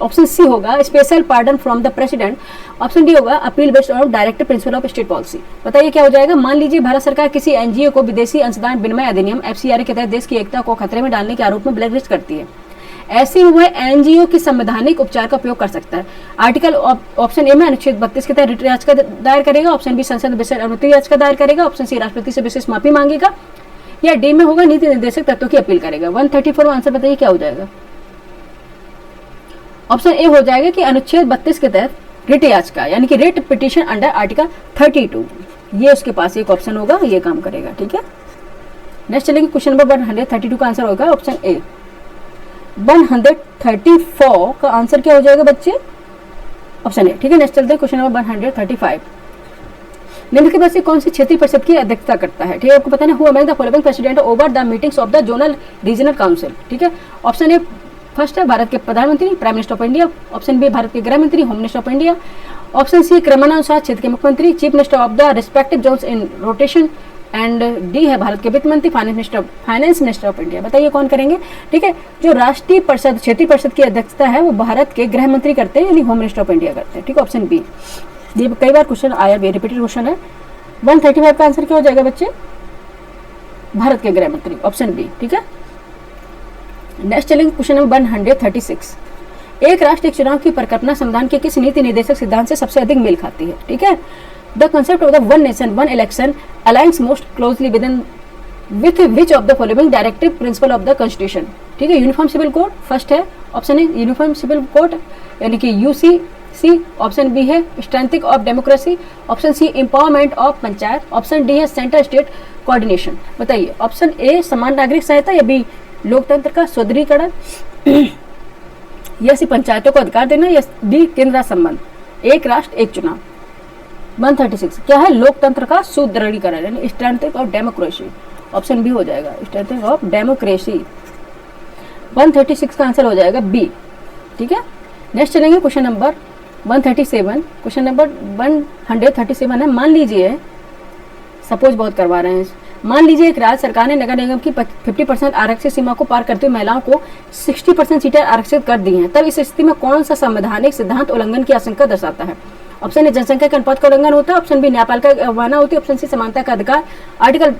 option C होगा special pardon from the president, option D होगा appeal based on directive principle of state policy. बताइए क्या हो जाएगा। मान लीजिए भारत सरकार किसी एनजीओ को विदेशी अंशदान विनिमय अधिनियम FCRA के तहत देश की एकता को खतरे में डालने के आरोप में ब्लैकलिस्ट करती है। ऐसे में वह एनजीओ की संवैधानिक उपचार का उपयोग कर सकता है। आर्टिकल ऑप्शन ए में अनुच्छेद 32 के तहत रिट याचिका दायर करेगा, ऑप्शन बी संसद विशेष अनुमति याचिका दायर करेगा, ऑप्शन सी राष्ट्रपति से विशेष माफी मांगेगा, या डी में होगा नीति निर्देशक तत्वों की अपील करेगा। 134 का आंसर बताइए क्या हो जाएगा। ऑप्शन ए हो जाएगा कि अनुच्छेद 32 के तहत रिट याचिका यानी कि रिट पिटिशन अंडर आर्टिकल 32, ये उसके पास एक ऑप्शन होगा, ये काम करेगा, ठीक है। नेक्स्ट चलेंगे क्वेश्चन नंबर 132 का आंसर होगा ऑप्शन ए। 134 का आंसर क्या हो जाएगा बच्चे, ऑप्शन ए, ठीक है। नेक्स्ट चलते हैं क्वेश्चन नंबर 135। निम्नलिखित में से कौन सी क्षेत्रीय परिषद की अध्यक्षता करता है, ठीक है। आपको पता है who among the following president over the meetings of the zonal regional council, ठीक है। ऑप्शन ए फर्स्ट है भारत के प्रधानमंत्री prime minister of India, option B Bharat के गृह मंत्री home minister of India, option C क्रमानुसार क्षेत्र के मुख्यमंत्री chief minister of the respective zones in rotation, and D है भारत के वित्त मंत्री फाइनेंस मिनिस्टर ऑफ इंडिया। बताइए कौन करेंगे, ठीक है। जो राष्ट्रीय परिषद क्षेत्रीय परिषद की अध्यक्षता है वो भारत के गृह मंत्री करते हैं यानी होम मिनिस्टर ऑफ इंडिया करते हैं, ठीक है। ऑप्शन बी, ये कई बार क्वेश्चन आया, रिपीटेड क्वेश्चन है। 135 का आंसर क्या हो जाएगा बच्चे, भारत के गृह मंत्री, ऑप्शन बी, ठीक है। नेक्स्ट चलेंगे क्वेश्चन नंबर 136। एक राष्ट्र एक चुनाव की परिकल्पना संविधान के किस नीति निर्देशक सिद्धांत से सबसे अधिक मेल खाती है, ठीक है। The concept of the one nation one election aligns most closely with which of the following directive principle of the constitution, ठीक है। यूनिफॉर्म सिविल कोड फर्स्ट है, option A uniform civil code यानी कि UCC, option B है strengthening of democracy, option C empowerment of panchayat, option D है centre state coordination. बताइए option A समान नागरिक सहायता, या बी लोकतंत्र का सुदृढ़ीकरण, या सी पंचायतों को अधिकार देना, या डी केंद्र संबंध, एक राष्ट्र एक चुनाव। 136 क्या है, लोकतंत्र का सुदृढ़ीकरण यानी strengthening of democracy, option B हो जाएगा स्ट्रेंथिंग ऑफ डेमोक्रेसी। 136 का आंसर हो जाएगा बी, ठीक है। नेक्स्ट चलेंगे क्वेश्चन नंबर 137। क्वेश्चन नंबर 137 है, मान लीजिए सपोज बहुत करवा रहे हैं, मान लीजिए एक राज्य सरकार ने नगर निगम की 50% आरक्षित सीमा को पार करते हुए महिलाओं को 60% सीटें आरक्षित कर दी हैं, तब इस स्थिति में कौन सा संवैधानिक सिद्धांत उल्लंघन की आशंका दर्शाता है। ऑप्शन ए जनसंख्या के अनुपात का उल्लंघन होता है, ऑप्शन बी न्यायपालिका की अवमानना होती है, ऑप्शन सी समानता का अधिकार आर्टिकल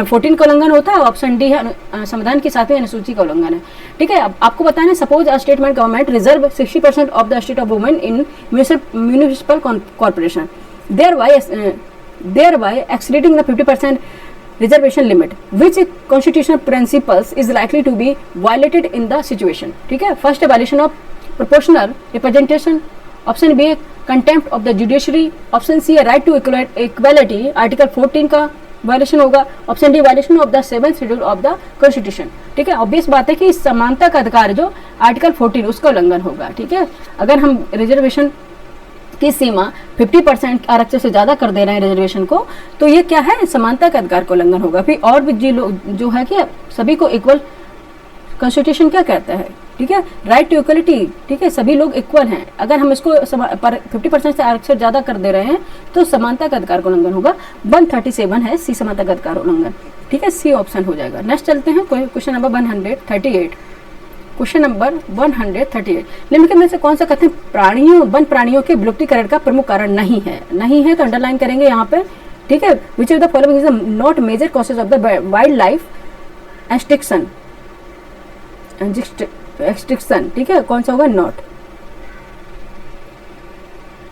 14 का उल्लंघन होता है, ऑप्शन डी है संविधान की 7वीं अनुसूची का उल्लंघन है, ठीक है। अब आपको बताना, suppose a statement government reserve 60% of the state of women in municipal corporation thereby exceeding the 50% reservation limit, which constitutional principles is likely to be violated in the situation, ठीक है। First violation of proportional representation, option B contempt of the judiciary, option C right to equality article 14 का violation होगा, option D violation of the 7th schedule of the constitution, ठीक है। Obvious बात है कि समानता का अधिकार जो आर्टिकल 14 उसका उल्लंघन होगा, ठीक है। अगर हम रिजर्वेशन की सीमा 50% आरक्षण से ज्यादा कर दे रहे हैं रिजर्वेशन को, तो ये क्या है, समानता का अधिकार का उल्लंघन होगा। फिर और भी जो है कि सभी को इक्वल, कॉन्स्टिट्यूशन क्या कहता है, ठीक है, राइट टू इक्वलिटी, ठीक है, सभी लोग इक्वल हैं। अगर हम इसको 50% से आरक्षण ज्यादा कर दे रहे हैं तो समानता का अधिकार का उल्लंघन होगा। 137 है सी, समानता का अधिकार उल्लंघन, ठीक है, सी ऑप्शन हो जाएगा। नेक्स्ट चलते हैं क्वेश्चन नंबर 138। क्वेश्चन नंबर 138, निम्नलिखित में से कौन सा कथन वन प्राणियों के विलुप्तीकरण का प्रमुख कारण नहीं है तो अंडरलाइन करेंगे यहाँ पे, ठीक है। Which of the following is not major causes of the wild life extinction, ठीक है, कौन सा होगा, नॉट,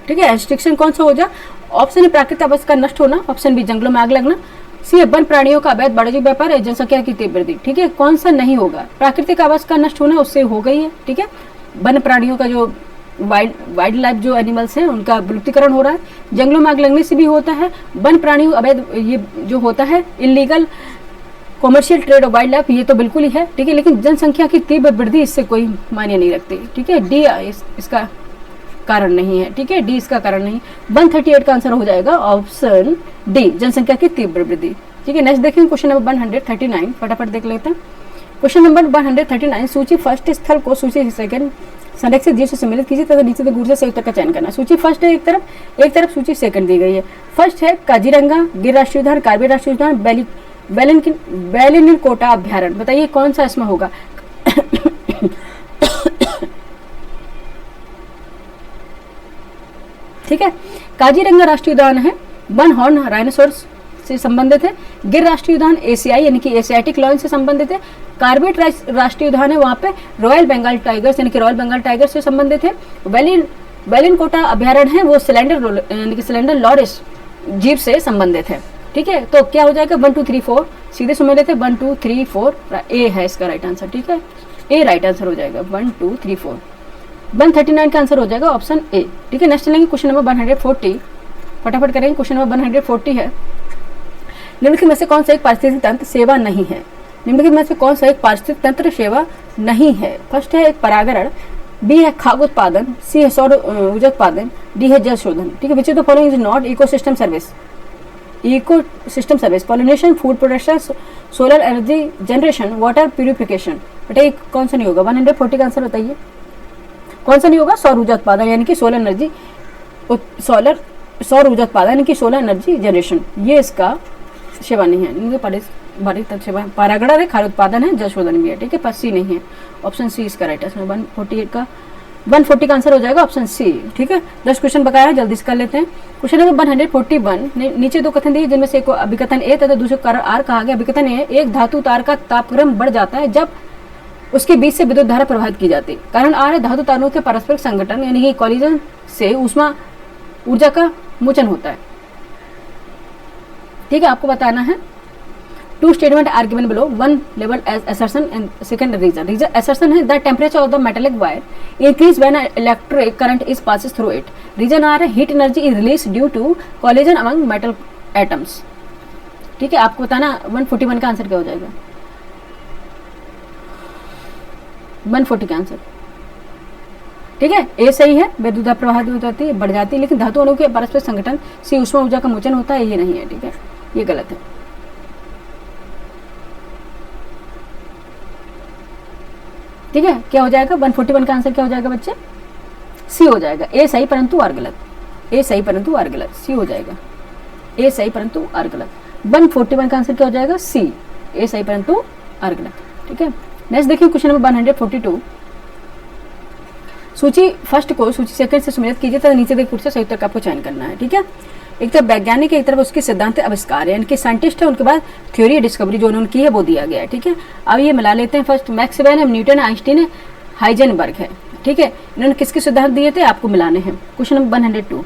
ठीक है। एक्सटिंक्शन कौन सा हो जाए, ऑप्शन ए प्राकृतिक आवास का नष्ट होना, ऑप्शन बी जंगलों में आग लगना, सी वन प्राणियों का अवैध वाणिज्यिक व्यापार है, जनसंख्या की तीव्र वृद्धि, ठीक है। कौन सा नहीं होगा, प्राकृतिक आवास का नष्ट होना उससे हो गई है, ठीक है। वन प्राणियों का जो वाइल्ड लाइफ जो एनिमल्स हैं उनका विलुप्तीकरण हो रहा है, जंगलों में आग लगने से भी होता है, वन प्राणियों अवैध ये जो होता है illegal commercial trade off wild life, ये तो बिल्कुल ही है, ठीक है। लेकिन जनसंख्या की तीव्र वृद्धि इससे कोई मायने नहीं रखती, ठीक है। डी इसका कारण नहीं है, ठीक है, डी इसका कारण नहीं। 138 का आंसर हो जाएगा ऑप्शन डी, जनसंख्या की तीव्र वृद्धि, ठीक है। नेक्स्ट देखेंगे क्वेश्चन नंबर 139, फटाफट देख लेते हैं। क्वेश्चन नंबर 139, सूची फर्स्ट स्थल को सूची सेकंड संरक्षित जीव से सम्मिलित कीजिए तथा नीचे गुण से सही उत्तर का चयन करना। सूची फर्स्ट है एक तरफ सूची सेकंड दी गई है। फर्स्ट है काजीरंगा गिर राष्ट्रीय उद्यान, कार्बेट राष्ट्रीय उद्यान, बेलिनकोटा अभ्यारण्य, बताइए कौन सा इसमें होगा। ठीक है, काजीरंगा राष्ट्रीय उद्यान है, वन हॉर्न राइनोसोरस से संबंधित है। गिर राष्ट्रीय उद्यान एशियाई यानी कि एशियाटिक लॉयन से संबंधित है। कार्बेट राष्ट्रीय उद्यान है, वहां पे रॉयल बंगाल टाइगर्स यानी कि रॉयल बंगाल टाइगर से संबंधित है। बेलिनकोटा अभ्यारण्य है, वो सिलेंडर यानी कि सिलेंडर लॉरिस जीव से संबंधित है, ठीक है। तो क्या हो जाएगा 1 2 3 4 सीधे सुमेलित है, 1 2 3 4 ए है इसका राइट आंसर, ठीक है, ए राइट आंसर हो जाएगा 1 2 3 4। 139 का आंसर हो जाएगा ऑप्शन ए, ठीक है। नेक्स्ट चलेंगे क्वेश्चन नंबर 140, फटाफट करेंगे। क्वेश्चन नंबर 140 है, निम्नलिखित में से कौन सा एक पारिस्थितिक तंत्र सेवा नहीं है। निम्नलिखित में से कौन सा एक पारिस्थितिक तंत्र सेवा नहीं है। फर्स्ट है एक परागण, बी है खाद्य उत्पादन, सी है सौर ऊर्जा उत्पादन, डी है जल शोधन, ठीक है। Which of the following is not ecosystem service. Ecosystem service, pollination, food production, solar energy generation, water purification, बताइए कौन सा नहीं होगा। 140 का आंसर बताइए कौन सा नहीं होगा। सौर ऊर्जा उत्पादन यानी कि सौर ऊर्जा उत्पादन यानी कि सोलर एनर्जी जनरेशन, ये इसका सेवा नहीं है। परागण है, खाद्य उत्पादन है, जल शोधन भी है, ठीक है, पर सी नहीं है। ऑप्शन सी इसका राइट आंसर। 140 का आंसर हो जाएगा ऑप्शन सी, ठीक है। 10 क्वेश्चन बकाया है, जल्दी से कर लेते हैं। क्वेश्चन नंबर 141, नीचे दो कथन दिए जिनमें से एक अभिकथन ए तथा दूसरे कारण आर कहा गया। अभिकथन ए, एक धातु तार का तापक्रम बढ़ जाता है जब उसके बीच से विद्युत धारा प्रवाहित की जाती है। कारण आर है, धातु तारों के पारस्परिक संगठन यानी कि कॉलिजन से ऊष्मा ऊर्जा का मोचन होता है, ठीक है। आपको बताना है two statement are given below, one लेवल as assertion and second reason. Assertion है the temperature of the metallic wire increase when electric current is passes through it. Reason R है heat energy is release due to collision among metal atoms, ठीक है। आपको बताना 141 का answer क्या हो जाएगा। 140 का आंसर, ठीक है, ए सही है, विद्युत धारा प्रवाहित हो जाती है, बढ़ जाती है, लेकिन धातु अणु के पारस्परिक संगठन से ऊष्मा ऊर्जा का मोचन होता है, ये नहीं है, ठीक है, ये गलत है। ठीक है, क्या हो जाएगा 141 का आंसर क्या हो जाएगा बच्चे, सी हो जाएगा। ए सही परंतु आर गलत, ए सही परंतु आर गलत, सी हो जाएगा, ए सही परंतु आर गलत। 141 का आंसर क्या हो जाएगा, सी, ए सही परंतु आर गलत, ठीक है। नेक्स्ट देखिए क्वेश्चन नंबर 142, सूची फर्स्ट को सूची सेकंड से सम्मिलित कीजिए तथा नीचे देखिए से सही उत्तर का आपको चयन करना है, ठीक है। एक तरफ वैज्ञानिक है, एक तरफ उसके सिद्धांत आविष्कार है, यानी कि साइंटिस्ट है, उनके बाद थ्योरी डिस्कवरी जो उन्होंने की है वो दिया गया है, ठीक है। अब ये मिला लेते हैं। फर्स्ट मैक्सवेल है, न्यूटन है, आइंस्टीन है, हाइजेनबर्ग है, ठीक है। इन्होंने किसके सिद्धांत दिए थे आपको मिलाने हैं। क्वेश्चन नंबर 102,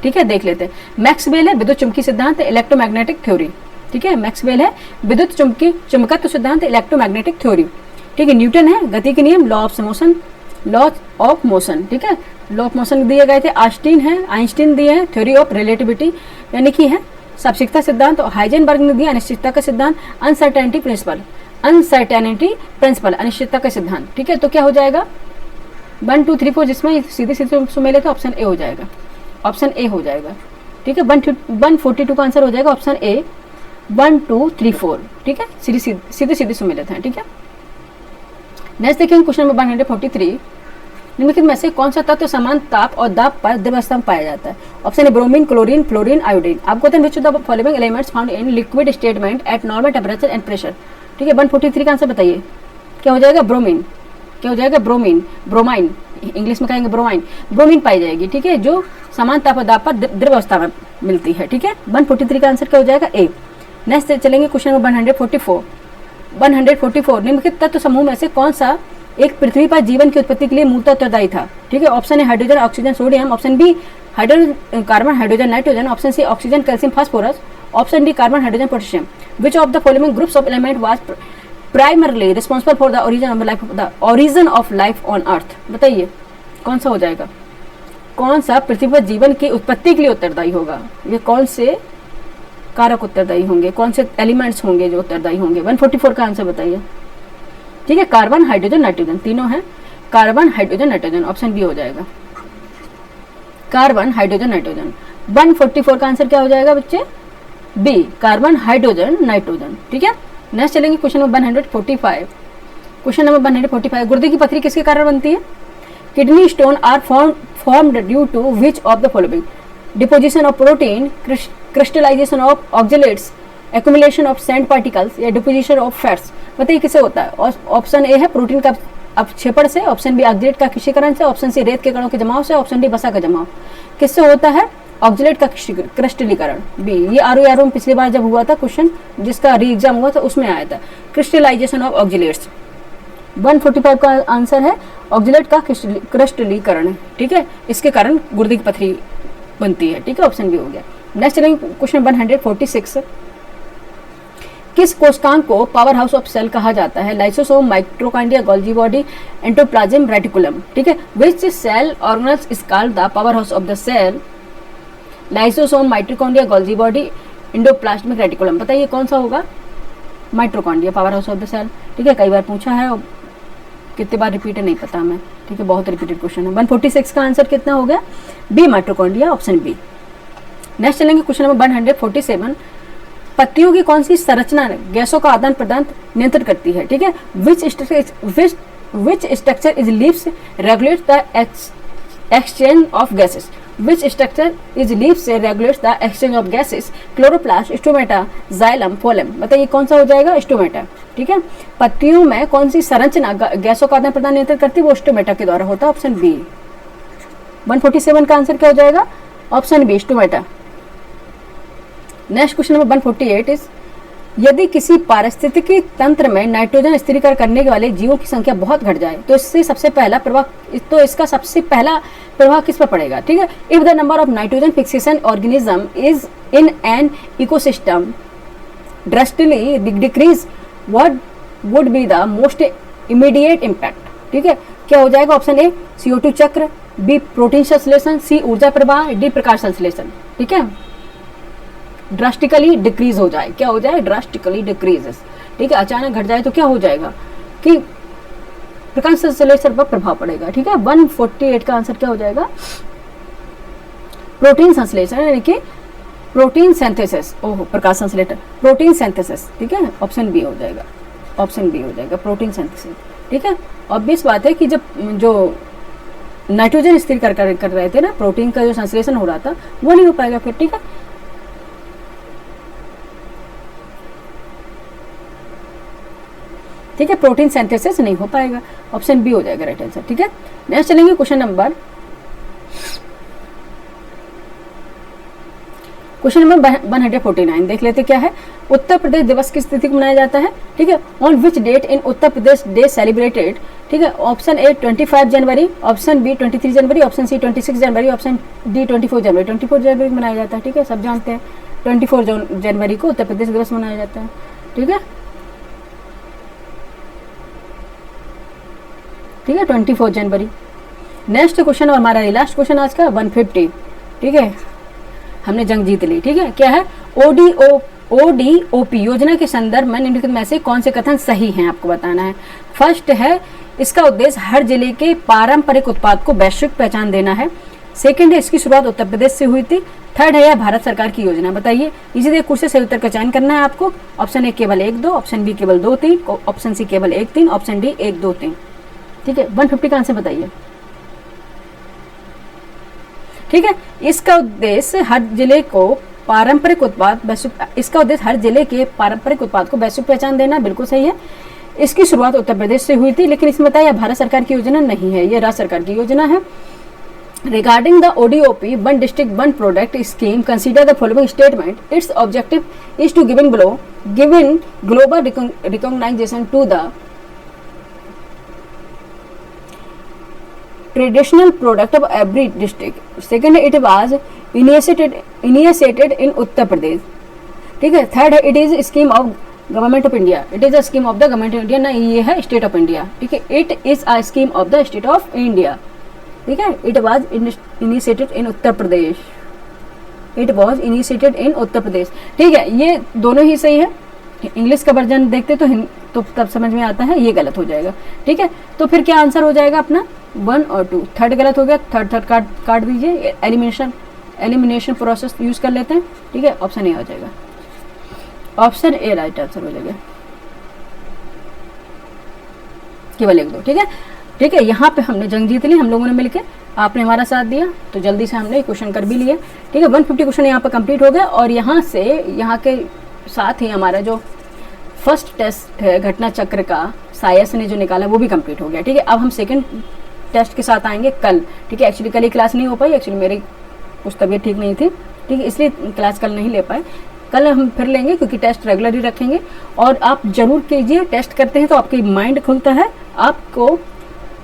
ठीक है, देख लेते हैं। मैक्सवेल है विद्युत चुंबकीय सिद्धांत, इलेक्ट्रोमैग्नेटिक थ्योरी, ठीक है। मैक्सवेल है विद्युत चुंबकत्व सिद्धांत, इलेक्ट्रोमैग्नेटिक थ्योरी, ठीक है। न्यूटन है गति के नियम, लॉ ऑफ मोशन, ठीक है, लॉ ऑफ मोशन दिए गए थे। आइंस्टीन दिए हैं थ्योरी ऑफ रिलेटिविटी यानी कि है सापेक्षता सिद्धांत, और हाइजेनबर्ग ने दिया अनिश्चितता का सिद्धांत, अनसर्टेनिटी प्रिंसिपल अनिश्चितता का सिद्धांत, ठीक है। तो क्या हो जाएगा 1 2 3 4 जिसमें सीधे सुमेले तो ऑप्शन ए हो जाएगा, ऑप्शन ए हो जाएगा, ठीक है। 142 का आंसर हो जाएगा ऑप्शन ए, 1 2 3 4, ठीक है, सीधे सुमेलित हैं, ठीक है। नेक्स्ट देखेंगे क्वेश्चन नंबर 143, निम्नलिखित में से कौन सा तत्व समान ताप और दाब पर द्रव्यावस्था में पाया जाता है। ऑप्शन ए ब्रोमीन, क्लोरीन, फ्लोरीन, आयोडीन। आपको बताएं विच of the following elements found in liquid statement at normal temperature and pressure, ठीक है। 143 का आंसर बताइए क्या हो जाएगा, ब्रोमीन, क्या हो जाएगा, ब्रोमाइन, इंग्लिश में कहेंगे ब्रोमीन पाई जाएगी, ठीक है, जो समान ताप और दाब पर द्रव्यावस्था में मिलती है, ठीक है। 143 का आंसर क्या हो जाएगा, ए। नेक्स्ट चलेंगे क्वेश्चन नंबर 144, निम्नलिखित तत्व समूह में से कौन सा एक पृथ्वी पर जीवन की उत्पत्ति के लिए मूलतः उत्तरदायी था, ठीक है। Option A hydrogen, oxygen, sodium, option B carbon, hydrogen, nitrogen, option C oxygen, calcium, phosphorus, option D carbon, hydrogen, potassium. Which of the following groups of element was primarily responsible for the origin of life on earth. बताइए कौन सा हो जाएगा, कौन सा पृथ्वी पर जीवन की उत्पत्ति के लिए उत्तरदायी होगा, ये कौन से कारक उत्तरदायी होंगे, कौन से एलिमेंट्स होंगे जो उत्तरदायी होंगे। 144 का आंसर बताइए। ठीक है, कार्बन, हाइड्रोजन, नाइट्रोजन, तीनों हैं। Carbon, hydrogen, nitrogen, option B हो जाएगा, कार्बन, हाइड्रोजन, नाइट्रोजन। 144 का आंसर क्या हो जाएगा बच्चे, बी, कार्बन, हाइड्रोजन, नाइट्रोजन। ठीक है, नेक्स्ट चलेंगे क्वेश्चन नंबर 145। क्वेश्चन नंबर 145, गुर्दे की पथरी किसके कारण बनती है। Kidney stone are formed due to which of the following? Deposition of protein, crystallization of oxalates, accumulation of sand particles या deposition of fats। बताइए किससे होता है। ऑप्शन ए है प्रोटीन का अपक्षेपण से, ऑप्शन बी ऑक्जेलेट का किशीकरण से, ऑप्शन सी रेत के कणों के जमाव से, ऑप्शन डी वसा का जमाव। किससे होता है, ऑक्जेलेट का क्रिस्टलीकरण, बी। ये आरओ में पिछली बार जब हुआ था क्वेश्चन, जिसका री एग्जाम हुआ था उसमें आया था, क्रिस्टलाइजेशन ऑफ ऑक्जेलेट्स। 145 का आंसर है ऑक्जेलेट का क्रिस्टलीकरण। ठीक है, इसके कारण गुर्दे की पथरी बनती है। ठीक है, ऑप्शन बी हो गया। नेक्स्ट चलेंगे क्वेश्चन 146। किस कोशिकांग को पावर हाउस ऑफ सेल कहा जाता है। Lysosome, mitochondria, Golgi body, endoplasm, reticulum. ठीक है, which cell organelles is called the power house of the cell. Lysosome, mitochondria, Golgi body, endoplasmic reticulum. बताइए कौन सा होगा, mitochondria power house of the cell. ठीक है, कई बार पूछा है, कितनी बार रिपीट है नहीं पता हमें। ठीक है, बहुत रिपीटेड क्वेश्चन है। 146 का आंसर कितना हो गया, B, mitochondria, option B. Next चलेंगे क्वेश्चन नंबर 147। पत्तियों की कौन सी संरचना गैसों का आदान प्रदान नियंत्रित करती है। ठीक है, which structure is leaves regulate the exchange of gases. Which structure is leaves regulates the exchange of gases. Chloroplast, stomata, xylem, phloem. बताइए कौन सा हो जाएगा, स्टोमेटा। ठीक है, पत्तियों में कौन सी संरचना गैसों का आदान प्रदान नियंत्रित करती है, वो स्टोमेटा के द्वारा होता है, ऑप्शन बी। 147 का आंसर क्या हो जाएगा, option B, stomata. Next question number 148 इज, यदि किसी पारिस्थितिकी तंत्र में नाइट्रोजन स्थिरीकरण करने वाले जीवों की संख्या बहुत घट जाए तो इसका सबसे पहला प्रभाव किस पर पड़ेगा। ठीक है, if the number of nitrogen fixation organism is in an ecosystem drastically decrease, what would be the most immediate impact. ठीक है, क्या हो जाएगा, ऑप्शन ए, CO2 चक्र, बी, प्रोटीन संश्लेषण, सी, ऊर्जा प्रवाह, डी, प्रकाश संश्लेषण। ठीक है, ड्रास्टिकली डिक्रीज हो जाए, क्या हो जाए, ड्रास्टिकली डिक्रीजेस। ठीक है, अचानक घट जाए तो क्या हो जाएगा कि प्रकाश संश्लेषण पर प्रभाव पड़ेगा। ठीक है, 148 का आंसर क्या हो जाएगा, प्रोटीन संश्लेषण, यानी कि प्रोटीन सिंथेसिस। ओहो, प्रकाश संश्लेषण, प्रोटीन सिंथेसिस। ठीक है, ऑप्शन बी हो जाएगा, ऑप्शन बी हो जाएगा, प्रोटीन सिंथेसिस। ठीक है, ऑब्वियस बात है कि जब जो नाइट्रोजन स्थिर कर रहे थे ना, प्रोटीन का जो संश्लेषण हो रहा था वो नहीं हो पाएगा फिर। ठीक है, ठीक है, प्रोटीन सिंथेसिस नहीं हो पाएगा, ऑप्शन बी हो जाएगा राइट आंसर। ठीक है, नेक्स्ट चलेंगे क्वेश्चन नंबर 149 देख लेते क्या है। उत्तर प्रदेश दिवस किस तिथि को मनाया जाता है। ठीक है, on which date in Uttar Pradesh day celebrated. ठीक है, ऑप्शन ए 25 जनवरी, ऑप्शन बी 23 जनवरी, ऑप्शन सी 26 जनवरी, ऑप्शन डी 24 जनवरी। 24 जनवरी को मनाया जाता है। ठीक है, सब जानते हैं 24 जनवरी को उत्तर प्रदेश दिवस मनाया जाता है। ठीक है, ठीक है, 24 जनवरी। नेक्स्ट क्वेश्चन और हमारा लास्ट क्वेश्चन आज का 150। ठीक है, हमने जंग जीत ली। ठीक है, क्या है, ODOP योजना के संदर्भ में निम्नलिखित में से कौन से कथन सही हैं, आपको बताना है। फर्स्ट है, इसका उद्देश्य हर जिले के पारंपरिक उत्पाद को वैश्विक पहचान देना है। सेकंड है, इसकी शुरुआत उत्तर प्रदेश से हुई थी। थर्ड है, यह भारत सरकार की योजना। बताइए, इसी तरह कुछ से सही उत्तर का चयन करना है आपको। ऑप्शन ए केवल 1 2, ऑप्शन बी केवल 2 3, ऑप्शन सी केवल 1 3, ऑप्शन डी 1 2 3। ठीक है, 150 का आंसर बताइए। ठीक है, इसका उद्देश्य हर जिले को पारंपरिक उत्पाद को वैश्विक पहचान देना, बिल्कुल सही है। इसकी शुरुआत उत्तर प्रदेश से हुई थी, लेकिन इसमें बताया भारत सरकार की योजना नहीं है, यह राज्य सरकार की योजना है। Regarding the ODOP, one district, one product scheme, consider the following statement. Its objective is to giving global recognition to the traditional product of every district. Second, it was initiated in Uttar Pradesh. ठीक है, third है, it is scheme of government of India, it is a scheme of the government of India, ना ये है state of India, ठीक है। It is a scheme of the state of India, ठीक है। It was initiated in Uttar Pradesh, it was initiated in Uttar Pradesh, ठीक है। ये दोनों ही सही है। इंग्लिश का वर्जन देखते तो तब समझ में आता है, ये गलत हो जाएगा, ठीक है। तो फिर क्या आंसर हो जाएगा अपना 1 और 2, थर्ड गलत हो गया, थर्ड काट दीजिए, एलिमिनेशन प्रोसेस यूज कर लेते हैं, ठीक है। ऑप्शन ए हो जाएगा, ऑप्शन ए राइट आंसर हो जाएगा, केवल 1 2, ठीक है, ठीक है। यहाँ पे हमने जंग जीत ली हम लोगों ने मिलके, आपने हमारा साथ दिया, तो जल्दी से हमने क्वेश्चन कर भी लिए, ठीक है। 150 क्वेश्चन यहाँ पे कंप्लीट हो गया, और यहाँ से यहाँ के साथ ही हमारा जो फर्स्ट टेस्ट है घटना चक्र का सायस ने जो निकाला वो भी कंप्लीट हो गया, ठीक है। अब हम सेकंड टेस्ट के साथ आएंगे कल, ठीक है। एक्चुअली कल ही क्लास नहीं हो पाई, एक्चुअली मेरी कुछ तबीयत ठीक नहीं थी, ठीक है, इसलिए क्लास कल नहीं ले पाए। कल हम फिर लेंगे, क्योंकि टेस्ट रेगुलर ही रखेंगे। और आप जरूर कीजिए, टेस्ट करते हैं तो आपकी माइंड खुलता है, आपको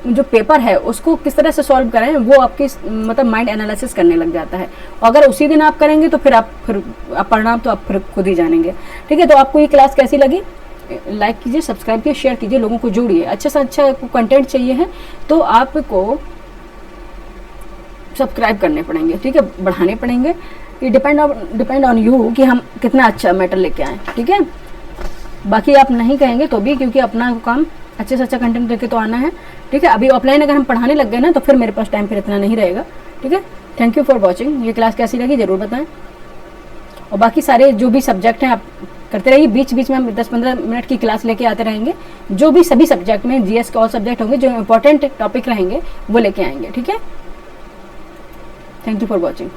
जो पेपर है उसको किस तरह से सॉल्व करें वो आपकी मतलब माइंड एनालिसिस करने लग जाता है। अगर उसी दिन आप करेंगे तो फिर आप परिणाम तो आप फिर खुद ही जानेंगे, ठीक है। तो आपको ये क्लास कैसी लगी, लाइक कीजिए, सब्सक्राइब कीजिए, शेयर कीजिए, लोगों को जोड़िए। अच्छा से अच्छा कंटेंट चाहिए है तो आपको सब्सक्राइब करने पड़ेंगे, ठीक है, बढ़ाने पड़ेंगे। ये डिपेंड ऑन यू कि हम कितना अच्छा मैटर लेके आए, ठीक है। बाकी आप नहीं कहेंगे तो भी, क्योंकि अपना काम अच्छे से अच्छा कंटेंट लेके तो आना है, ठीक है। अभी ऑफलाइन अगर हम पढ़ाने लग गए ना तो फिर मेरे पास टाइम फिर इतना नहीं रहेगा, ठीक है। Thank you for watching. ये क्लास कैसी लगी ज़रूर बताएं, और बाकी सारे जो भी सब्जेक्ट हैं आप करते रहिए, बीच बीच में हम 10-15 मिनट की क्लास लेके आते रहेंगे। जो भी सभी सब्जेक्ट में जीएस के ऑल सब्जेक्ट होंगे, जो इंपॉर्टेंट टॉपिक रहेंगे वो लेके आएंगे, ठीक है। Thank you for watching.